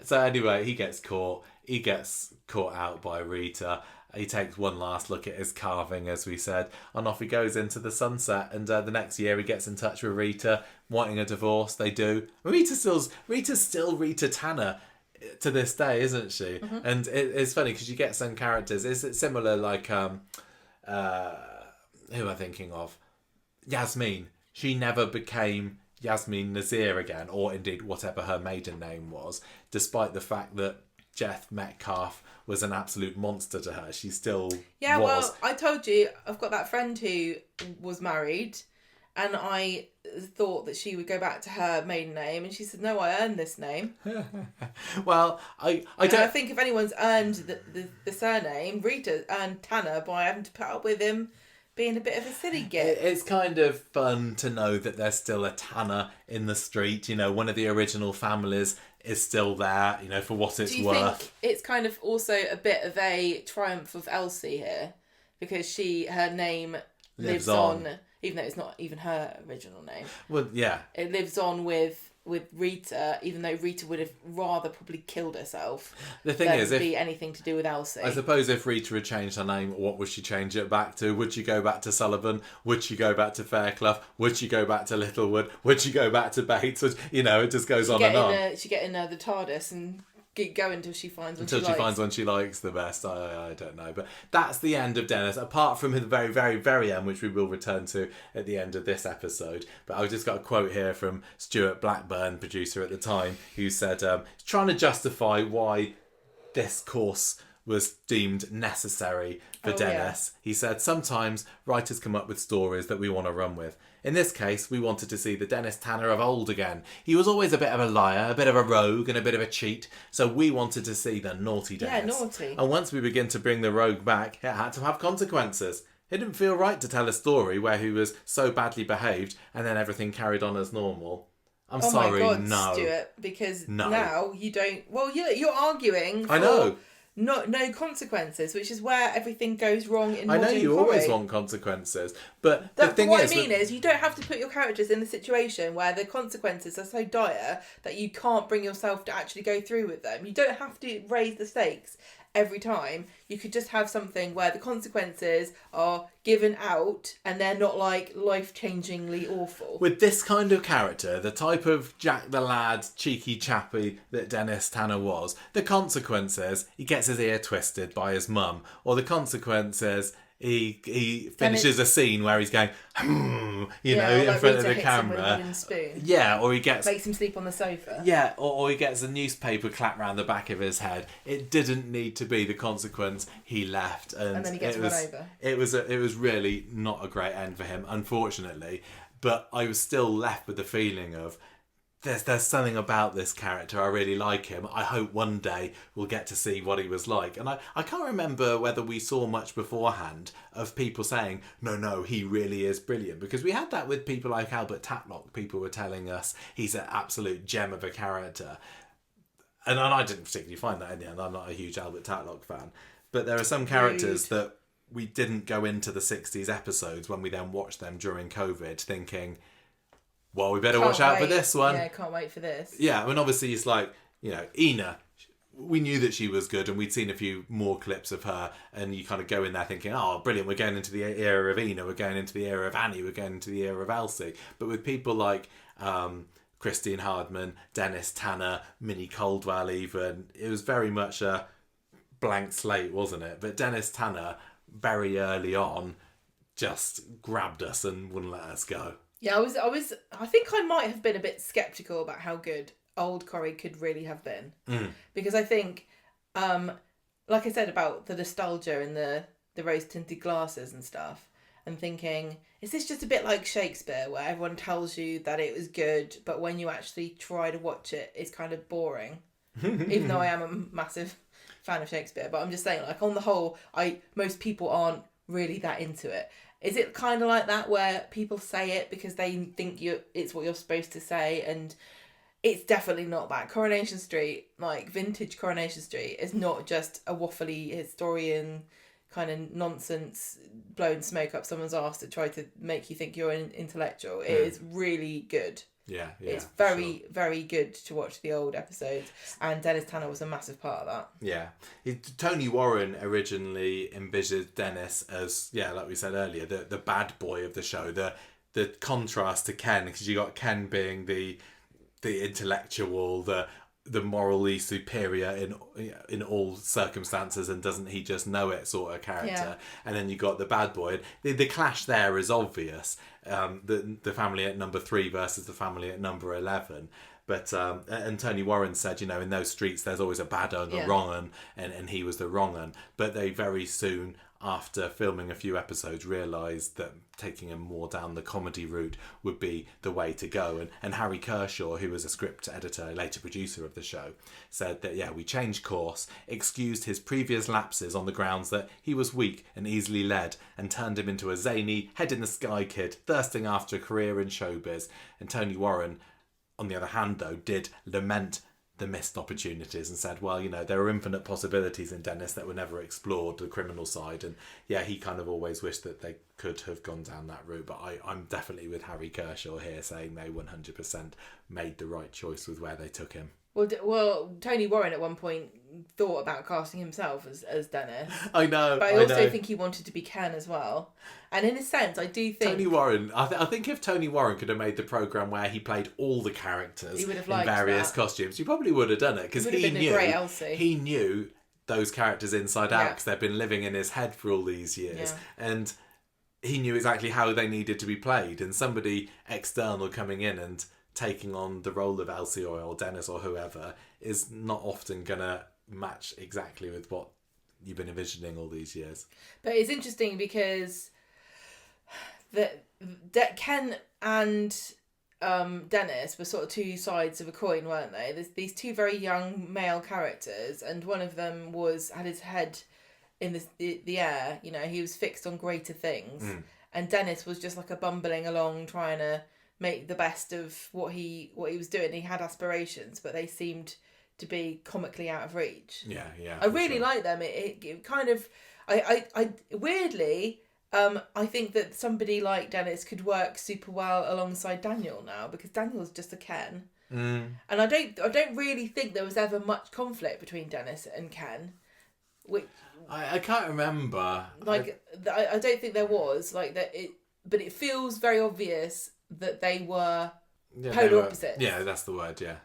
So anyway, he gets caught. He gets caught out by Rita. He takes one last look at his carving, as we said, and off he goes into the sunset. And the next year he gets in touch with Rita, wanting a divorce. They do. Rita's still Rita Tanner to this day, isn't she? Mm-hmm. And it's funny because you get some characters. It's similar, like who am I thinking of? Yasmin. She never became Yasmin Nazir again, or indeed whatever her maiden name was, despite the fact that Jeff Metcalf was an absolute monster to her. She still was. Well, I told you, I've got that friend who was married, and I thought that she would go back to her maiden name, and she said, no, I earned this name. Well, I think if anyone's earned the surname, Rita earned Tanner by having to put up with him being a bit of a silly git. It's kind of fun to know that there's still a Tanner in the street. One of the original families is still there, for what it's worth. Do you think it's kind of also a bit of a triumph of Elsie here? Because her name lives on, even though it's not even her original name. Well, yeah. It lives on with Rita, even though Rita would have rather probably killed herself. The thing is, if be anything to do with Elsie. I suppose if Rita had changed her name, what would she change it back to? Would she go back to Sullivan? Would she go back to Fairclough? Would she go back to Littlewood? Would she go back to Bates? It just goes on and on. She get in the TARDIS and keep going until she finds one finds one she likes the best. I don't know, but that's the end of Dennis, apart from the very, very, very end, which we will return to at the end of this episode. But I've just got a quote here from Stuart Blackburn, producer at the time, who said, trying to justify why this course was deemed necessary for Dennis. Yeah. He said, sometimes writers come up with stories that we want to run with. In this case, we wanted to see the Dennis Tanner of old again. He was always a bit of a liar, a bit of a rogue, and a bit of a cheat, so we wanted to see the naughty Dennis. Yeah, naughty. And once we begin to bring the rogue back, it had to have consequences. It didn't feel right to tell a story where he was so badly behaved and then everything carried on as normal. I'm sorry, my God, no. Stuart, because now you don't... Well, you're arguing for... I know. No consequences, which is where everything goes wrong in modern I know you Corrie. always want consequences, but the thing is... What I mean is, you don't have to put your characters in the situation where the consequences are so dire that you can't bring yourself to actually go through with them. You don't have to raise the stakes every time. You could just have something where the consequences are given out and they're not like life-changingly awful. With this kind of character, the type of Jack the Lad, cheeky chappy that Dennis Tanner was, the consequences, he gets his ear twisted by his mum, or the consequences... He finishes a scene where he's going, in front of the camera. Yeah, or he makes him sleep on the sofa. Yeah, or he gets a newspaper clapped round the back of his head. It didn't need to be the consequence. He left, and then he gets run over. It was really not a great end for him, unfortunately. But I was still left with the feeling of there's something about this character. I really like him. I hope one day we'll get to see what he was like. And I can't remember whether we saw much beforehand of people saying, no, he really is brilliant. Because we had that with people like Albert Tatlock. People were telling us he's an absolute gem of a character. And I didn't particularly find that in the end. I'm not a huge Albert Tatlock fan. But there are some characters that we didn't go into the 60s episodes when we then watched them during COVID thinking... well, we better watch out for this one. Yeah, can't wait for this. Yeah, I mean, obviously it's like, Ina, we knew that she was good and we'd seen a few more clips of her, and you kind of go in there thinking, oh, brilliant, we're going into the era of Ina, we're going into the era of Annie, we're going into the era of Elsie. But with people like Christine Hardman, Dennis Tanner, Minnie Caldwell even, it was very much a blank slate, wasn't it? But Dennis Tanner, very early on, just grabbed us and wouldn't let us go. Yeah, I think I might have been a bit sceptical about how good old Corrie could really have been. Because I think, like I said about the nostalgia and the rose-tinted glasses and stuff, and thinking, is this just a bit like Shakespeare, where everyone tells you that it was good, but when you actually try to watch it, it's kind of boring? Even though I am a massive fan of Shakespeare, but I'm just saying, like, on the whole, most people aren't really that into it. Is it kind of like that, where people say it because they think it's what you're supposed to say, and it's definitely not that. Coronation Street, like vintage Coronation Street, is not just a waffly historian kind of nonsense blowing smoke up someone's arse to try to make you think you're an intellectual. It is really good. Yeah, it's very, very good to watch the old episodes, and Dennis Tanner was a massive part of that. Yeah. Tony Warren originally envisioned Dennis as, like we said earlier, the bad boy of the show, the contrast to Ken, because you got Ken being the intellectual, the morally superior in all circumstances, and doesn't he just know it sort of character. And then you got the bad boy. The clash there is obvious. The family at number 3 versus the family at number 11. But and Tony Warren said, in those streets there's always a bad un, a wrong un, and he was the wrong un. But they very soon, after filming a few episodes, realised that taking him more down the comedy route would be the way to go. And Harry Kershaw, who was a script editor, later producer of the show, said that, we changed course, excused his previous lapses on the grounds that he was weak and easily led, and turned him into a zany, head-in-the-sky kid, thirsting after a career in showbiz. And Tony Warren, on the other hand, though, did lament the missed opportunities and said, well, there are infinite possibilities in Dennis that were never explored, the criminal side. And he kind of always wished that they could have gone down that route. But I'm definitely with Harry Kershaw here, saying they 100% made the right choice with where they took him. Well, Tony Warren at one point thought about casting himself as Dennis. I know. But I also think he wanted to be Ken as well. And in a sense, I do think... Tony Warren, I think if Tony Warren could have made the programme where he played all the characters in various costumes, he probably would have done it. Because he knew those characters inside out, because they've been living in his head for all these years. And he knew exactly how they needed to be played. And somebody external coming in and taking on the role of Elsie or Dennis or whoever is not often going to match exactly with what you've been envisioning all these years. But it's interesting because Ken and Dennis were sort of two sides of a coin, weren't they? There's these two very young male characters, and one of them had his head in the air. He was fixed on greater things, and Dennis was just like a bumbling along trying to make the best of what he was doing. He had aspirations, but they seemed to be comically out of reach. Yeah. I really like them. It kind of, I weirdly, I think that somebody like Dennis could work super well alongside Daniel now, because Daniel's just a Ken, and I don't really think there was ever much conflict between Dennis and Ken. I can't remember. I don't think there was that. But it feels very obvious that they were polar opposites. Yeah, that's the word. Yeah.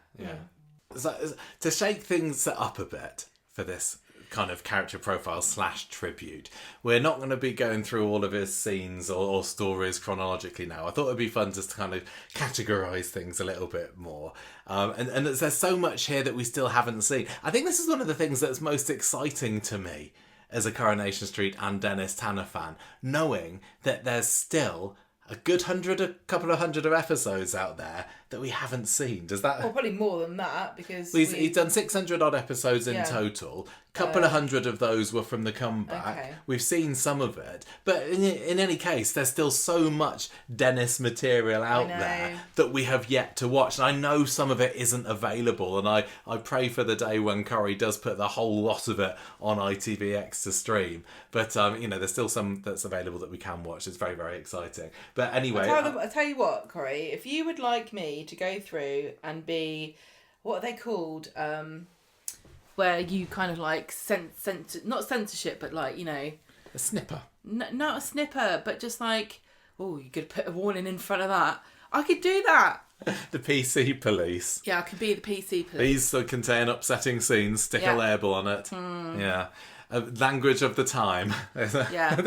So, to shake things up a bit for this kind of character profile / tribute, we're not going to be going through all of his scenes or stories chronologically now. I thought it'd be fun just to kind of categorise things a little bit more. And there's so much here that we still haven't seen. I think this is one of the things that's most exciting to me as a Coronation Street and Dennis Tanner fan, knowing that there's still a couple of hundred of episodes out there that we haven't seen. Does that... Well, probably more than that, because... He's done 600 odd episodes in total. Couple of hundred of those were from the comeback. Okay. We've seen some of it. But in any case, there's still so much Dennis material out there that we have yet to watch. And I know some of it isn't available. And I pray for the day when Corrie does put the whole lot of it on ITVX to stream. But, there's still some that's available that we can watch. It's very, very exciting. But anyway... I'll tell you what, Corrie, if you would like me to go through and be... What are they called? Where you kind of like not censorship, but like, a snipper. Not a snipper, but just like, oh, you could put a warning in front of that. I could do that. The PC police. Yeah, I could be the PC police. These that contain upsetting scenes, stick a label on it. Yeah. Language of the time. Yeah.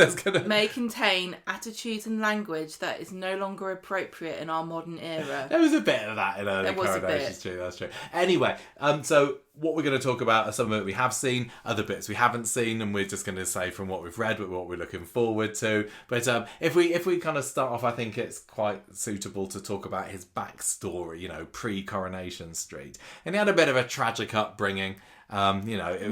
May contain attitudes and language that is no longer appropriate in our modern era. There was a bit of that in early Coronation Street, that's true. Anyway, so what we're going to talk about are some of it we have seen, other bits we haven't seen, and we're just going to say from what we've read, what we're looking forward to. But if we kind of start off, I think it's quite suitable to talk about his backstory, pre-Coronation Street. And he had a bit of a tragic upbringing. It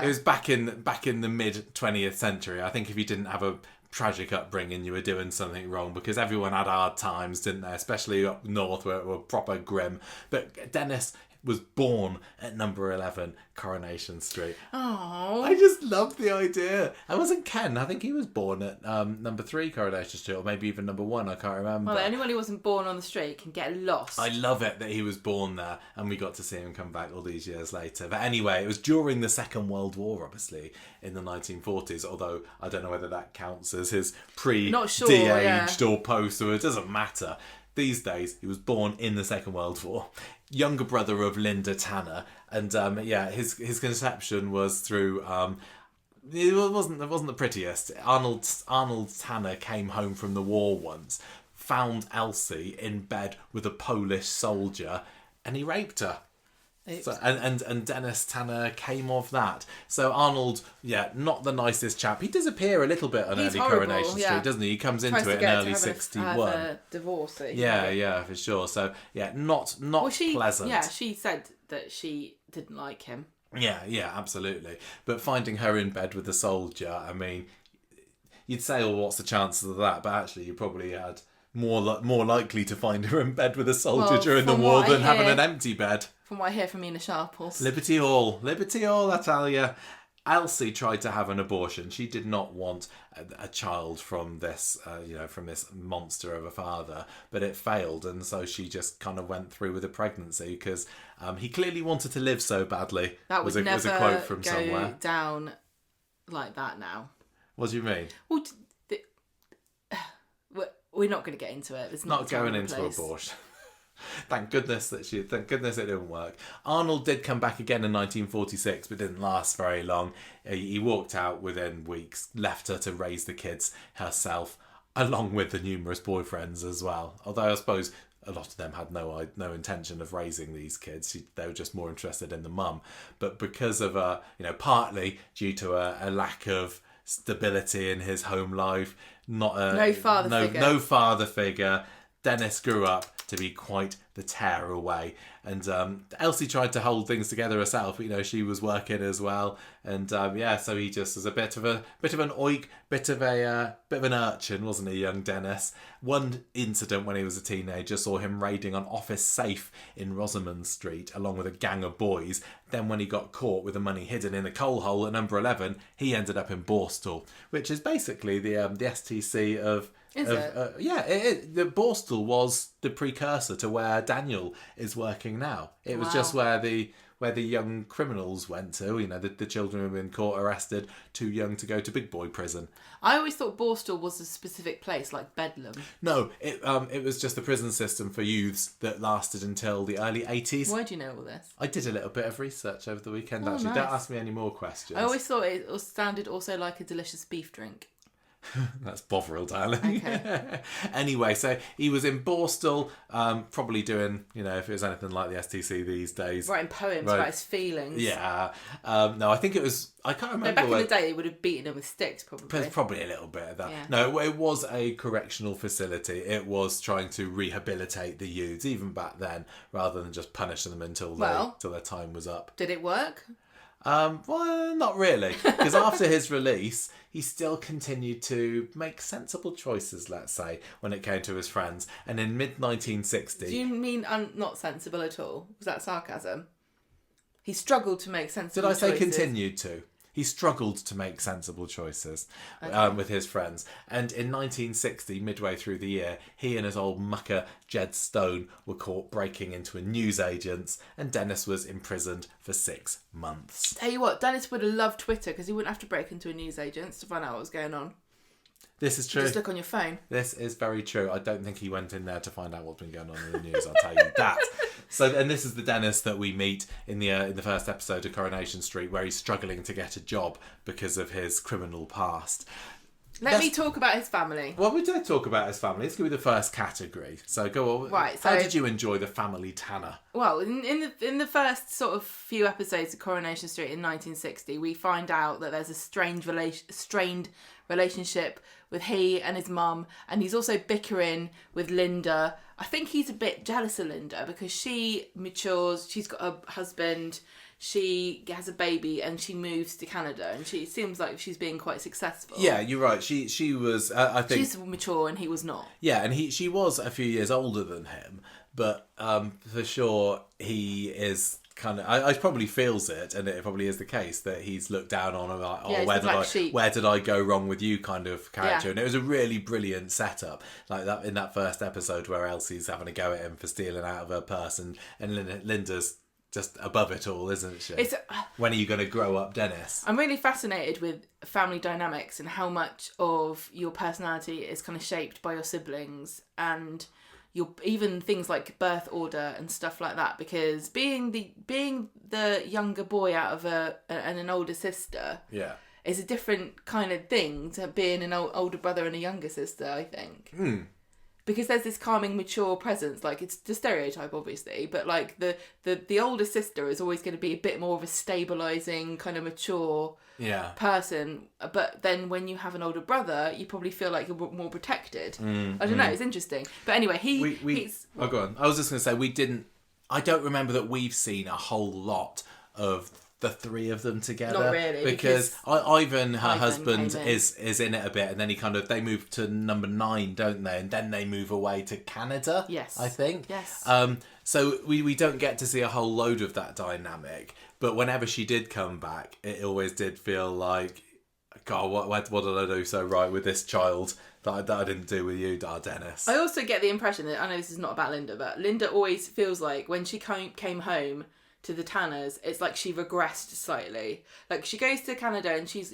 was back in the mid 20th century. I think if you didn't have a tragic upbringing, you were doing something wrong, because everyone had hard times, didn't they? Especially up north where it were proper grim. But Dennis was born at number 11 Coronation Street. Oh, I just love the idea. I wasn't Ken. I think he was born at number 3 Coronation Street, or maybe even number 1. I can't remember. Well, anyone who wasn't born on the street can get lost. I love it that he was born there, and we got to see him come back all these years later. But anyway, it was during the Second World War, obviously, in the 1940s, although I don't know whether that counts as his de-aged or post, or it doesn't matter. These days, he was born in the Second World War. Younger brother of Linda Tanner, and his conception was through. It wasn't the prettiest. Arnold Tanner came home from the war once, found Elsie in bed with a Polish soldier, and he raped her. So, and Dennis Tanner came of that. So Arnold, not the nicest chap. He does appear a little bit on early Coronation Street, doesn't he? He comes into it in early 61. A divorce. Yeah, for sure. So not pleasant. Yeah, she said that she didn't like him. Yeah, absolutely. But finding her in bed with a soldier, I mean, you'd say, well, what's the chances of that? But actually, you probably had more likely to find her in bed with a soldier during the war than having an empty bed. From what I hear from Mina Sharples. Liberty Hall, I tell you. Elsie tried to have an abortion. She did not want a child from this, from this monster of a father, but it failed, and so she just kind of went through with a pregnancy because he clearly wanted to live so badly. That would never was a quote from go somewhere. Down like that now. What do you mean? Well, we're not going to get into it. It's not going into abortion. Thank goodness it didn't work. Arnold did come back again in 1946, but didn't last very long. He walked out within weeks, left her to raise the kids herself, along with the numerous boyfriends as well. Although I suppose a lot of them had no intention of raising these kids. They were just more interested in the mum. But because of partly due to a lack of stability in his home life, no father figure. Dennis grew up to be quite the tearaway, and Elsie tried to hold things together herself. She was working as well, and so he just was a bit of an oik, bit of an urchin, wasn't he, young Dennis? One incident when he was a teenager saw him raiding an office safe in Rosamond Street along with a gang of boys. Then when he got caught with the money hidden in a coal hole at number 11, he ended up in Borstal, which is basically the STC of... The Borstal was the precursor to where Daniel is working now. It was just where the young criminals went to. The children who have been caught, arrested, too young to go to big boy prison. I always thought Borstal was a specific place, like Bedlam. No, it was just the prison system for youths that lasted until the early 80s. Why do you know all this? I did a little bit of research over the weekend, actually. Nice. Don't ask me any more questions. I always thought it sounded also like a delicious beef drink. That's Bovril, darling. Okay. Anyway, so he was in Borstal, probably doing, if it was anything like the STC these days. Writing poems about his feelings. Yeah. No, I think it was... I can't remember. Back in the day, they would have beaten him with sticks, probably. There's probably a little bit of that. Yeah. No, it was a correctional facility. It was trying to rehabilitate the youths, even back then, rather than just punishing them until their time was up. Did it work? Well, not really, because after his release, he still continued to make sensible choices, let's say, when it came to his friends. And in mid-1960... Do you mean not sensible at all? Was that sarcasm? He struggled to make sensible choices. Did I say continued to? He struggled to make sensible choices with his friends. And in 1960, midway through the year, he and his old mucker, Jed Stone, were caught breaking into a newsagent's, and Dennis was imprisoned for 6 months. Tell you what, Dennis would have loved Twitter because he wouldn't have to break into a newsagent's to find out what was going on. This is true. Just look on your phone. This is very true. I don't think he went in there to find out what's been going on in the news, I'll tell you that. So, and this is the Dennis that we meet in the first episode of Coronation Street, where he's struggling to get a job because of his criminal past. Let me talk about his family. Well, we did talk about his family. It's going to be the first category. So go on. Right. So, how did you enjoy the family Tanner? Well, in the first sort of few episodes of Coronation Street in 1960, we find out that there's a strained relationship with he and his mum, and he's also bickering with Linda. I think he's a bit jealous of Linda because she matures, she's got a husband, she has a baby, and she moves to Canada, and she seems like she's being quite successful. Yeah, you're right. She was. I think she's mature, and he was not. Yeah, and she was a few years older than him, but for sure he is kind of. I probably feels it, and it probably is the case that he's looked down on him like, where did I go wrong with you kind of character, and it was a really brilliant setup like that in that first episode where Elsie's having a go at him for stealing out of her purse, and Linda's just above it all, isn't she? When are you going to grow up, Dennis? I'm really fascinated with family dynamics and how much of your personality is kind of shaped by your siblings and your even things like birth order and stuff like that. Because being the younger boy out of an older sister, is a different kind of thing to being an older brother and a younger sister, I think. Because there's this calming, mature presence. Like, it's the stereotype, obviously, but like the older sister is always going to be a bit more of a stabilising, kind of mature person. But then when you have an older brother, you probably feel like you're more protected. I don't know. It's interesting. But anyway, he's... Oh, go on. I was just going to say, I don't remember that we've seen a whole lot of the three of them together. Not really, because Ivan, her husband, is in it a bit, and then they move to number 9, don't they? And then they move away to Canada. Yes, I think. Yes. So we don't get to see a whole load of that dynamic. But whenever she did come back, it always did feel like, God, what did I do so right with this child that I didn't do with you, Dennis? I also get the impression that, I know this is not about Linda, but Linda always feels like when she came home to the Tanners, it's like she regressed slightly. Like, she goes to Canada and she's,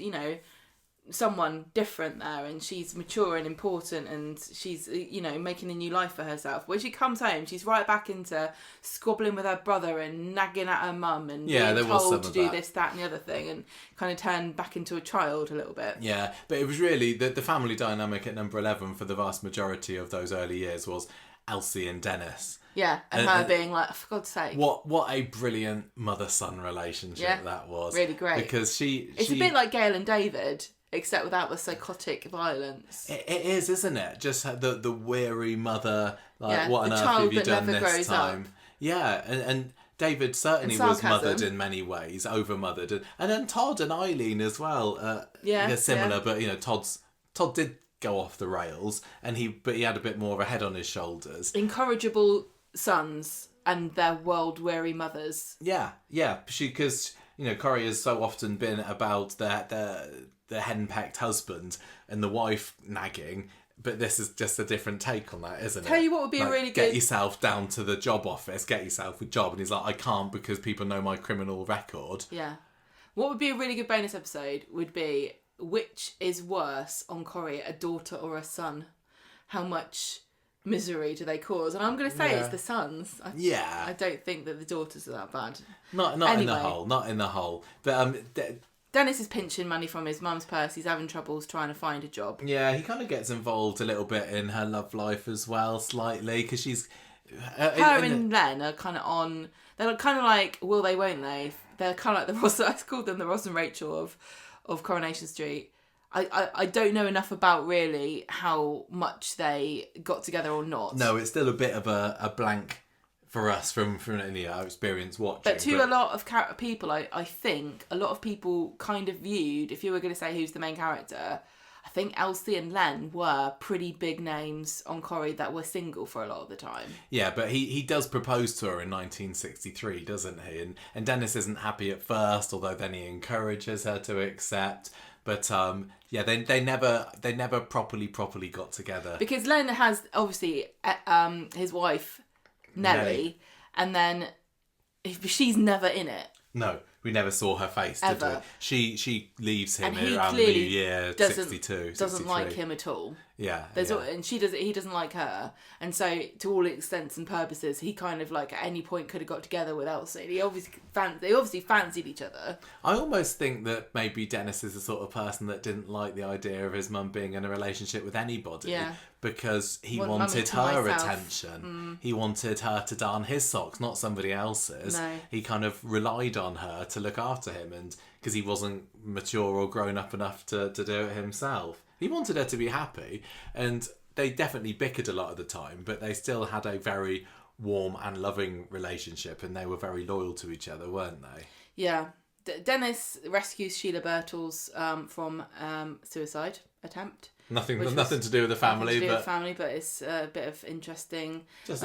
someone different there, and she's mature and important, and she's, making a new life for herself. When she comes home, she's right back into squabbling with her brother and nagging at her mum and being told to do this, that and the other thing, and kind of turn back into a child a little bit. Yeah, but it was really the family dynamic at number 11 for the vast majority of those early years was Elsie and Dennis. Yeah, and her being like, for God's sake. What a brilliant mother-son relationship that was. Really great. Because it's a bit like Gail and David, except without the psychotic violence. It is, isn't it? Just the weary mother, like, what on earth have you done this time? Up. Yeah, and David certainly was mothered in many ways, over-mothered. And then Todd and Eileen as well. They're similar, but, Todd did go off the rails, but he had a bit more of a head on his shoulders. Incorrigible sons and their world-weary mothers. Yeah, because Corrie has so often been about the henpecked husband and the wife nagging, but this is just a different take on that, isn't it? Tell you what would be a really good... Get yourself down to the job office, get yourself a job, and he's like, I can't because people know my criminal record. Yeah. What would be a really good bonus episode would be, which is worse on Corrie, a daughter or a son? How much misery do they cause? And I'm going to say it's the sons. I don't think that the daughters are that bad. Not anyway. in the whole. But Dennis is pinching money from his mum's purse. He's having troubles trying to find a job. Yeah, he kind of gets involved a little bit in her love life as well, slightly, because she's... her and Len are kind of on... They're kind of like, will they, won't they? They're kind of like the Ross... I called them the Ross and Rachel of Coronation Street. I don't know enough about really how much they got together or not. No, it's still a bit of a blank for us from any our experience watching. But to a lot of people, I think a lot of people kind of viewed, if you were going to say who's the main character, I think Elsie and Len were pretty big names on Corrie that were single for a lot of the time. Yeah, but he does propose to her in 1963, doesn't he? And Dennis isn't happy at first, although then he encourages her to accept. But they never properly got together. Because Len has obviously his wife Nellie, and then she's never in it. No, we never saw her face, ever. Did we? She leaves him and around the New Year, 62, doesn't like him at all. Yeah, and he doesn't like her, and so to all intents and purposes, he kind of like at any point could have got together with Elsie. They obviously fancied each other. I almost think that maybe Dennis is the sort of person that didn't like the idea of his mum being in a relationship with anybody. Yeah. Because he wanted her attention. He wanted her to darn his socks, not somebody else's. No. He kind of relied on her to look after him, and because he wasn't mature or grown up enough to do it himself. He wanted her to be happy, and they definitely bickered a lot of the time, but they still had a very warm and loving relationship, and they were very loyal to each other, weren't they? Yeah. Dennis rescues Sheila Birtles from suicide attempt. Nothing to do with the family, but it's a bit of interesting,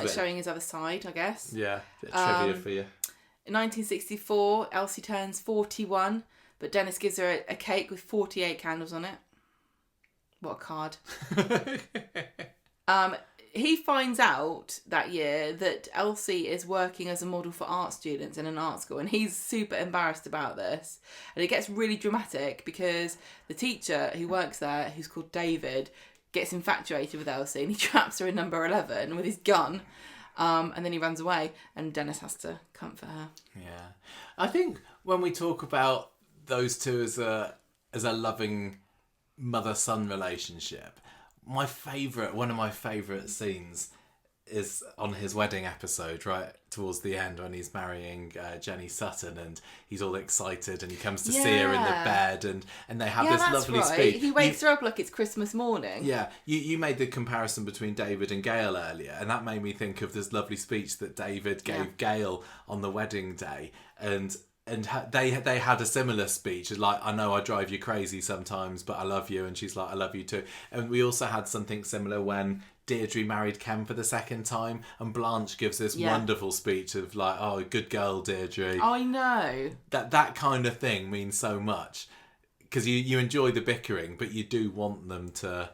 showing his other side, I guess. Yeah, bit of trivia for you. In 1964, Elsie turns 41, but Dennis gives her a cake with 48 candles on it. What a card. He finds out that year that Elsie is working as a model for art students in an art school, and he's super embarrassed about this. And it gets really dramatic because the teacher who works there, who's called David, gets infatuated with Elsie, and he traps her in number 11 with his gun. And then he runs away, and Dennis has to comfort her. Yeah. I think when we talk about those two as a loving mother-son relationship, one of my favourite scenes is on his wedding episode, right towards the end, when he's marrying Jenny Sutton, and he's all excited, and he comes to see her in the bed, and they have this lovely speech. He wakes her up like it's Christmas morning. Yeah, you made the comparison between David and Gail earlier, and that made me think of this lovely speech that David gave Gail on the wedding day, and they had a similar speech. It's like, I know I drive you crazy sometimes, but I love you. And she's like, I love you too. And we also had something similar when Deirdre married Ken for the second time, and Blanche gives this wonderful speech of like, oh, good girl, Deirdre. I know. That kind of thing means so much. Because you enjoy the bickering, but you do want them to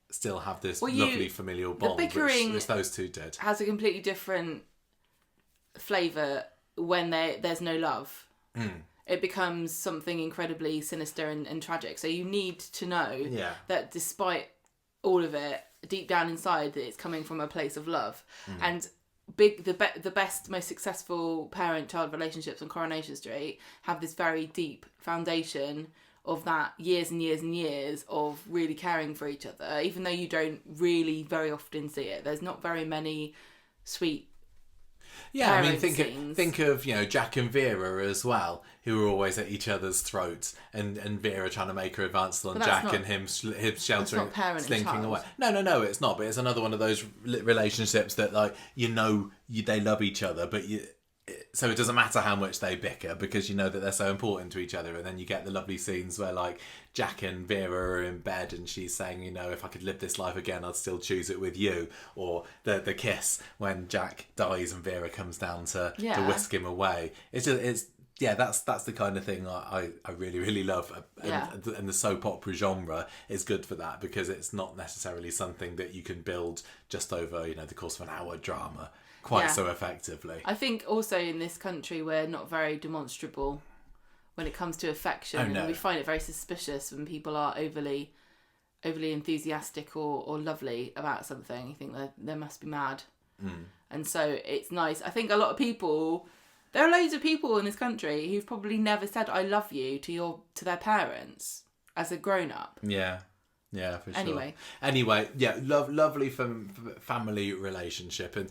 still have this lovely familial bond, the bickering which those two did. Has a completely different flavour when there's no love. It becomes something incredibly sinister and tragic. So you need to know that despite all of it, deep down inside, that it's coming from a place of love. And the best, most successful parent-child relationships on Coronation Street have this very deep foundation of that years and years and years of really caring for each other, even though you don't really very often see it. There's not very many sweet I mean, think of Jack and Vera as well, who were always at each other's throats, and Vera trying to make her advance on Jack, and him sheltering, slinking away. No, it's not. But it's another one of those relationships that, like, they love each other, but so it doesn't matter how much they bicker, because you know that they're so important to each other. And then you get the lovely scenes where, like, Jack and Vera are in bed, and she's saying, if I could live this life again, I'd still choose it with you. Or the kiss when Jack dies and Vera comes down to whisk him away. That's the kind of thing I really, really love. And the soap opera genre is good for that, because it's not necessarily something that you can build just over, the course of an hour drama quite so effectively. I think also in this country we're not very demonstrable when it comes to affection. And we find it very suspicious when people are overly enthusiastic or lovely about something. You think they must be mad. And so it's nice. I think a lot of people, there are loads of people in this country who've probably never said I love you to their parents as a grown up. Yeah, for sure. Anyway, lovely family relationship. And,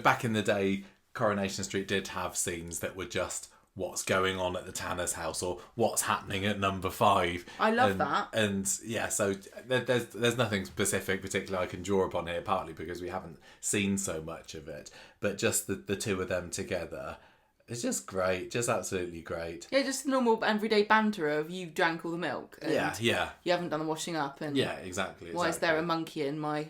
back in the day, Coronation Street did have scenes that were just what's going on at the Tanner's house or what's happening at number 5. I love that. And yeah, so there's nothing specific particular I can draw upon here, partly because we haven't seen so much of it, but just the two of them together. It's just great, just absolutely great. Yeah, just normal everyday banter of you drank all the milk. And yeah. you haven't done the washing up. And yeah, exactly. Why is there a monkey in my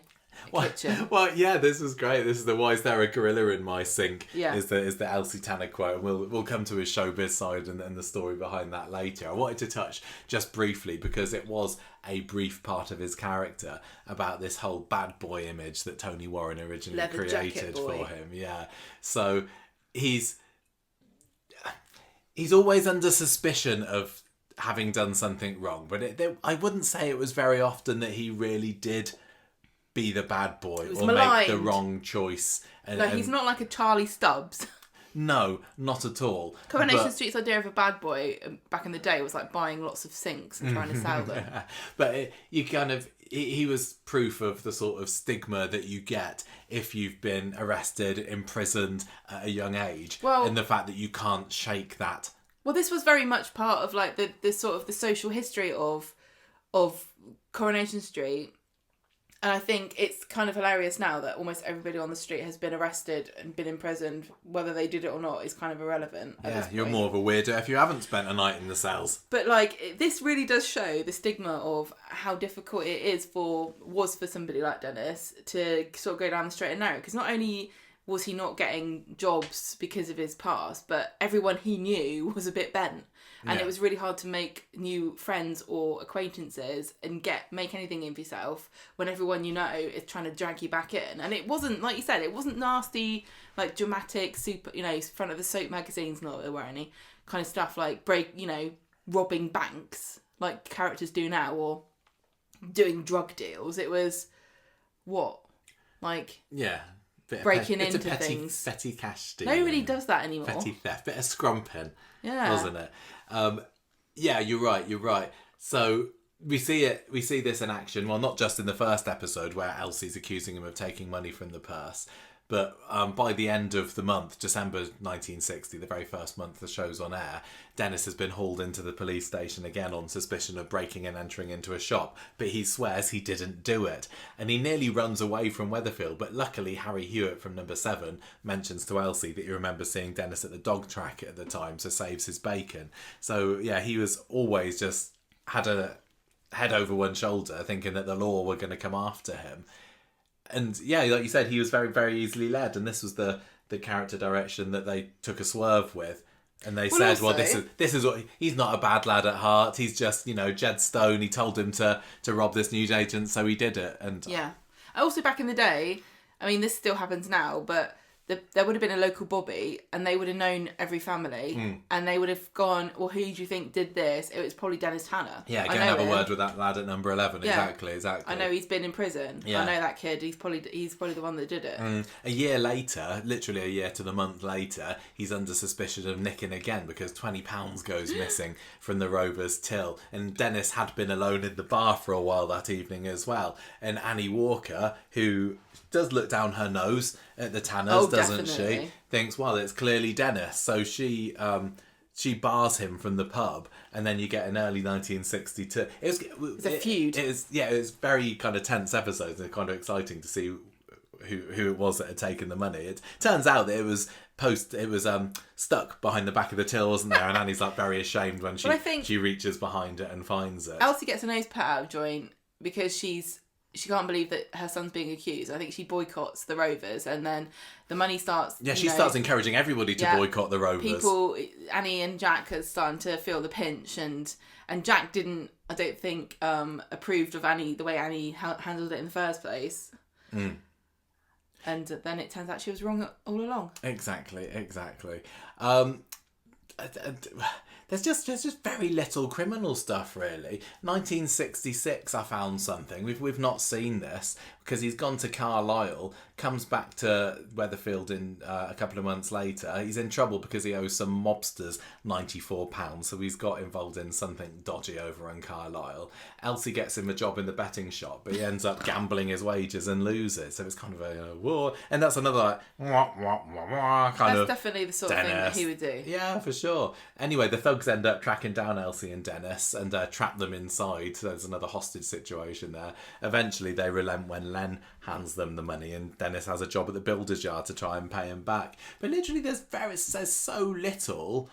kitchen? Well, yeah, this was great. This is the "Why is there a gorilla in my sink?" Yeah. is the Elsie Tanner quote. And we'll come to his showbiz side and the story behind that later. I wanted to touch just briefly, because it was a brief part of his character, about this whole bad boy image that Tony Warren originally Leather created boy. for him. Yeah, so he's always under suspicion of having done something wrong, but I wouldn't say it was very often that he really did be the bad boy or maligned. Make the wrong choice. He's not like a Charlie Stubbs. No, not at all. Coronation Street's idea of a bad boy back in the day was like buying lots of sinks and trying to sell them. But he was proof of the sort of stigma that you get if you've been arrested, imprisoned at a young age, and the fact that you can't shake that. Well, this was very much part of like the sort of the social history of Coronation Street. And I think it's kind of hilarious now that almost everybody on the street has been arrested and been imprisoned. Whether they did it or not is kind of irrelevant. Yeah, you're more of a weirdo if you haven't spent a night in the cells. But like, this really does show the stigma of how difficult it was for somebody like Dennis to sort of go down the straight and narrow. Because not only was he not getting jobs because of his past, but everyone he knew was a bit bent. And it was really hard to make new friends or acquaintances and make anything of yourself when everyone you know is trying to drag you back in. And it wasn't, like you said, it wasn't nasty, like dramatic, super, front of the soap magazines, not that there were any, kind of stuff like robbing banks like characters do now, or doing drug deals. It was, breaking into things. Petty cash stealing. Nobody does that anymore. Petty theft, bit of scrumping. Yeah. Wasn't it? Yeah, you're right. So we see this in action. Well, not just in the first episode where Elsie's accusing him of taking money from the purse, but by the end of the month, December 1960, the very first month the show's on air, Dennis has been hauled into the police station again on suspicion of breaking and entering into a shop, but he swears he didn't do it. And he nearly runs away from Weatherfield, but luckily Harry Hewitt from number 7 mentions to Elsie that he remembers seeing Dennis at the dog track at the time, so saves his bacon. So yeah, he was always just had a head over one shoulder, thinking that the law were going to come after him. And yeah, like you said, he was very, very easily led, and this was the character direction that they took a swerve with. And they said, this is what he's not a bad lad at heart. He's just, Jed Stone. He told him to rob this newsagent, so he did it. And yeah. Also, back in the day, I mean, this still happens now, but there would have been a local bobby, and they would have known every family, and they would have gone, well, who do you think did this? It was probably Dennis Tanner. Yeah, go and have a word with that lad at number 11. Yeah. Exactly. I know he's been in prison. Yeah. I know that kid. He's probably the one that did it. A year later, literally a year to the month later, he's under suspicion of nicking again because £20 goes missing from the Rovers' till. And Dennis had been alone in the bar for a while that evening as well. And Annie Walker, who does look down her nose at the Tanners, doesn't she? Thinks, well, it's clearly Dennis. So she bars him from the pub, and then you get an early 1962. It's a feud. It was very kind of tense episodes, and kind of exciting to see who it was that had taken the money. It turns out that it was stuck behind the back of the till, wasn't there? And Annie's like very ashamed when she reaches behind it and finds it. Elsie gets her nose put out of joint because she can't believe that her son's being accused. I think she boycotts the Rovers, and then the money starts... Yeah, she starts encouraging everybody to boycott the Rovers. Annie and Jack are starting to feel the pinch, and Jack didn't, I don't think, approved of the way Annie handled it in the first place. And then it turns out she was wrong all along. Exactly. There's just very little criminal stuff, really. 1966, I found something. We've not seen this. because he's gone to Carlisle, comes back to Weatherfield in a couple of months later. He's in trouble because he owes some mobsters £94, so he's got involved in something dodgy over in Carlisle. Elsie gets him a job in the betting shop, but he ends up gambling his wages and loses. So it's kind of a war, and that's another like wah, wah, wah, wah, kind of. That's definitely the sort of thing that he would do. Yeah, for sure. Anyway, the thugs end up tracking down Elsie and Dennis and trap them inside. So there's another hostage situation there. Eventually, they relent when Len hands them the money, and Dennis has a job at the builder's yard to try and pay him back. But literally, there's so little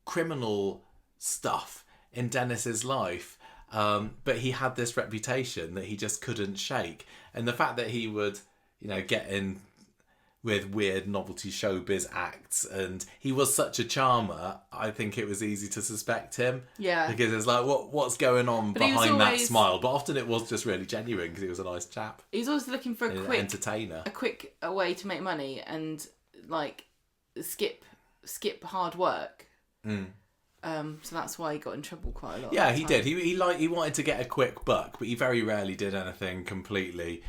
criminal stuff in Dennis's life. But he had this reputation that he just couldn't shake, and the fact that he would, get in with weird novelty showbiz acts, and he was such a charmer, I think it was easy to suspect him. Yeah. Because it's like, what's going on behind that smile? But often it was just really genuine because he was a nice chap. He was always looking for a quick way to make money and like skip hard work. So that's why he got in trouble quite a lot. Yeah, he did. He wanted to get a quick buck, but he very rarely did anything completely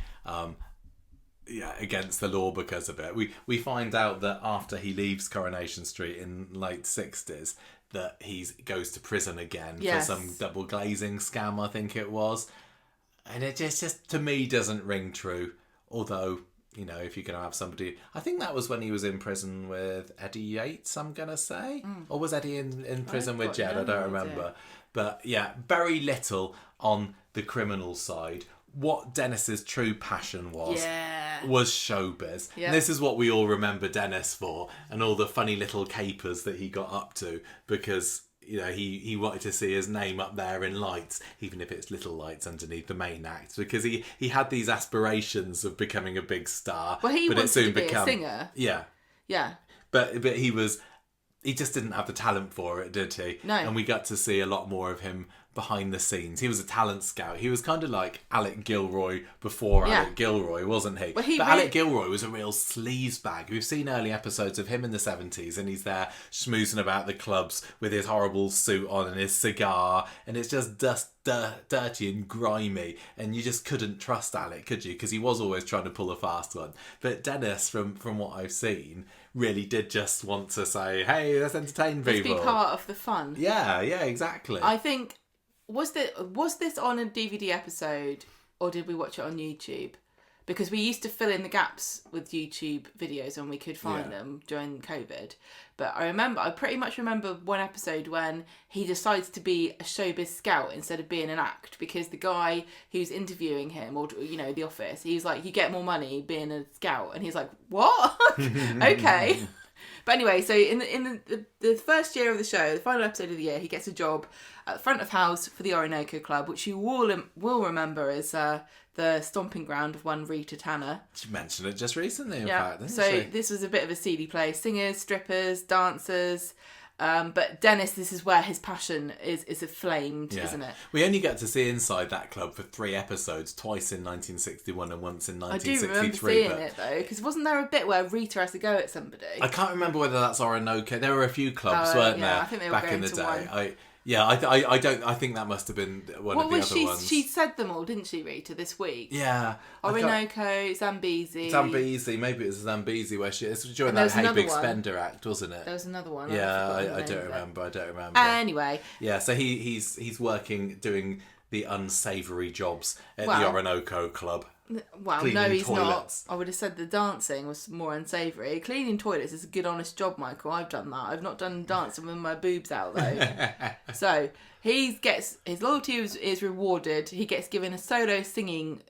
against the law because of it. We find out that after he leaves Coronation Street in late 60s that he goes to prison again for some double glazing scam, I think it was. And it just to me doesn't ring true. Although, if you're going to have somebody... I think that was when he was in prison with Eddie Yates, I'm going to say. Or was Eddie in prison with Jed? I don't remember. But yeah, very little on the criminal side. What Dennis's true passion was showbiz. Yeah. And this is what we all remember Dennis for, and all the funny little capers that he got up to, because he wanted to see his name up there in lights, even if it's little lights underneath the main act, because he had these aspirations of becoming a big star. Well, he wanted to be a singer. Yeah. But he just didn't have the talent for it, did he? No. And we got to see a lot more of him behind the scenes. He was a talent scout. He was kind of like Alec Gilroy before Alec Gilroy, wasn't he? Alec Gilroy was a real sleazebag. We've seen early episodes of him in the 70s, and he's there schmoozing about the clubs with his horrible suit on and his cigar, and it's just dirty and grimy, and you just couldn't trust Alec, could you? Because he was always trying to pull a fast one. But Dennis, from what I've seen, really did just want to say, hey, let's entertain people. Let's be part of the fun. Yeah, exactly. I think... Was this on a DVD episode, or did we watch it on YouTube? Because we used to fill in the gaps with YouTube videos when we could find them during COVID. But I pretty much remember one episode when he decides to be a showbiz scout instead of being an act, because the guy who's interviewing him, or The Office, he's like, you get more money being a scout, and he's like, what? Okay. But anyway, so in the first year of the show, the final episode of the year, he gets a job at the front of house for the Orinoco Club, which you will remember as the stomping ground of one Rita Tanner. She mentioned it just recently, in fact, didn't she? So this was a bit of a seedy place. Singers, strippers, dancers. But Dennis, this is where his passion is aflamed, isn't it? We only get to see inside that club for 3 episodes, twice in 1961 and once in 1963. I do remember seeing it, though, because wasn't there a bit where Rita has to go at somebody? I can't remember whether that's Orinoco. There were a few clubs, weren't there? I think they were back in the day. I think that must have been one of the other ones. She said them all, didn't she, Rita, this week? Yeah. Orinoco, Zambezi. Maybe it was Zambezi where it's during that Hey Big Spender act, wasn't it? There was another one. Yeah, I don't remember. Anyway. Yeah, so he's working, doing the unsavoury jobs at the Orinoco Club. Well, cleaning no, he's toilets. not. I would have said the dancing was more unsavoury. Cleaning toilets is a good, honest job, Michael. I've done that. I've not done dancing with my boobs out, though. So his loyalty is rewarded. He gets given a solo singing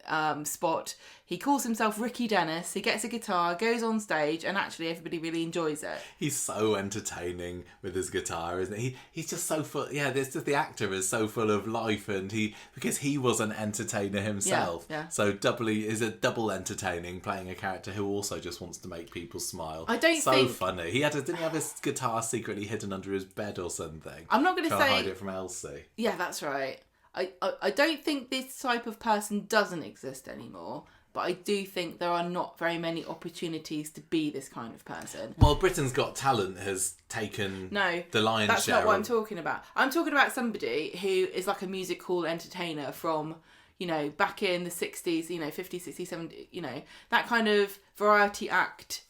spot. He calls himself Ricky Dennis. He gets a guitar, goes on stage, and actually everybody really enjoys it. He's so entertaining with his guitar, isn't he? He's just so full. Yeah, the actor is so full of life, and because he was an entertainer himself. Yeah. So is a double entertaining, playing a character who also just wants to make people smile. So funny. Didn't he have his guitar secretly hidden under his bed or something? I'm not going to say hide it from Elsie. Yeah, that's right. I don't think this type of person doesn't exist anymore. But I do think there are not very many opportunities to be this kind of person. Well, Britain's Got Talent has taken the lion's share. That's not what I'm talking about. I'm talking about somebody who is like a music hall entertainer from, you know, back in the 60s, you know, 50s, 60s, 70s, you know, that kind of variety act,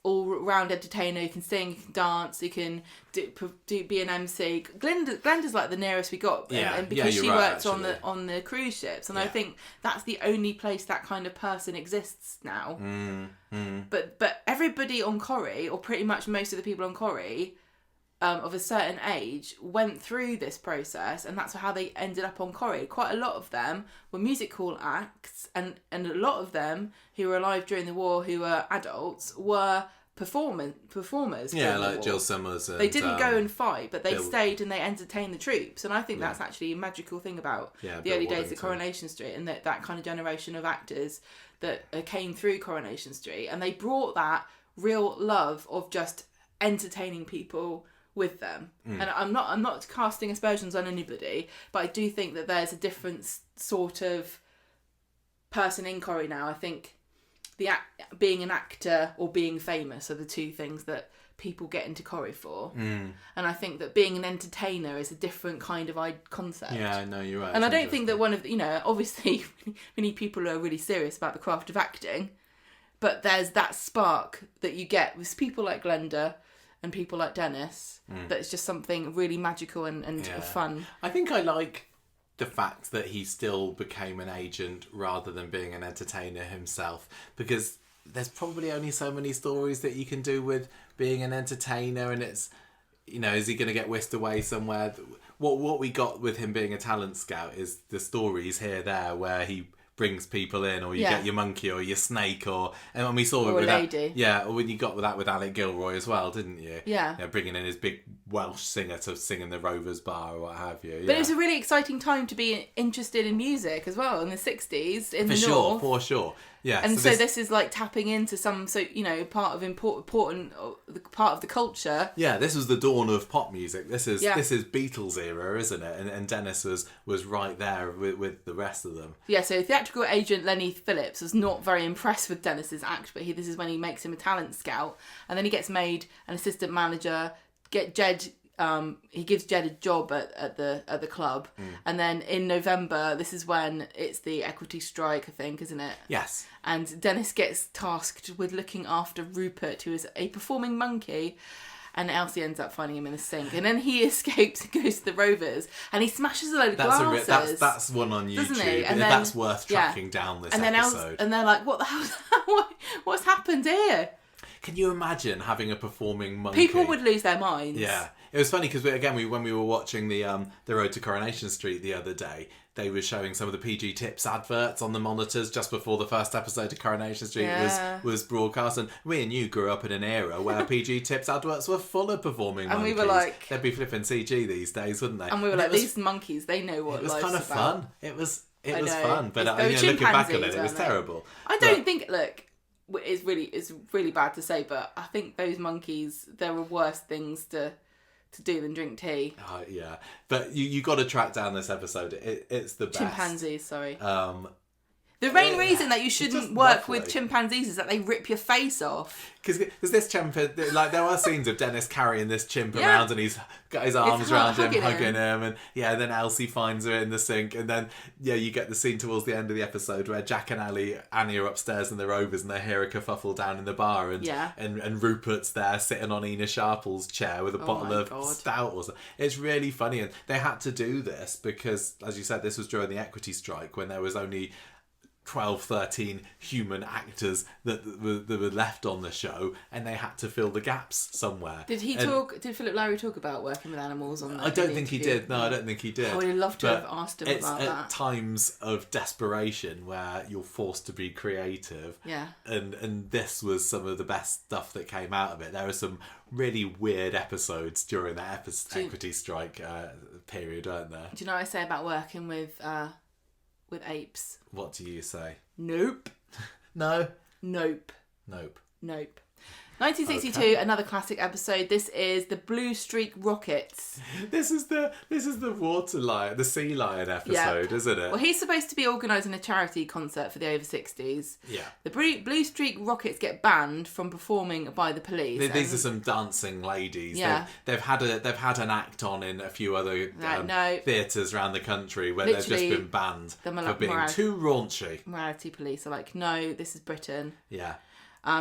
all-round entertainer. You can sing, you can dance, you can be an MC. Glenda's like the nearest we got, and because she worked on the cruise ships, and I think that's the only place that kind of person exists now. But everybody on Corrie, or pretty much most of the people on Corrie, of a certain age, went through this process, and that's how they ended up on Corrie. Quite a lot of them were music hall acts, and a lot of them who were alive during the war, who were adults, were performers. Yeah, like Jill Simmers. And, they didn't go and fight, but they stayed and they entertained the troops. And I think that's actually a magical thing about the early days of Coronation Street, and that kind of generation of actors that came through Coronation Street, and they brought that real love of just entertaining people with them. And I'm not casting aspersions on anybody, but I do think that there's a different sort of person in Corrie now. I think being an actor or being famous are the two things that people get into Corrie for. And I think that being an entertainer is a different kind of concept. Yeah, no, you're right. And I don't think that one of the, you know, obviously we need people who are really serious about the craft of acting, but there's that spark that you get with people like Glenda and people like Dennis, that it's just something really magical and fun. I think I like the fact that he still became an agent rather than being an entertainer himself, because there's probably only so many stories that you can do with being an entertainer, and it's, you know, is he going to get whisked away somewhere? What we got with him being a talent scout is the stories here, there, where he brings people in, or you get your monkey or your snake, and when we saw it with lady. or when you got with that with Alec Gilroy as well, didn't you? Yeah. You know, bringing in his big Welsh singer to sing in the Rovers Bar or what have you. But it was a really exciting time to be interested in music as well in the 60s in the North. For sure. Yeah. And so this is like tapping into some, you know, part of part of the culture. Yeah, this was the dawn of pop music. This is Beatles era, isn't it? And Dennis was right there with the rest of them. Yeah, so theatrical agent Lenny Phillips was not very impressed with Dennis's act, but this is when he makes him a talent scout, and then he gets made an assistant manager. He gives Jed a job at the club, and then in November, this is when it's the equity strike, I think, isn't it? Yes. And Dennis gets tasked with looking after Rupert, who is a performing monkey, and Elsie ends up finding him in a sink, and then he escapes and goes to the Rovers, and he smashes a load of glasses. That's one on YouTube, doesn't he? And that's worth tracking down this episode. And they're like, what the hell? What's happened here? Can you imagine having a performing monkey? People would lose their minds. Yeah. It was funny because when we were watching the Road to Coronation Street the other day, they were showing some of the PG Tips adverts on the monitors just before the first episode of Coronation Street was broadcast. And we and you grew up in an era where PG Tips adverts were full of performing monkeys. And we were like... They'd be flipping CG these days, wouldn't they? And we were like, these monkeys, they know what life's about. It was kind of fun. It was fun. But looking back on it, it was terrible. I don't think... Look... It's really bad to say, but I think those monkeys, there were worse things to do than drink tea. Yeah, but you got to track down this episode. It's the best. Chimpanzees, sorry. The main reason that you shouldn't work with chimpanzees is that they rip your face off. Because this chimpanzee, like, there are scenes of Dennis carrying this chimp around, and he's got his arms around him, hugging him, and then Elsie finds her in the sink, and then you get the scene towards the end of the episode where Jack and Annie are upstairs in the Rovers, and they hear a kerfuffle down in the bar, and Rupert's there sitting on Ina Sharple's chair with a bottle of stout or something. It's really funny, and they had to do this because, as you said, this was during the equity strike when there was only 12, 13 human actors that were left on the show, and they had to fill the gaps somewhere. Did Philip Lowrie talk about working with animals on that? I don't think he did. No, I don't think he did. I would have loved to have asked him about that. It's at times of desperation where you're forced to be creative. Yeah. And this was some of the best stuff that came out of it. There were some really weird episodes during that equity strike period, weren't there? Do you know what I say about working with apes? What do you say? Nope. No? Nope. Nope. Nope. 1962, Okay. another classic episode. This is the Blue Streak Rockets. This is the water lion, the sea lion episode, isn't it? Well, he's supposed to be organising a charity concert for the over 60s. Yeah. The Blue Streak Rockets get banned from performing by the police. These are some dancing ladies. Yeah. They've had an act on in a few other theatres around the country where they've just been banned for being too raunchy. Morality police are like, no, this is Britain. Yeah.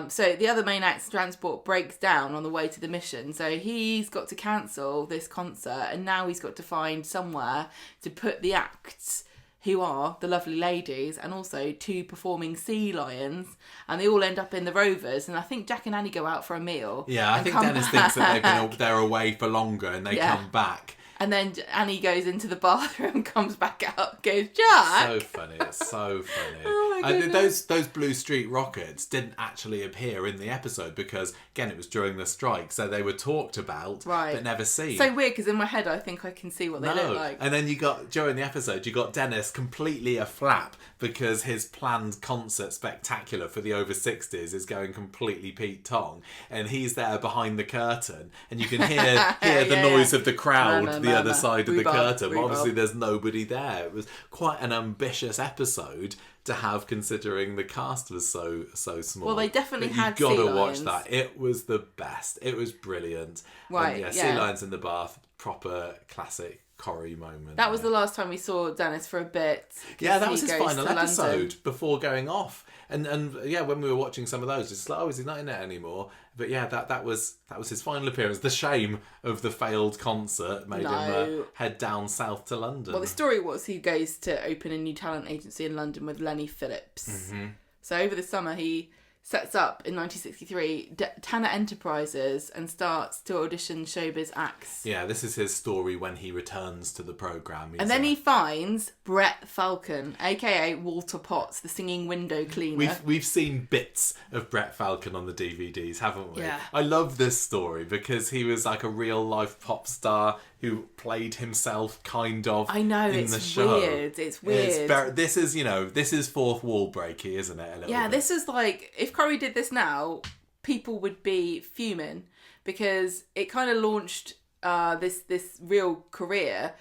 So the other main act's transport breaks down on the way to the mission. So he's got to cancel this concert, and now he's got to find somewhere to put the acts, who are the lovely ladies, and also 2 performing sea lions. And they all end up in the Rovers. And I think Jack and Annie go out for a meal. Yeah, I think Dennis thinks that they're away for longer, and they come back. And then Annie goes into the bathroom, comes back out, goes, Jack! So funny, it's so funny. Oh my goodness. Those Blue Street Rockets didn't actually appear in the episode because, again, it was during the strike, so they were talked about, but never seen. So weird, because in my head I think I can see what they look like. And then during the episode, you got Dennis completely aflap because his planned concert spectacular for the over 60s is going completely Pete Tong, and he's there behind the curtain, and you can hear the noise of the crowd the other side of the curtain. But obviously there's nobody there. It was quite an ambitious episode to have, considering the cast was so small. Well, they definitely had sea lions. You got to watch that. It was the best. It was brilliant. Right, and sea lions in the bath, proper classic Corrie moment. That was the last time we saw Dennis for a bit. Yeah, that was his final episode before going off. And when we were watching some of those, it's like, is he not in it anymore? But yeah, that was his final appearance. The shame of the failed concert made him head down south to London. Well, the story was he goes to open a new talent agency in London with Lenny Phillips. Mm-hmm. So over the summer he sets up in 1963 Tanner Enterprises and starts to audition showbiz acts. Yeah, this is his story when he returns to the programme. And then he finds Brett Falcon, aka Walter Potts, the singing window cleaner. We've seen bits of Brett Falcon on the DVDs, haven't we? Yeah. I love this story because he was like a real life pop star who played himself kind of in the show. It's weird. This is fourth wall breaky, isn't it? This is like, if Corrie did this now, people would be fuming because it kind of launched this real career.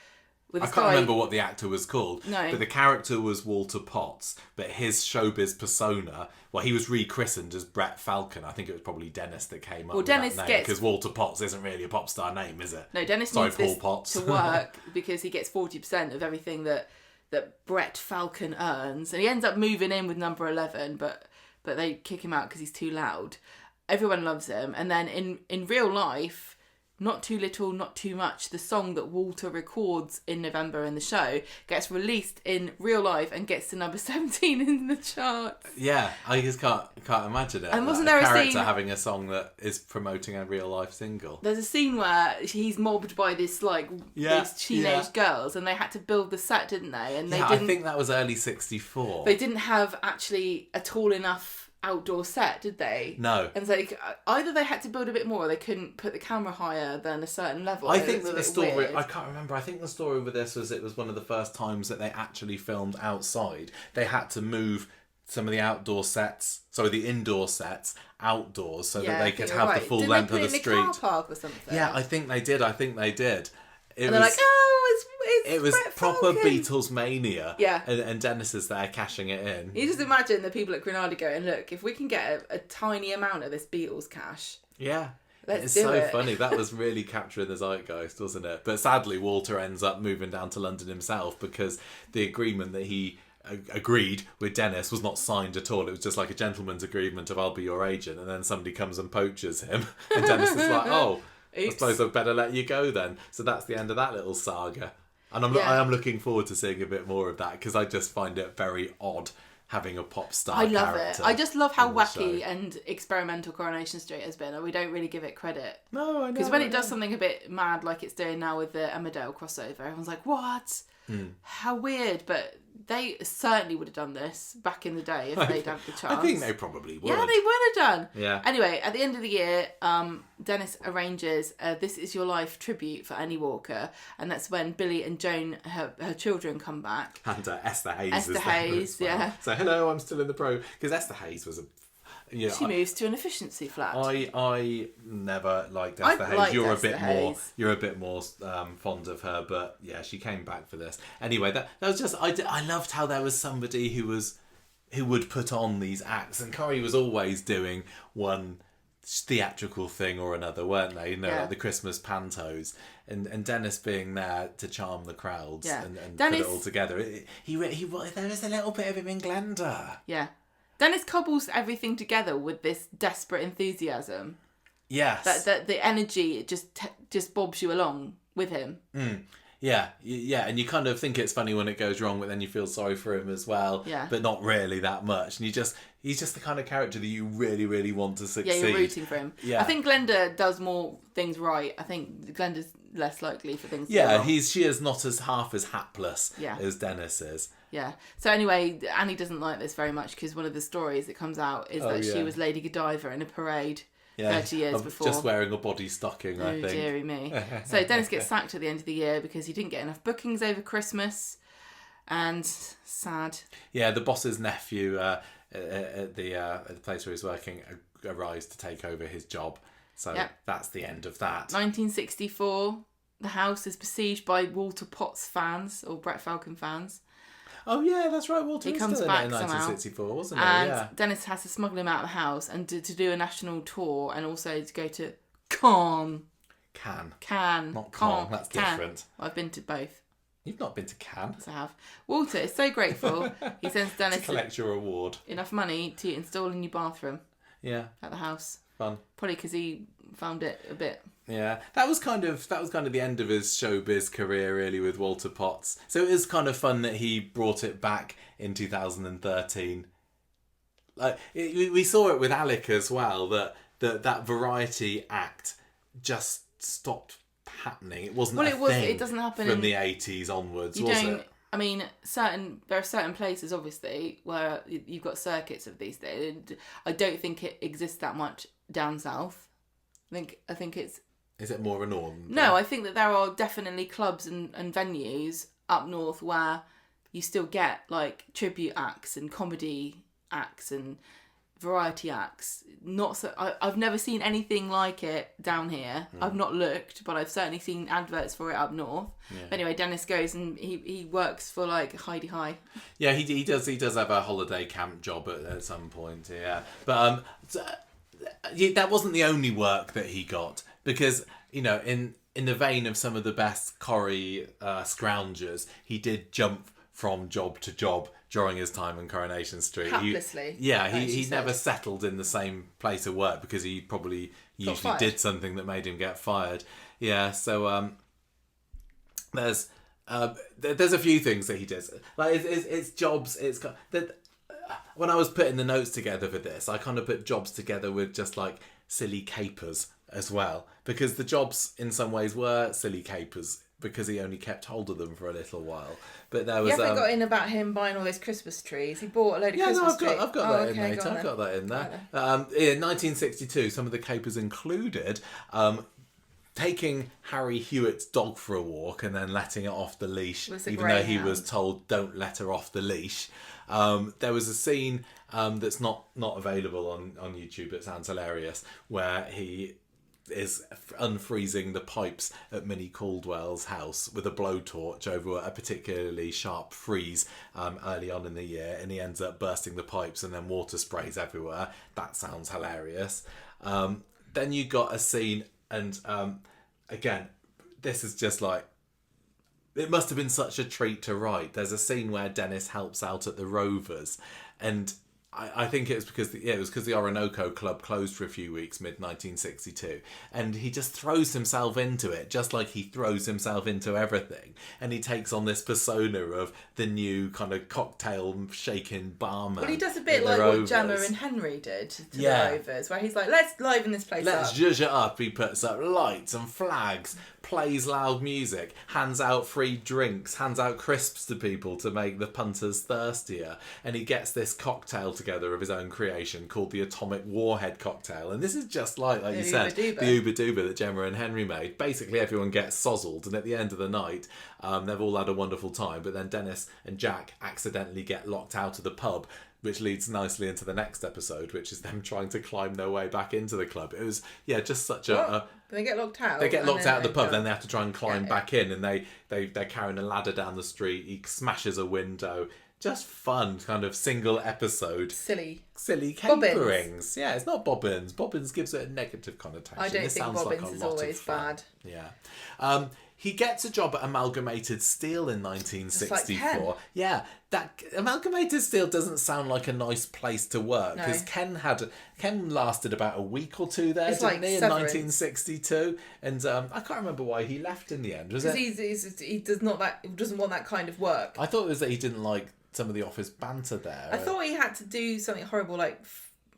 I can't remember what the actor was called, no. But the character was Walter Potts, but his showbiz persona, he was rechristened as Brett Falcon. I think it was probably Dennis that came up with that name, because Walter Potts isn't really a pop star name, is it? No, Dennis needs this to work because he gets 40% of everything that Brett Falcon earns, and he ends up moving in with number 11, but they kick him out because he's too loud. Everyone loves him, and then in real life, Not Too Little, Not Too Much, the song that Walter records in November in the show, gets released in real life and gets to number 17 in the charts. Yeah, I just can't imagine it. And wasn't there a character scene having a song that is promoting a real life single? There's a scene where he's mobbed by these teenage girls, and they had to build the set, didn't they? And I think that was early '64. They didn't have actually a tall enough outdoor set, did they? No. And so either they had to build a bit more, or they couldn't put the camera higher than a certain level. I think that the story, weird. I can't remember, I think the story with this was it was one of the first times that they actually filmed outside. They had to move some of the indoor sets outdoors so that they could have the full length of the street. Didn't they put it in a car park or something? Yeah, I think they did. They're like, it was Brett proper Falcon. Beatles mania. Yeah. And Dennis is there cashing it in. You just imagine the people at Granada going, look, if we can get a tiny amount of this Beatles cash. Yeah. Let's do it. It's so funny. That was really capturing the zeitgeist, wasn't it? But sadly, Walter ends up moving down to London himself because the agreement that he agreed with Dennis was not signed at all. It was just like a gentleman's agreement of I'll be your agent, and then somebody comes and poaches him. And Dennis is like, oops. I suppose I'd better let you go then. So that's the end of that little saga. And I am looking forward to seeing a bit more of that because I just find it very odd having a pop star character. I love it. I just love how wacky and experimental Coronation Street has been, and we don't really give it credit. No, I know. Because when it does something a bit mad like it's doing now with the Emmerdale crossover, everyone's like, what? How weird. But they certainly would have done this back in the day if they'd had the chance. I think they probably would. Yeah, they would have done. Yeah. Anyway, at the end of the year, Dennis arranges a This Is Your Life tribute for Annie Walker, and that's when Billy and Joan, her children, come back. And Esther Hayes Esther Hayes, well. yeah. So hello, I'm still in the pro. Because Esther Hayes was Yeah, she moves to an efficiency flat. I never liked Esther Hayes. You're a bit more fond of her, but yeah, she came back for this. Anyway, that was just I loved how there was somebody who would put on these acts, and Corrie was always doing one theatrical thing or another, weren't they? Like the Christmas pantos, and Dennis being there to charm the crowds and Dennis, put it all together. There is a little bit of him in Glenda. Yeah. Dennis cobbles everything together with this desperate enthusiasm. Yes. That the energy just bobs you along with him. Mm. Yeah, and you kind of think it's funny when it goes wrong, but then you feel sorry for him as well. Yeah. But not really that much. And he's just the kind of character that you really, really want to succeed. Yeah, you're rooting for him. Yeah. I think Glenda does more things right. I think Glenda's less likely for things to go wrong. She is not half as hapless as Dennis is. Yeah. So anyway, Annie doesn't like this very much because one of the stories that comes out is that she was Lady Godiva in a parade 30 years before. Just wearing a body stocking, I think. Oh, dearie me. So Dennis gets sacked at the end of the year because he didn't get enough bookings over Christmas. And sad. Yeah, the boss's nephew at the place where he's working arrives to take over his job. So that's the end of that. 1964, the house is besieged by Walter Potts fans, or Brett Falcon fans. Oh yeah, that's right. Walter comes still back in 1964, wasn't he? And yeah. Dennis has to smuggle him out of the house and to do a national tour, and also to go to Cannes. Cannes. Not Cannes. That's different. I've been to both. You've not been to Cannes? Yes, I have. Walter is so grateful. He sends Dennis to collect your award. Enough money to install a new bathroom. Yeah. At the house. Fun. Probably because he found it a bit. Yeah, that was kind of the end of his showbiz career, really, with Walter Potts. So it is kind of fun that he brought it back in 2013. We saw it with Alec as well. That variety act just stopped happening. It wasn't. It doesn't happen from the 80s onwards. Was it? I mean, there are certain places, obviously, where you've got circuits of these things. I don't think it exists that much down south. I think it's. Is it more a norm? No, I think that there are definitely clubs and venues up north where you still get like tribute acts and comedy acts and variety acts. Not so. I've never seen anything like it down here. I've not looked, but I've certainly seen adverts for it up north. Yeah. But anyway, Dennis goes and he works for like Heidi High. Yeah, he does have a holiday camp job at some point. Yeah, but that wasn't the only work that he got, because in the vein of some of the best Corrie scroungers, he did jump from job to job during his time in Coronation Street. Haplessly. He never settled in the same place of work because he probably usually did something that made him get fired. Yeah, so there's a few things that he does. Like it's jobs. When I was putting the notes together for this, I kind of put jobs together with just like silly capers as well, because the jobs in some ways were silly capers because he only kept hold of them for a little while. But there was. You haven't got in about him buying all those Christmas trees. He bought a load of Christmas trees. I've got that in there. I've got that in there. In 1962, some of the capers included taking Harry Hewitt's dog for a walk and then letting it off the leash, even though he was told don't let her off the leash. There was a scene that's not available on YouTube. It sounds hilarious, where he is unfreezing the pipes at Minnie Caldwell's house with a blowtorch over a particularly sharp freeze early on in the year, and he ends up bursting the pipes and then water sprays everywhere. That sounds hilarious. Then you got a scene, and again, this is just like, it must have been such a treat to write. There's a scene where Dennis helps out at the Rovers, and I think it was because the Orinoco Club closed for a few weeks mid-1962, and he just throws himself into it, just like he throws himself into everything, and he takes on this persona of the new kind of cocktail shaking barman. Well, he does a bit like what Gemma and Henry did to the Rovers, where he's like, let's liven this place up. Let's zhuzh it up. He puts up lights and flags, plays loud music, hands out free drinks, hands out crisps to people to make the punters thirstier, and he gets this cocktail together of his own creation called the Atomic Warhead Cocktail. And this is just like you said, the Uber Duber that Gemma and Henry made. Basically everyone gets sozzled, and at the end of the night they've all had a wonderful time, but then Dennis and Jack accidentally get locked out of the pub which leads nicely into the next episode, which is them trying to climb their way back into the club. It was, just such a... They get locked out. They get locked out of the pub, then they have to try and climb back in, and they're carrying a ladder down the street. He smashes a window. Just fun, kind of single episode. Silly caperings. Yeah, it's not Bobbins. Bobbins gives it a negative connotation. I don't think Bobbins is always bad. Yeah. He gets a job at Amalgamated Steel in 1964. Like yeah, that Amalgamated Steel doesn't sound like a nice place to work, because Ken lasted about a week or two there, didn't he, in 1962? And I can't remember why he left in the end. Was it? He doesn't want that kind of work. I thought it was that he didn't like some of the office banter there. I thought he had to do something horrible, like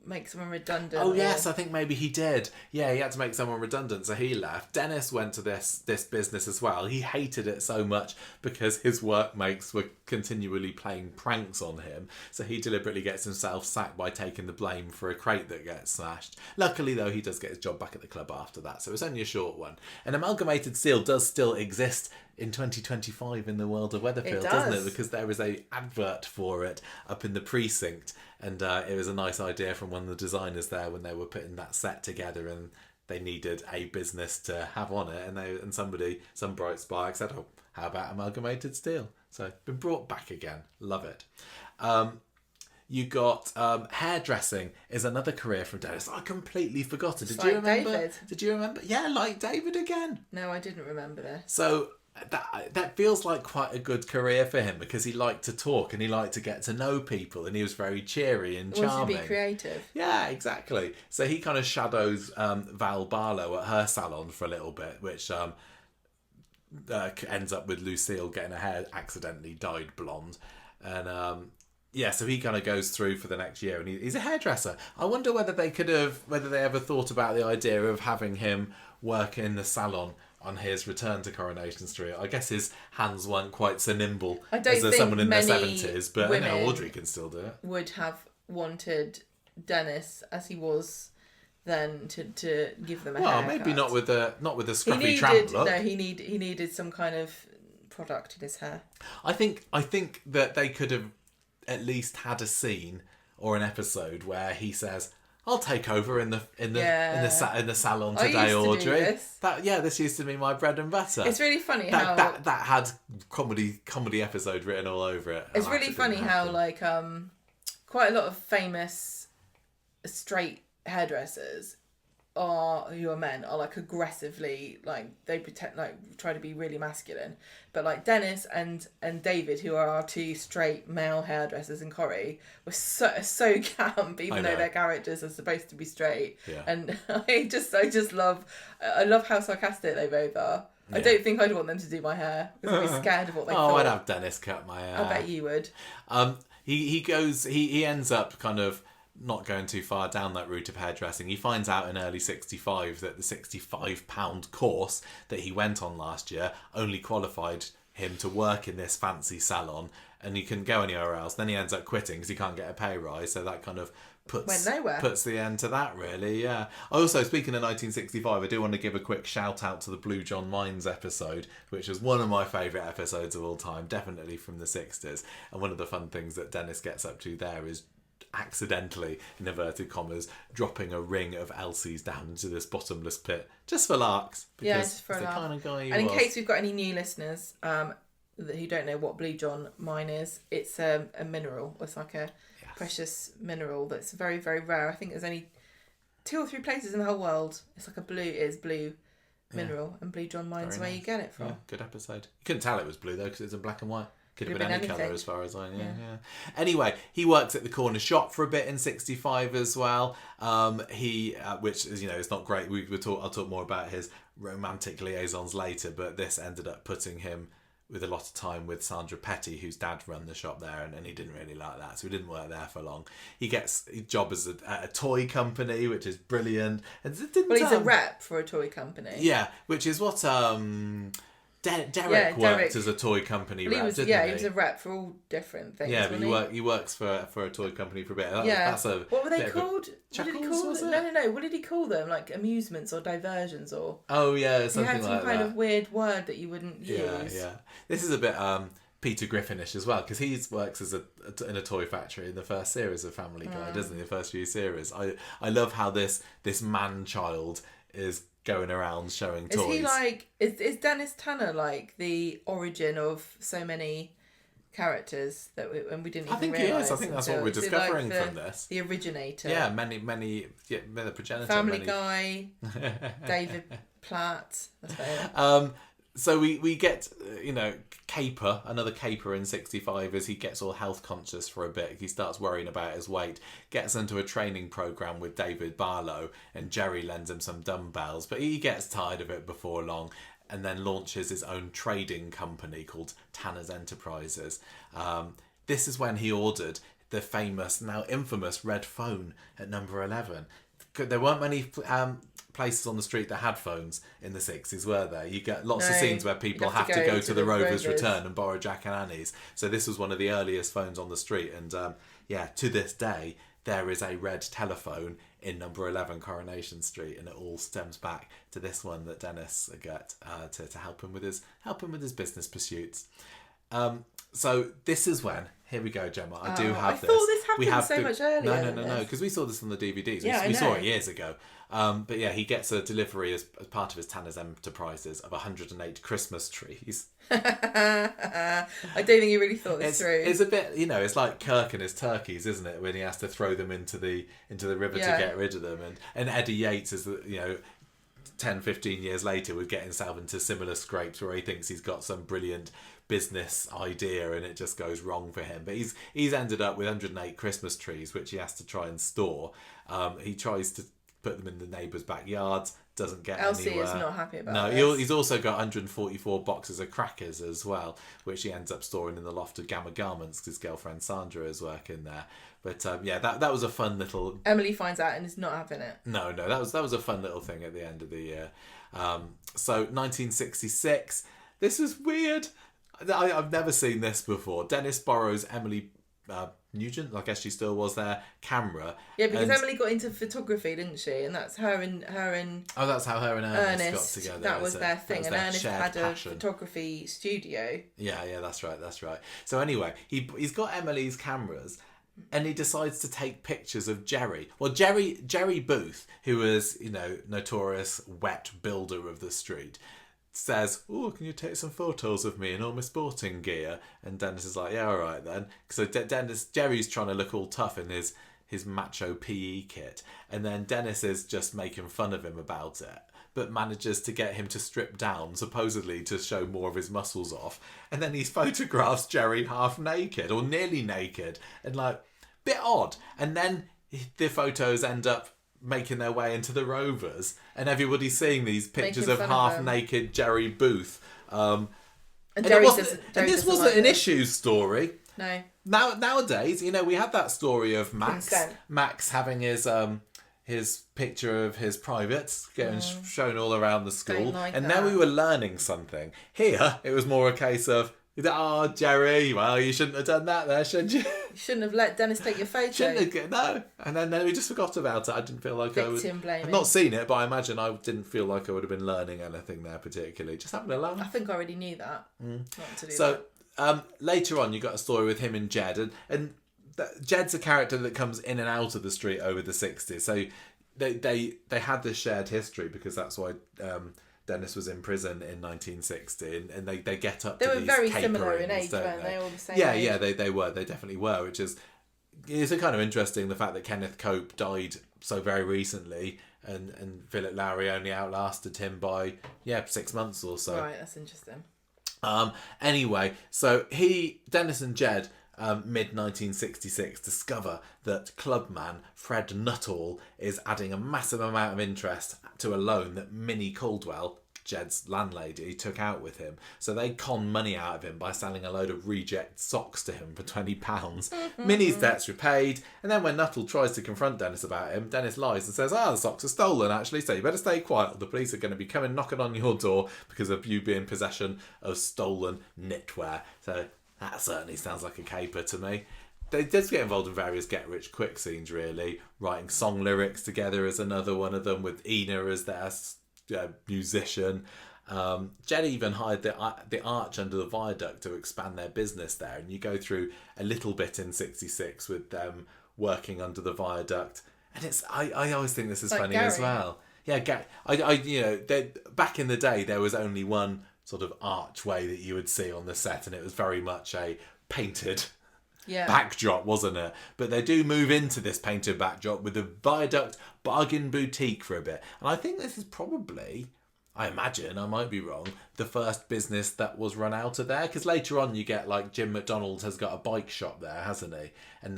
make someone redundant. Oh yes, I think maybe he did. Yeah, he had to make someone redundant, so he left. Dennis went to this business as well. He hated it so much because his workmates were continually playing pranks on him, so he deliberately gets himself sacked by taking the blame for a crate that gets smashed. Luckily though, he does get his job back at the club after that, so it's only a short one. And Amalgamated Steel does still exist in 2025 in the world of Weatherfield, doesn't it? Because there is a advert for it up in the precinct, and it was a nice idea from one of the designers there when they were putting that set together, and they needed a business to have on it, and some bright spark said, "Oh, how about Amalgamated Steel?" So been brought back again. Love it. You got hairdressing is another career from Dennis. I completely forgot it. Did you remember? David. Did you remember? Yeah, like David again. No, I didn't remember this. So that feels like quite a good career for him, because he liked to talk and he liked to get to know people, and he was very cheery and charming. Wanted to be creative. Yeah, exactly. So he kind of shadows Val Barlow at her salon for a little bit, which ends up with Lucille getting her hair accidentally dyed blonde. And so he kind of goes through for the next year, and he's a hairdresser. I wonder whether they ever thought about the idea of having him work in the salon on his return to Coronation Street. I guess his hands weren't quite so nimble as someone in their 70s, but I know Audrey can still do it. Would have wanted Dennis, as he was then, to give them a haircut. Well, maybe not with the scruffy tramp look. No, he needed some kind of product in his hair. I think that they could have at least had a scene or an episode where he says, "I'll take over in the salon today, Audrey." This used to be my bread and butter. It's really funny that had comedy episode written all over it. It's really funny how quite a lot of famous straight hairdressers who are men are aggressively they pretend try to be really masculine, but Dennis and David, who are our two straight male hairdressers in Corrie, were so camp, even though their characters are supposed to be straight. Yeah. And I just love how sarcastic they both are. Yeah. I don't think I'd want them to do my hair because I'd be scared of what they thought. I'd have Dennis cut my hair. I bet you would. He ends up kind of not going too far down that route of hairdressing. He finds out in early 65 that the £65 course that he went on last year only qualified him to work in this fancy salon, and he couldn't go anywhere else. Then he ends up quitting because he can't get a pay rise, so that kind of puts the end to that, really. Yeah. Also, speaking of 1965, I do want to give a quick shout out to the Blue John Mines episode, which was one of my favourite episodes of all time, definitely from the 60s. And one of the fun things that Dennis gets up to there is accidentally, in inverted commas, dropping a ring of Elsie's down into this bottomless pit just for larks. Just for the kind of guy he was. And in was. case we've got any new listeners who don't know what Blue John Mine is, it's a mineral. It's like a precious mineral that's very, very rare. I think there's only 2 or 3 places in the whole world. It's like blue mineral, and Blue John Mine's where you get it from. Yeah, good episode. You couldn't tell it was blue though because it's in black and white. Could have been any colour as far as I know. Yeah. Anyway, he works at the corner shop for a bit in 65 as well. Which is, it's not great. I'll talk more about his romantic liaisons later, but this ended up putting him with a lot of time with Sandra Petty, whose dad run the shop there, and he didn't really like that, so he didn't work there for long. He gets a job at a toy company, which is brilliant. And he's a rep for a toy company. Yeah, which is what Derek worked as a toy company rep, didn't he? He was a rep for all different things. Yeah, but he works for a toy company for a bit. What were they called? What did he call them? No. What did he call them? Like amusements or diversions or? Oh yeah, something like that. He had some kind of weird word that you wouldn't use. Yeah. This is a bit Peter Griffinish as well, because he works as in a toy factory in the first series of Family Guy, doesn't he? The first few series. I love how this man-child is going around showing toys. Is he like... Is Dennis Tanner like the origin of so many characters that we didn't even realise? I think he is. I think that's what we're discovering from this. The originator. Yeah, many, the progenitor. Family Guy, David Platt. That's about it. So we get, Caper, another Caper in 65, as he gets all health conscious for a bit. He starts worrying about his weight, gets into a training program with David Barlow, and Jerry lends him some dumbbells, but he gets tired of it before long, and then launches his own trading company called Tanner's Enterprises. This is when he ordered the famous, now infamous, red phone at number 11. There weren't many places on the street that had phones in the 60s, were there? You get lots of scenes where people have to go to the Rover's Return and borrow Jack and Annie's. So this was one of the earliest phones on the street. And to this day, there is a red telephone in number 11 Coronation Street, and it all stems back to this one that Dennis got to help him with his business pursuits. So this is when, here we go, Gemma. I do have this. I thought this happened so much earlier. No, because we saw this on the DVDs. Yeah, we saw it years ago. But yeah, he gets a delivery as part of his Tanner's Enterprises of 108 Christmas trees. I don't think he really thought this through. It's a bit, it's like Kirk and his turkeys, isn't it? When he has to throw them into the river to get rid of them. And Eddie Yates is, 10, 15 years later would get himself into similar scrapes where he thinks he's got some brilliant business idea and it just goes wrong for him. But he's ended up with 108 Christmas trees, which he has to try and store. He tries to put them in the neighbours' backyards, doesn't get Elsie anywhere. Elsie is not happy about this. No, he's also got 144 boxes of crackers as well, which he ends up storing in the loft of Gamma Garments because his girlfriend Sandra is working there. But that was a fun little... Emily finds out and is not having it. No, that was a fun little thing at the end of the year. So 1966, this is weird. I've never seen this before. Dennis borrows Emily Nugent, I guess she still was there, camera. Yeah, because Emily got into photography, didn't she? And that's her and oh, that's how her and Ernest got together. That was their thing, and Ernest had passion. A photography studio. Yeah, that's right. So anyway, he's got Emily's cameras, and he decides to take pictures of Jerry. Well, Jerry Booth, who was notorious wet builder of the street, says, "Oh, can you take some photos of me in all my sporting gear?" And Dennis is like, "Yeah, all right then." So Jerry's trying to look all tough in his macho PE kit, and then Dennis is just making fun of him about it, but manages to get him to strip down, supposedly to show more of his muscles off. And then he photographs Jerry half naked or nearly naked, and bit odd. And then the photos end up making their way into the Rovers, and everybody's seeing these pictures of half-naked Jerry Booth. And this wasn't an issues story. No. Nowadays, we had that story of Max having his picture of his privates getting shown all around the school, and now we were learning something. Here, it was more a case of, "Oh, Jerry, well, you shouldn't have done that there, should you? You shouldn't have let Dennis take your photo." No. And then we just forgot about it. I didn't feel like I've not seen it, but I imagine I didn't feel like I would have been learning anything there particularly. Just having a laugh. I think I already knew that. Not to do so, later on, you got a story with him and Jed, and Jed's a character that comes in and out of the street over the 60s. So they had this shared history because that's why Dennis was in prison in 1960, and they get up to these caperings. They were very similar in age, weren't they? All the same age. Yeah, they were. They definitely were, which is... It's kind of interesting, the fact that Kenneth Cope died so very recently, and Philip Lowrie only outlasted him by 6 months or so. Right, that's interesting. Anyway, so Dennis and Jed, mid-1966, discover that clubman Fred Nuttall is adding a massive amount of interest to a loan that Minnie Caldwell, Jed's landlady, took out with him. So they con money out of him by selling a load of reject socks to him for £20. Minnie's debt's repaid, and then when Nuttall tries to confront Dennis about him, Dennis lies and says, the socks are stolen actually, so you better stay quiet. The police are going to be coming knocking on your door because of you being in possession of stolen knitwear. So that certainly sounds like a caper to me. They just get involved in various get-rich-quick scenes, really. Writing song lyrics together is another one of them, with Ina as their musician. Jen even hired the arch under the viaduct to expand their business there, and you go through a little bit in 66 with them working under the viaduct, and I always think this is funny Gary. as well. Yeah, back in the day there was only one sort of archway that you would see on the set, and it was very much a painted backdrop, wasn't it? But they do move into this painted backdrop with the viaduct bargain boutique for a bit, and I think this is probably, I imagine, I might be wrong, the first business that was run out of there, because later on you get like Jim McDonald has got a bike shop there, hasn't he? And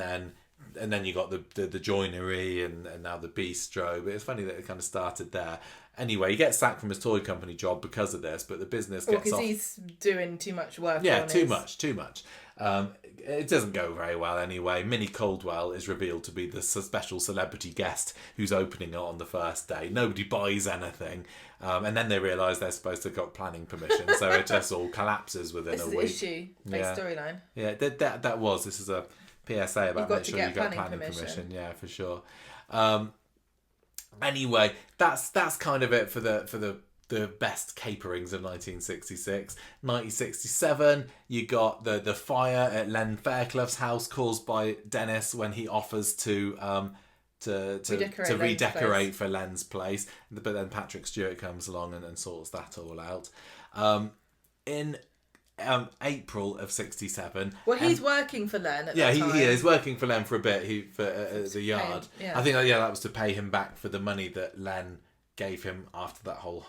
then you got the joinery and now the bistro. But it's funny that it kind of started there. Anyway, he gets sacked from his toy company job because of this, but the business gets off. Because he's doing too much work. Yeah, too much. It doesn't go very well anyway. Minnie Caldwell is revealed to be the special celebrity guest who's opening it on the first day. Nobody buys anything. And then they realise they're supposed to have got planning permission, so it just all collapses within a week. This is the issue, storyline. Yeah, that was. This is a PSA about make sure you get planning permission. Yeah, for sure. Anyway, that's kind of it for the best caperings of 1966. 1967, you got the fire at Len Fairclough's house caused by Dennis when he offers to redecorate for Len's place, but then Patrick Stewart comes along and sorts that all out. In April of 67. Well, he's working for Len at that time. Yeah, he's working for Len for a bit. At the yard. Yeah. I think that was to pay him back for the money that Len gave him after that whole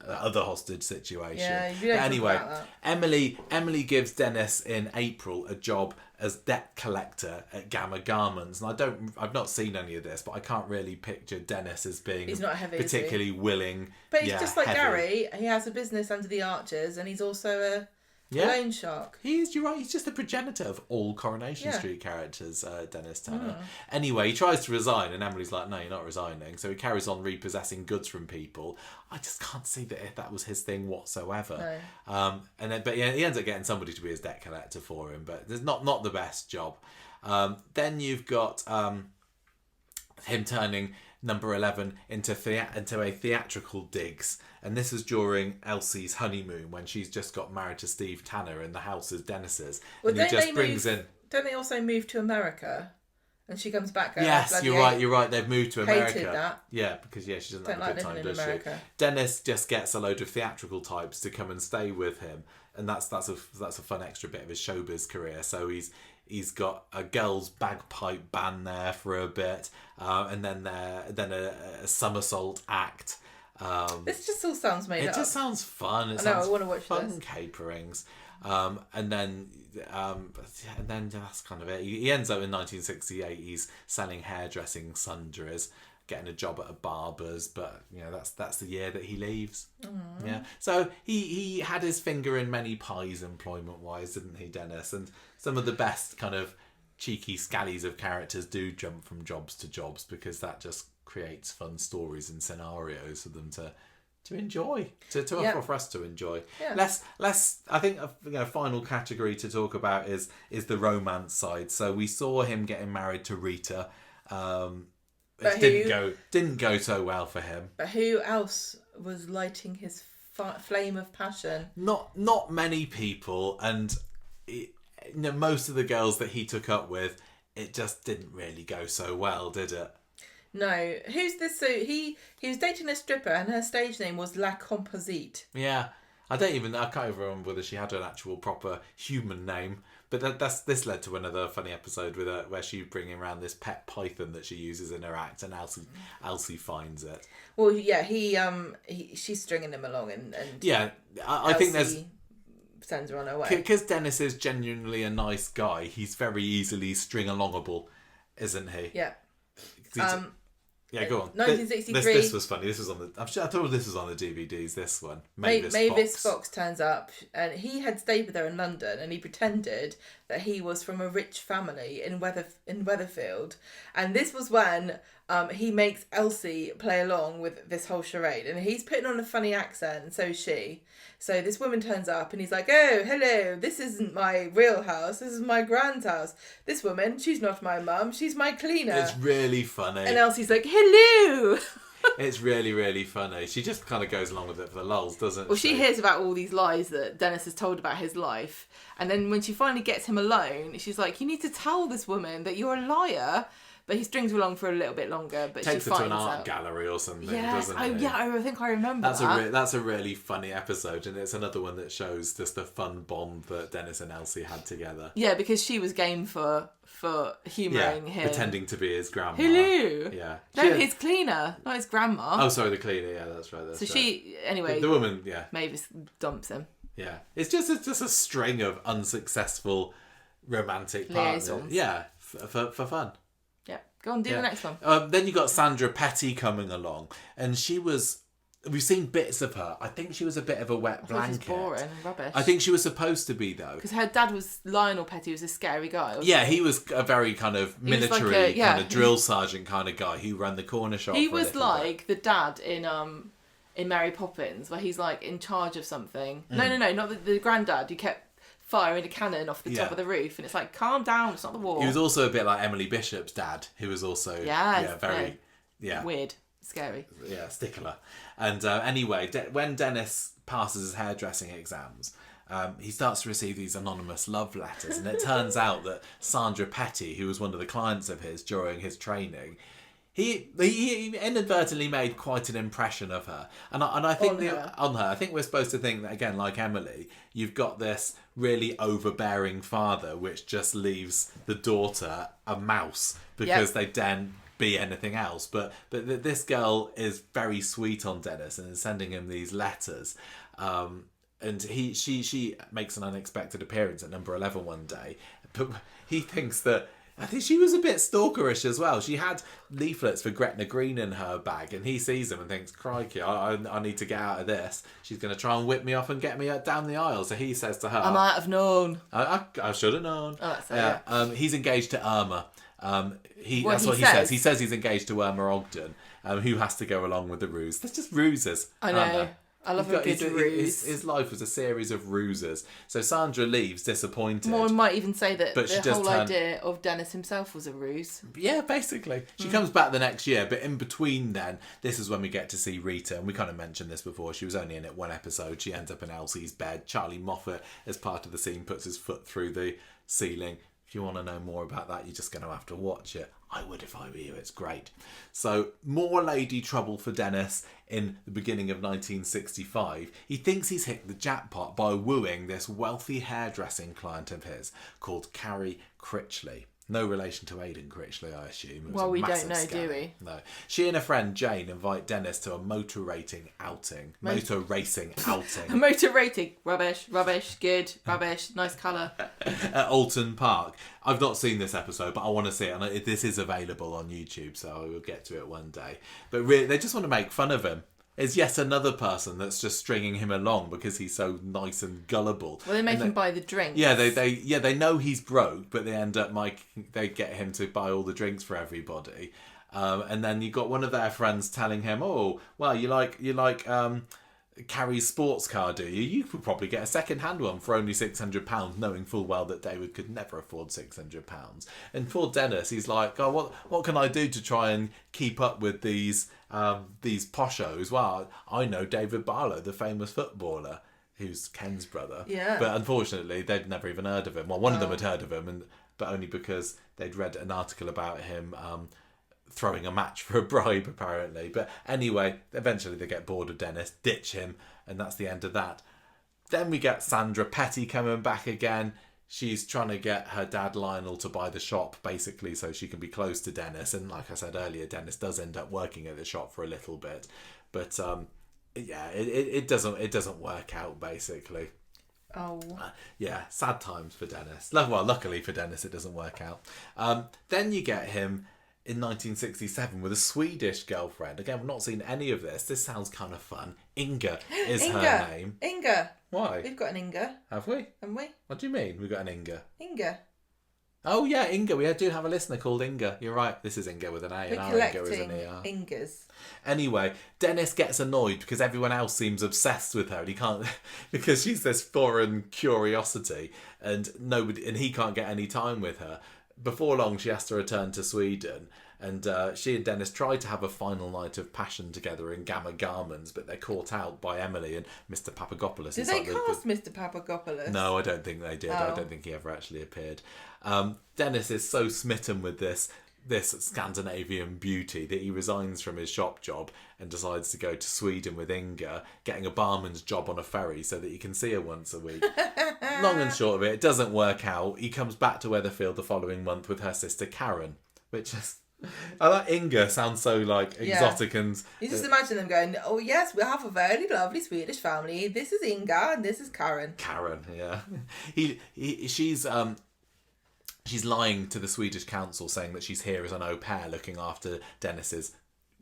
other hostage situation. Yeah, but anyway, Emily gives Dennis in April a job as debt collector at Gamma Garments, and I've not seen any of this, but I can't really picture Dennis as being he's not heavy, particularly willing. But he's just like heavy. Gary. He has a business under the Arches, and he's also a loan shark. You're right. He's just the progenitor of all Coronation Street characters, Dennis Tanner. Anyway, he tries to resign, and Emily's like, "No, you're not resigning." So he carries on repossessing goods from people. I just can't see that was his thing whatsoever. No. But he ends up getting somebody to be his debt collector for him, but there's not the best job. Then you've got him turning number 11 into a theatrical digs, and this is during Elsie's honeymoon when she's just got married to Steve Tanner and the house is Dennis's. Well, and don't they also move to America? And she comes back. Yes, you're right. They've moved to America. Hated that. Yeah, because she doesn't have a good time, does she? Dennis just gets a load of theatrical types to come and stay with him, and that's a fun extra bit of his showbiz career. So he's got a girls' bagpipe band there for a bit, and then a somersault act. This just all sounds made up. It just sounds fun. I want to watch fun this. Caperings. And then that's kind of it. He ends up in 1968. He's selling hairdressing sundries, getting a job at a barber's, but that's the year that he leaves. Yeah, so he had his finger in many pies employment wise, didn't he, Dennis? And some of the best kind of cheeky scallies of characters do jump from jobs to jobs, because that just creates fun stories and scenarios for them to enjoy, for us to enjoy. Yeah. Less. I think a final category to talk about is the romance side. So we saw him getting married to Rita. It didn't go so well for him. But who else was lighting his flame of passion? Not many people, and most of the girls that he took up with, it just didn't really go so well, did it? No. Who's this? So he was dating a stripper, and her stage name was La Composite. Yeah. I can't even remember whether she had an actual proper human name. But this led to another funny episode with her, where she bringing around this pet python that she uses in her act, and Elsie finds it. Well, yeah, she's stringing him along, and yeah, I think there's sends her on her way. Because Dennis is genuinely a nice guy. He's very easily string-alongable, isn't he? Yeah. Yeah, go on. 1963. This was funny. This was on the. I thought this was on the DVDs. This one. Mavis Fox turns up, and he had stayed with her in London, and he pretended that he was from a rich family in Weatherfield, and this was when he makes Elsie play along with this whole charade, and he's putting on a funny accent, and so is she. So this woman turns up, and he's like, "Oh, hello, this isn't my real house, this is my grand's house. This woman, she's not my mum, she's my cleaner." It's really funny. And Elsie's like, "Hello." It's really, really funny. She just kind of goes along with it for the lulz, doesn't Well, she? she hears about all these lies that Dennis has told about his life. And then when she finally gets him alone, she's like, you need to tell this woman that you're a liar. But he strings her along for a little bit longer. But Takes she her finds to an art out. gallery or something, Yes. doesn't he? Yeah, I think I remember that. That's a really funny episode, and it's another one that shows just the fun bond that Dennis and Elsie had together. Yeah, because she was game for humouring him. Pretending to be his grandma. Hello. Yeah. No, his cleaner, not his grandma. Oh, sorry, the cleaner. Yeah, that's right. That's so right. she, anyway. The woman, yeah. Mavis dumps him. Yeah. It's just a string of unsuccessful romantic partners. Liaisons. Yeah, for fun. Yeah. Go on, do the next one. Then you got Sandra Petty coming along, and she was. We've seen bits of her. I think she was a bit of a wet blanket. She's boring and rubbish. I think she was supposed to be, though. Because her dad was Lionel Petty, was a scary guy. Yeah, he was a very kind of military, kind of drill sergeant kind of guy who ran the corner shop. He was like the dad in Mary Poppins, where he's like in charge of something. No, not the granddad who kept firing a cannon off the top of the roof, and it's like, calm down, it's not the war. He was also a bit like Emily Bishop's dad, who was also very weird, scary. Yeah, stickler. And anyway, when Dennis passes his hairdressing exams, he starts to receive these anonymous love letters, and it turns out that Sandra Petty, who was one of the clients of his during his training, he inadvertently made quite an impression of her, and I think on her. I think we're supposed to think that, again, like Emily, you've got this really overbearing father, which just leaves the daughter a mouse because they daren't be anything else. But this girl is very sweet on Dennis and is sending him these letters. And she makes an unexpected appearance at number 11 one day, but he thinks that. I think she was a bit stalkerish as well. She had leaflets for Gretna Green in her bag, and he sees them and thinks, crikey, I need to get out of this. She's going to try and whip me off and get me down the aisle. So he says to her... I might have known. I should have known. Oh, that's he's engaged to Irma. That's what he says. says. He says he's engaged to Irma Ogden, who has to go along with the ruse. That's just ruses. I know. I love a good ruse. His life was a series of ruses. So Sandra leaves disappointed. One might even say that but the whole idea of Dennis himself was a ruse. Yeah, basically. She comes back the next year, but in between then, this is when we get to see Rita, and we kind of mentioned this before. She was only in it one episode. She ends up in Elsie's bed. Charlie Moffat, as part of the scene, puts his foot through the ceiling. If you want to know more about that, you're just going to have to watch it. I would if I were you. It's great. So, more lady trouble for Dennis in the beginning of 1965. He thinks he's hit the jackpot by wooing this wealthy hairdressing client of his called Carrie Critchley. No relation to Aidan Critchley, I assume. Well, we don't know, do we? No. She and her friend Jane invite Dennis to a motor racing outing. Motor racing. Rubbish, good, rubbish, nice colour. At Alton Park. I've not seen this episode, but I want to see it. And this is available on YouTube, so I will get to it one day. But really, they just want to make fun of him. It's yet another person that's just stringing him along because he's so nice and gullible. Well, they make him buy the drinks. Yeah, they know he's broke, but they end up they get him to buy all the drinks for everybody. And then you got one of their friends telling him, "Oh, well, you like Carrie's sports car, do you? You could probably get a second-hand one for only £600, knowing full well that David could never afford £600. And poor Dennis, he's like, "Oh, what can I do to try and keep up with these poshos?" Well, I know David Barlow, the famous footballer, who's Ken's brother. Yeah. But unfortunately, they'd never even heard of him. Well, one of them had heard of him, but only because they'd read an article about him throwing a match for a bribe, apparently. But anyway, eventually they get bored of Dennis, ditch him, and that's the end of that. Then we get Sandra Petty coming back again. She's trying to get her dad Lionel to buy the shop, basically, so she can be close to Dennis. And like I said earlier, Dennis does end up working at the shop for a little bit. But it doesn't work out, basically. Oh. Sad times for Dennis. Well, luckily for Dennis, it doesn't work out. Then you get him in 1967 with a Swedish girlfriend. Again, we've not seen any of this. This sounds kind of fun. Inga is her name. Inga. Why? We've got an Inga. Have we? Haven't we? What do you mean? We've got an Inga. Inga. Oh, yeah, Inga. We do have a listener called Inga. You're right. This is Inga with an A and our Inga is an ER. Ingas. Anyway, Dennis gets annoyed because everyone else seems obsessed with her and he can't, because she's this foreign curiosity and he can't get any time with her. before long she has to return to Sweden. And she and Dennis try to have a final night of passion together in Gamma Garments, but they're caught out by Emily and Mr. Papagopoulos. Did they cast Mr. Papagopoulos? No, I don't think they did. I don't think he ever actually appeared. Dennis is so smitten with this Scandinavian beauty that he resigns from his shop job and decides to go to Sweden with Inga, getting a barman's job on a ferry so that he can see her once a week. Long and short of it doesn't work out. He comes back to Weatherfield the following month with her sister Karen, which is... I like Inga sounds so like exotic and... You just imagine them going, oh yes, we have a very lovely Swedish family. This is Inga and this is Karen. Karen, yeah. She's lying to the Swedish council saying that she's here as an au pair looking after Dennis's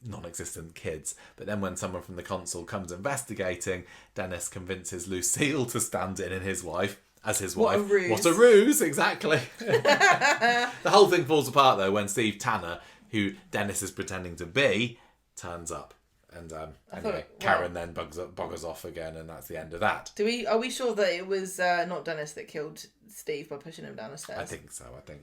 non-existent kids. But then when someone from the consul comes investigating, Dennis convinces Lucille to stand in his wife. As his wife. What a ruse, exactly. The whole thing falls apart, though, when Steve Tanner, who Dennis is pretending to be, turns up. And anyway, Karen then buggers off again, and that's the end of that. Are we sure that it was not Dennis that killed Steve by pushing him down the stairs? I think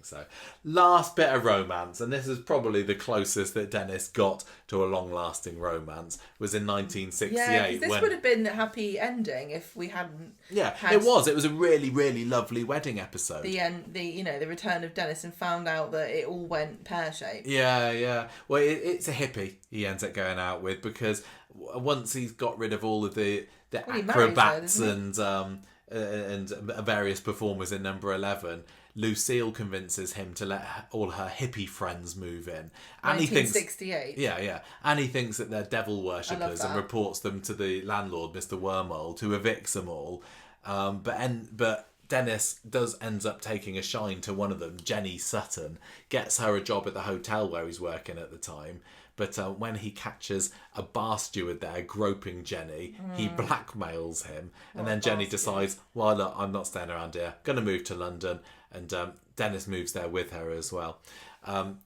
so. Last bit of romance, and this is probably the closest that Dennis got to a long-lasting romance, was in 1968. Yeah, this would have been a happy ending if we hadn't. Yeah, it was. It was a really, really lovely wedding episode. The return of Dennis, and found out that it all went pear-shaped. Yeah. Well, it's a hippie he ends up going out with, because once he's got rid of all of the acrobats and various performers in Number 11, Lucille convinces him to let all her hippie friends move in. And 1968. Yeah. And he thinks that they're devil worshippers and reports them to the landlord, Mr. Wormold, who evicts them all. But Dennis ends up taking a shine to one of them, Jenny Sutton, gets her a job at the hotel where he's working at the time. But when he catches a bar steward there groping Jenny, he blackmails him. And then Jenny decides, well, look, I'm not staying around here. Going to move to London. And Dennis moves there with her as well.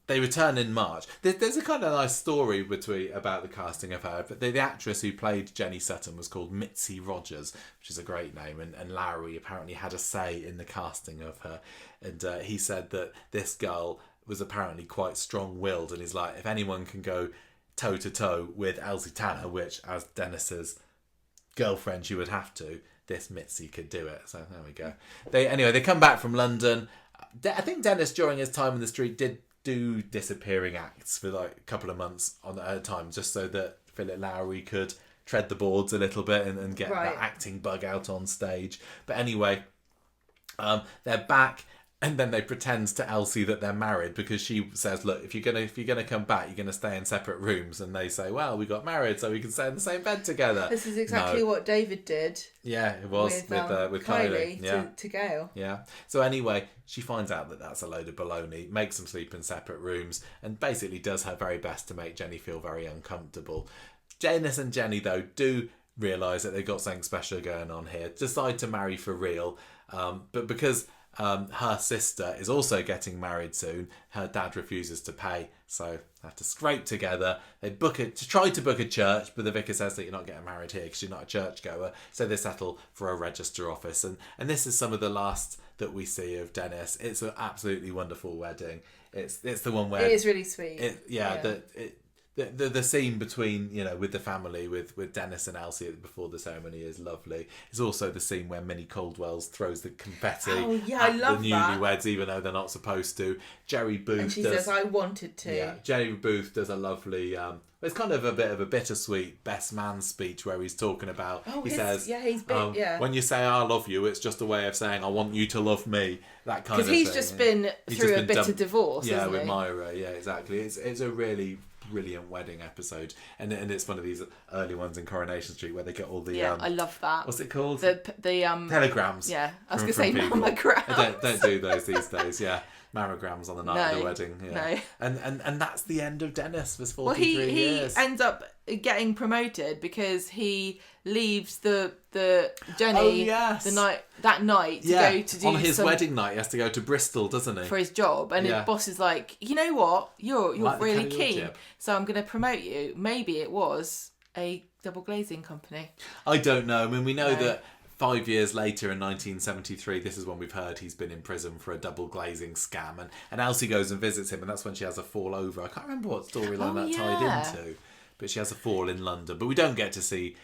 They return in March. There's a kind of nice story about the casting of her. But the actress who played Jenny Sutton was called Mitzi Rogers, which is a great name. And Lowrie apparently had a say in the casting of her. And he said that this girl was apparently quite strong-willed, and he's like, if anyone can go toe-to-toe with Elsie Tanner, which as Dennis's girlfriend she would have to, this Mitzi could do it. So there we go. They come back from London. I think Dennis, during his time in the street, did do disappearing acts for like a couple of months at a time, just so that Philip Lowrie could tread the boards a little bit and get that acting bug out on stage. But anyway, they're back. And then they pretend to Elsie that they're married, because she says, look, if you're gonna come back, you're gonna stay in separate rooms. And they say, well, we got married so we can stay in the same bed together. This is exactly what David did. Yeah, it was with Kylie to Gail. Yeah. So anyway, she finds out that that's a load of baloney, makes them sleep in separate rooms, and basically does her very best to make Jenny feel very uncomfortable. Dennis and Jenny, though, do realise that they've got something special going on here, decide to marry for real, but because her sister is also getting married soon, her dad refuses to pay, so they have to scrape together. They try to book a church, but the vicar says that you're not getting married here because you're not a churchgoer, so they settle for a register office. And this is some of the last that we see of Dennis. It's an absolutely wonderful wedding. It's the one where it is really sweet. The scene between, with the family, with Dennis and Elsie before the ceremony is lovely. It's also the scene where Minnie Caldwell's throws the confetti at the newlyweds, even though they're not supposed to. Jerry Booth and she says, I wanted to. Yeah, Jerry Booth does a lovely... it's kind of a bit of a bittersweet best man speech where he's talking about... when you say I love you, it's just a way of saying I want you to love me. That kind of thing. Because he's just been through a bitter divorce, yeah, with Myra. Yeah, exactly. It's a really brilliant wedding episode, and it's one of these early ones in Coronation Street where they get all the I love that. What's it called? The telegrams. Yeah, I was gonna say mammograms. Don't do those these days. Yeah, mammograms on the night of the wedding. Yeah. No. And that's the end of Dennis for 43 years. He ends up getting promoted because he leaves the Jenny that night to go to do on his wedding night. He has to go to Bristol, doesn't he, for his job, and his boss is like, you know what, you're really keen, so I'm going to promote you. Maybe it was a double glazing company. I don't know. I mean, we know that 5 years later in 1973, this is when we've heard he's been in prison for a double glazing scam, and Elsie goes and visits him, and that's when she has a fall over. I can't remember what storyline tied into, but she has a fall in London. But we don't get to see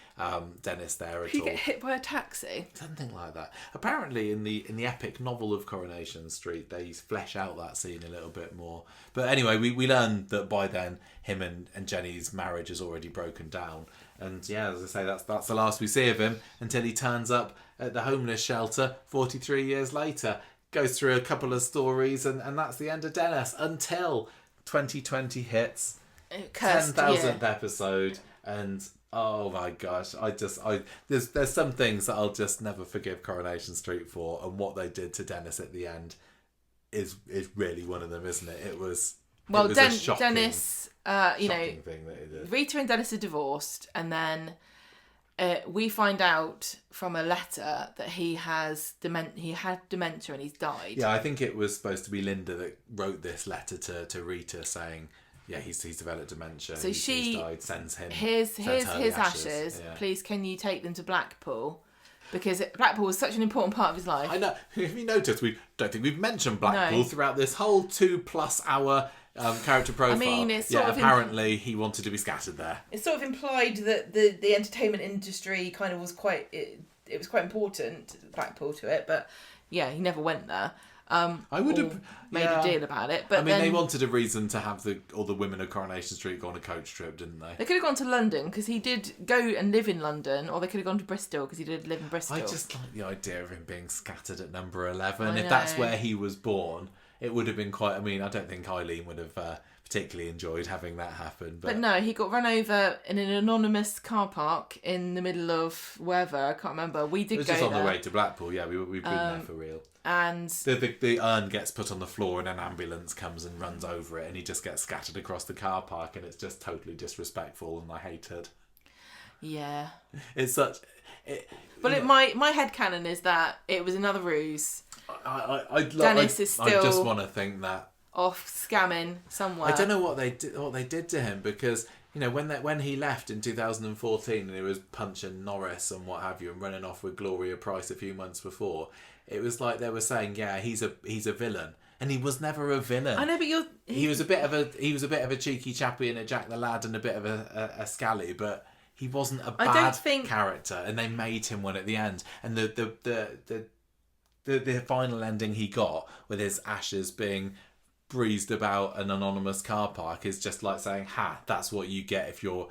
Dennis there at all. You get hit by a taxi? Something like that. Apparently in the epic novel of Coronation Street, they flesh out that scene a little bit more. But anyway, we learn that by then him and Jenny's marriage has already broken down. And yeah, as I say, that's the last we see of him until he turns up at the homeless shelter 43 years later. Goes through a couple of stories, and that's the end of Dennis until 2020 hits. 10,000th episode, and oh my gosh, there's some things that I'll just never forgive Coronation Street for, and what they did to Dennis at the end is really one of them, isn't it? It was a shocking, Dennis, shocking thing that he did. Rita and Dennis are divorced, and then we find out from a letter that he had dementia and he's died. Yeah, I think it was supposed to be Linda that wrote this letter to Rita saying, yeah, he's developed dementia. So he's died, sends him. Here's his ashes. Yeah. Please, can you take them to Blackpool? Because Blackpool was such an important part of his life. I know. If you notice, we don't think we've mentioned Blackpool throughout this whole 2+ hour character profile. I mean, it's apparently he wanted to be scattered there. It's sort of implied that the entertainment industry kind of was quite. It was quite important, Blackpool, to it, but yeah, he never went there. I would have made a deal about it, but they wanted a reason to have all the women of Coronation Street go on a coach trip, didn't they? They could have gone to London because he did go and live in London, or they could have gone to Bristol because he did live in Bristol. I just like the idea of him being scattered at number 11. If that's where he was born, it would have been quite. I mean, I don't think Eileen would have particularly enjoyed having that happen. But no, he got run over in an anonymous car park in the middle of wherever, I can't remember. We did go there. It was just on the way to Blackpool. Yeah, we've been there for real. And the urn gets put on the floor and an ambulance comes and runs over it, and he just gets scattered across the car park, and it's just totally disrespectful, and I hate it. Yeah. It's such... my headcanon is that it was another ruse. Dennis is still... I just want to think that... off scamming somewhere. I don't know what they did to him, because... You know, when he left in 2014 and he was punching Norris and what have you and running off with Gloria Price a few months before, it was like they were saying, yeah, he's a villain, and he was never a villain. I know, but he was a bit of a cheeky chappie and a Jack the Lad and a bit of a scally, but he wasn't a bad character, and they made him one at the end. And the final ending he got with his ashes being breezed about an anonymous car park is just like saying, ha, that's what you get if you're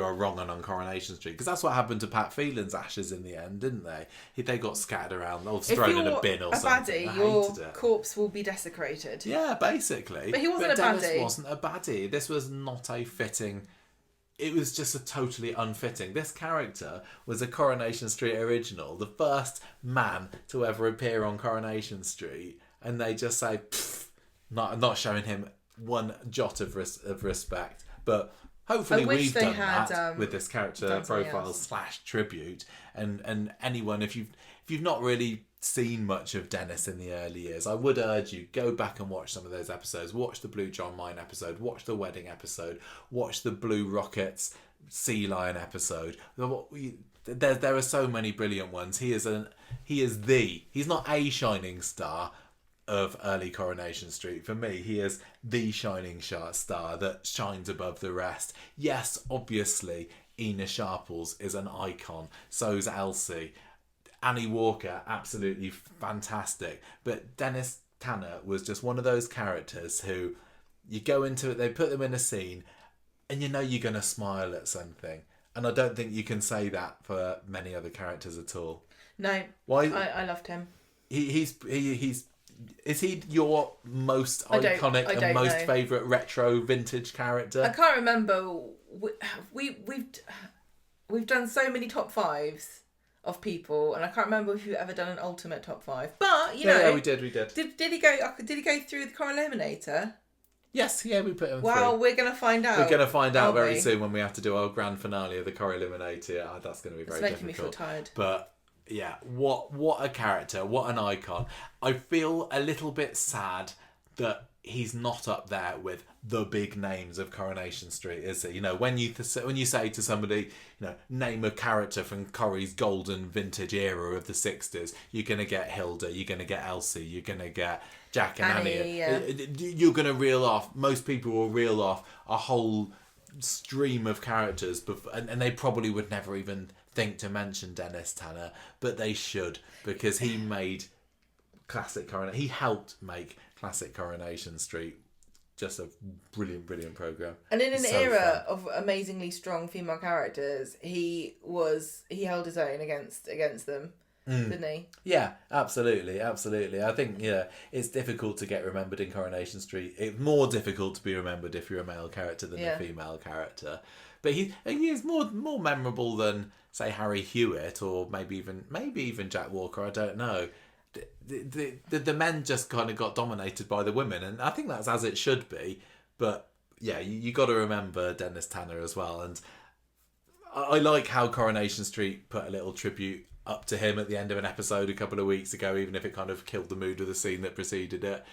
a wrong on Coronation Street, because that's what happened to Pat Phelan's ashes in the end, didn't they? They got scattered around or thrown in a bin or something. Baddie, your corpse will be desecrated. Yeah, basically. But he wasn't a baddie. Dennis wasn't a baddie. This was not a fitting... It was just a totally unfitting. This character was a Coronation Street original, the first man to ever appear on Coronation Street, and they just say, not showing him one jot of respect. But hopefully we've done that with this character profile / tribute. And anyone, if you've not really seen much of Dennis in the early years, I would urge you, go back and watch some of those episodes. Watch the Blue John Mine episode, watch the wedding episode, watch the Blue Rockets Sea Lion episode. There are so many brilliant ones. He's not a shining star of early Coronation Street. For me, he is the shining star that shines above the rest. Yes, obviously, Ina Sharples is an icon. So's Elsie. Annie Walker, absolutely fantastic. But Dennis Tanner was just one of those characters who you go into it, they put them in a scene, and you know you're going to smile at something. And I don't think you can say that for many other characters at all. No. Why? I loved him. Is he your most iconic and most favourite retro vintage character? I can't remember. We've done so many top fives of people, and I can't remember if you've ever done an ultimate top five. But yeah, we did. Did he go through the Corrie Eliminator? Yes, yeah, we put him through. Well, we're going to find out. We're going to find out very soon when we have to do our grand finale of the Corrie Eliminator. That's going to be very difficult. It's making me feel tired. But yeah, what a character, what an icon. I feel a little bit sad that he's not up there with the big names of Coronation Street, is he? You know, when you say to somebody, you know, name a character from Corrie's golden vintage era of the 60s, you're going to get Hilda, you're going to get Elsie, you're going to get Jack and Annie. Yeah. You're going to reel off, most people will reel off a whole stream of characters, and they probably would never even think to mention Dennis Tanner, but they should, because he made he helped make classic Coronation Street just a brilliant program. And in an era of amazingly strong female characters, he held his own against them, didn't he? Yeah, absolutely. I think it's difficult to get remembered in Coronation Street. It's more difficult to be remembered if you're a male character than a female character. But he is more memorable than, say, Harry Hewitt, or maybe even Jack Walker. I don't know. The men just kind of got dominated by the women, and I think that's as it should be. But yeah, you got to remember Dennis Tanner as well. And I like how Coronation Street put a little tribute up to him at the end of an episode a couple of weeks ago, even if it kind of killed the mood of the scene that preceded it.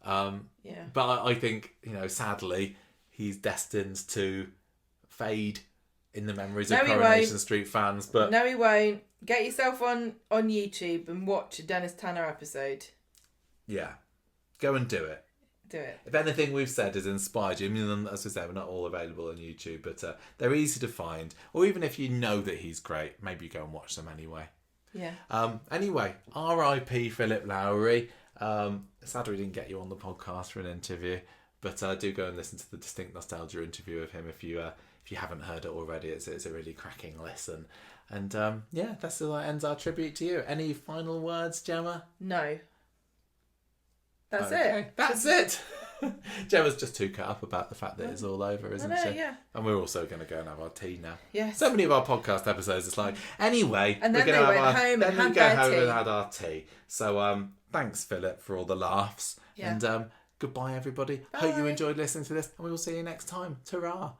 But I think, sadly, he's destined to fade in the memories of Coronation Street fans. But no, he won't. Get yourself on YouTube and watch a Dennis Tanner episode. Yeah. Go and do it. Do it. If anything we've said has inspired you, I mean, as I said, we're not all available on YouTube, but they're easy to find. Or even if you know that he's great, maybe go and watch them anyway. Yeah. Anyway, R.I.P. Philip Lowrie. Sad we didn't get you on the podcast for an interview, but do go and listen to the Distinct Nostalgia interview of him if you haven't heard it already. It's a really cracking listen. And that ends our tribute to you. Any final words, Gemma? No. That's it. That's it. Gemma's just too cut up about the fact that it's all over, isn't she? Yeah. And we're also going to go and have our tea now. Yes. So many of our podcast episodes, it's like, anyway, and then we're going to have home and and had our tea. So thanks, Philip, for all the laughs. Yeah. And goodbye, everybody. Bye. Hope you enjoyed listening to this, and we will see you next time. Ta-ra.